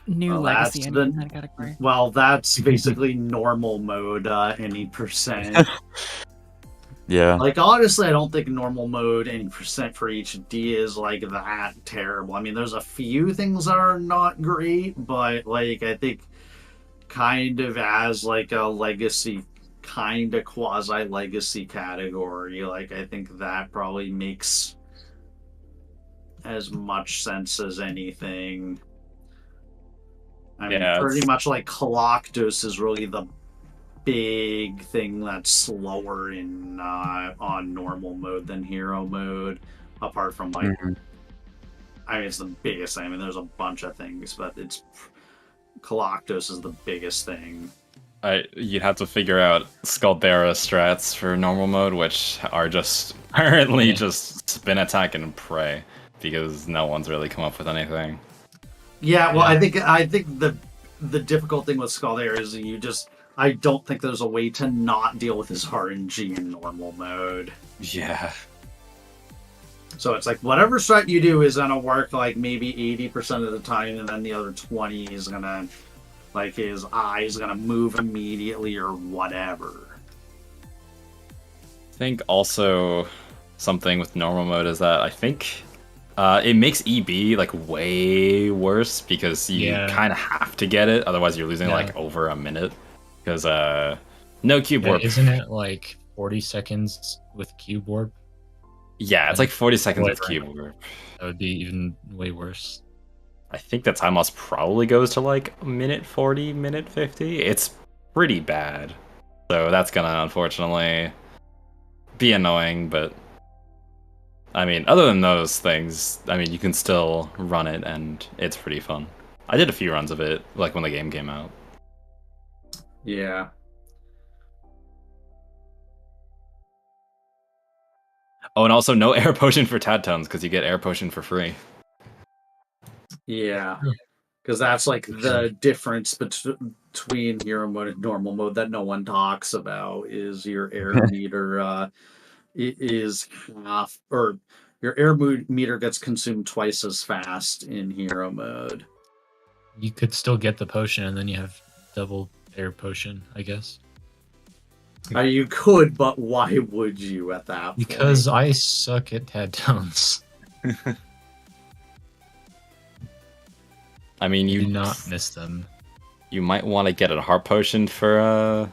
Speaker 2: New
Speaker 1: Well,
Speaker 2: legacy
Speaker 1: that's
Speaker 2: in that category.
Speaker 1: Well, that's basically normal mode, any percent.
Speaker 5: Yeah.
Speaker 1: Like, honestly, I don't think normal mode any percent for HD is, like, that terrible. I mean, there's a few things that are not great, but, like, I think kind of as, like, a legacy, kind of quasi-legacy category, like, I think that probably makes as much sense as anything. I mean,
Speaker 3: Yeah,
Speaker 1: pretty
Speaker 3: it's-
Speaker 1: much like Coloctus is really the big thing that's slower in on normal mode than hero mode. Apart from like,
Speaker 5: Mhm.
Speaker 1: I mean, it's the biggest thing. I mean, there's a bunch of things, but Coloctus is the biggest thing.
Speaker 3: You'd have to figure out Scaldera strats for normal mode, which are just currently
Speaker 6: Yeah.
Speaker 3: just spin attack and pray, because no one's really come up with anything.
Speaker 1: Yeah, well,
Speaker 6: Yeah.
Speaker 1: I think the difficult thing with Scaldera is I don't think there's a way to not deal with his RNG in normal mode.
Speaker 3: Yeah.
Speaker 1: So it's like whatever strat you do is gonna work like maybe 80% of the time, and then the other 20 is gonna, like, his eye is gonna move immediately or whatever.
Speaker 3: I think also something with normal mode is that I think it makes EB like way worse because you
Speaker 6: Yeah.
Speaker 3: kind of have to get it, otherwise you're losing
Speaker 6: Yeah.
Speaker 3: like over a minute. Because no cube
Speaker 6: Yeah,
Speaker 3: warp.
Speaker 6: isn't it like 40 seconds with cube warp?
Speaker 3: Yeah, it's like 40 seconds with
Speaker 6: Whatever.
Speaker 3: cube warp.
Speaker 6: That would be even way worse.
Speaker 3: I think the time loss probably goes to like minute 40, minute 50. It's pretty bad. So that's gonna unfortunately be annoying, but I mean, other than those things, I mean, you can still run it and it's pretty fun. I did a few runs of it, like when the game came out.
Speaker 1: Yeah.
Speaker 3: Oh, and also no air potion for Tadtones, because you get air potion for free.
Speaker 1: Yeah. Because that's like the difference between hero mode and normal mode that no one talks about is your air meter is half, or your air meter gets consumed twice as fast in hero mode.
Speaker 6: You could still get the potion and then you have double air potion, I guess.
Speaker 1: You could, but why would you at that point?
Speaker 6: Because I suck at Tad tones.
Speaker 3: I mean,
Speaker 6: You
Speaker 3: you
Speaker 6: do not miss them.
Speaker 3: You might want to get a heart potion for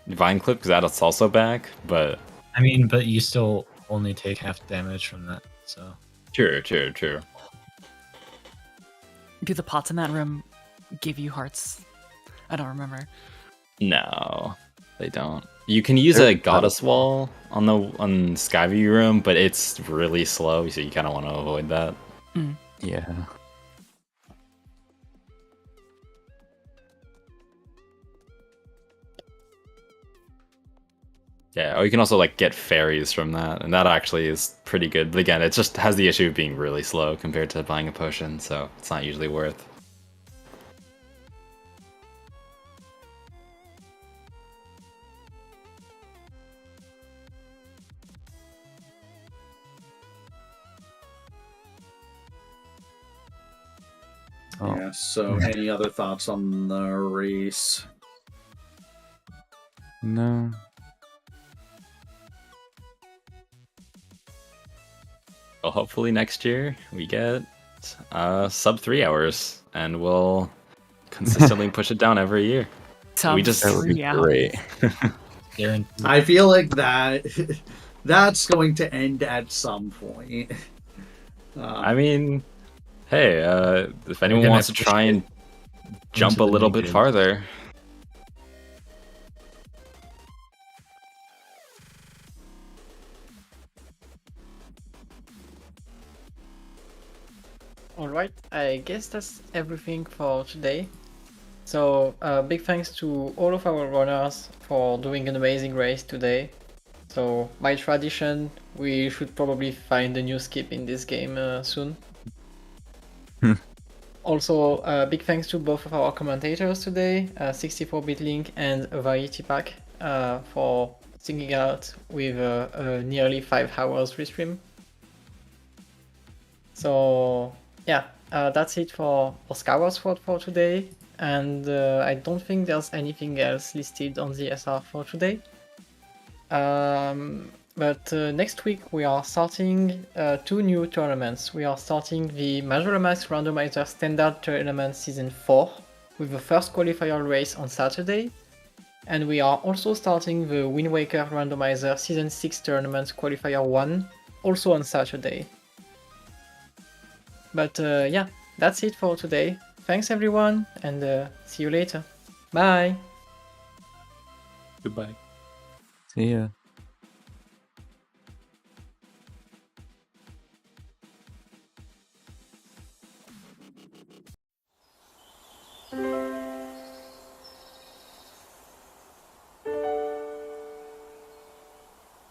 Speaker 3: Vine Clip, because that's also back, but
Speaker 6: I mean, but you still only take half damage from that, so.
Speaker 3: true.
Speaker 2: Do the pots in that room give you hearts? I don't remember.
Speaker 3: No, they don't. You can use
Speaker 5: They're
Speaker 3: a goddess wall on Skyview room, but it's really slow, so you kind of want to avoid that.
Speaker 5: Yeah.
Speaker 3: Yeah, or you can also like get fairies from that, and that actually is pretty good. But again, it just has the issue of being really slow compared to buying a potion, so it's not usually worth.
Speaker 5: Oh.
Speaker 1: Yeah, so any other thoughts on the race?
Speaker 5: No.
Speaker 3: Well, hopefully next year we get sub 3 hours, and we'll consistently push it down every year. We just
Speaker 5: That would be
Speaker 2: 3 hours.
Speaker 3: great.
Speaker 6: Guaranteed.
Speaker 1: I feel like that's going to end at some point.
Speaker 3: I mean, hey, if anyone
Speaker 6: gonna
Speaker 3: wants to
Speaker 6: push
Speaker 3: try and jump
Speaker 6: into
Speaker 3: a
Speaker 6: the
Speaker 3: little bit
Speaker 6: negatives.
Speaker 3: farther,
Speaker 7: Alright, I guess that's everything for today. So, big thanks to all of our runners for doing an amazing race today. So, by tradition, we should probably find a new skip in this game soon. Also, big thanks to both of our commentators today, 64-bit Link and Variety Pack, for singing out with a nearly 5 hours restream. So, yeah, that's it for Skyward Sword for today, and I don't think there's anything else listed on the SR for today. But next week we are starting 2 new tournaments. We are starting the Majora Mask Randomizer Standard Tournament Season 4 with the first qualifier race on Saturday, and we are also starting the Wind Waker Randomizer Season 6 Tournament Qualifier 1 also on Saturday. But yeah, that's it for today. Thanks everyone, and see you later. Bye!
Speaker 3: goodbye.
Speaker 5: See ya.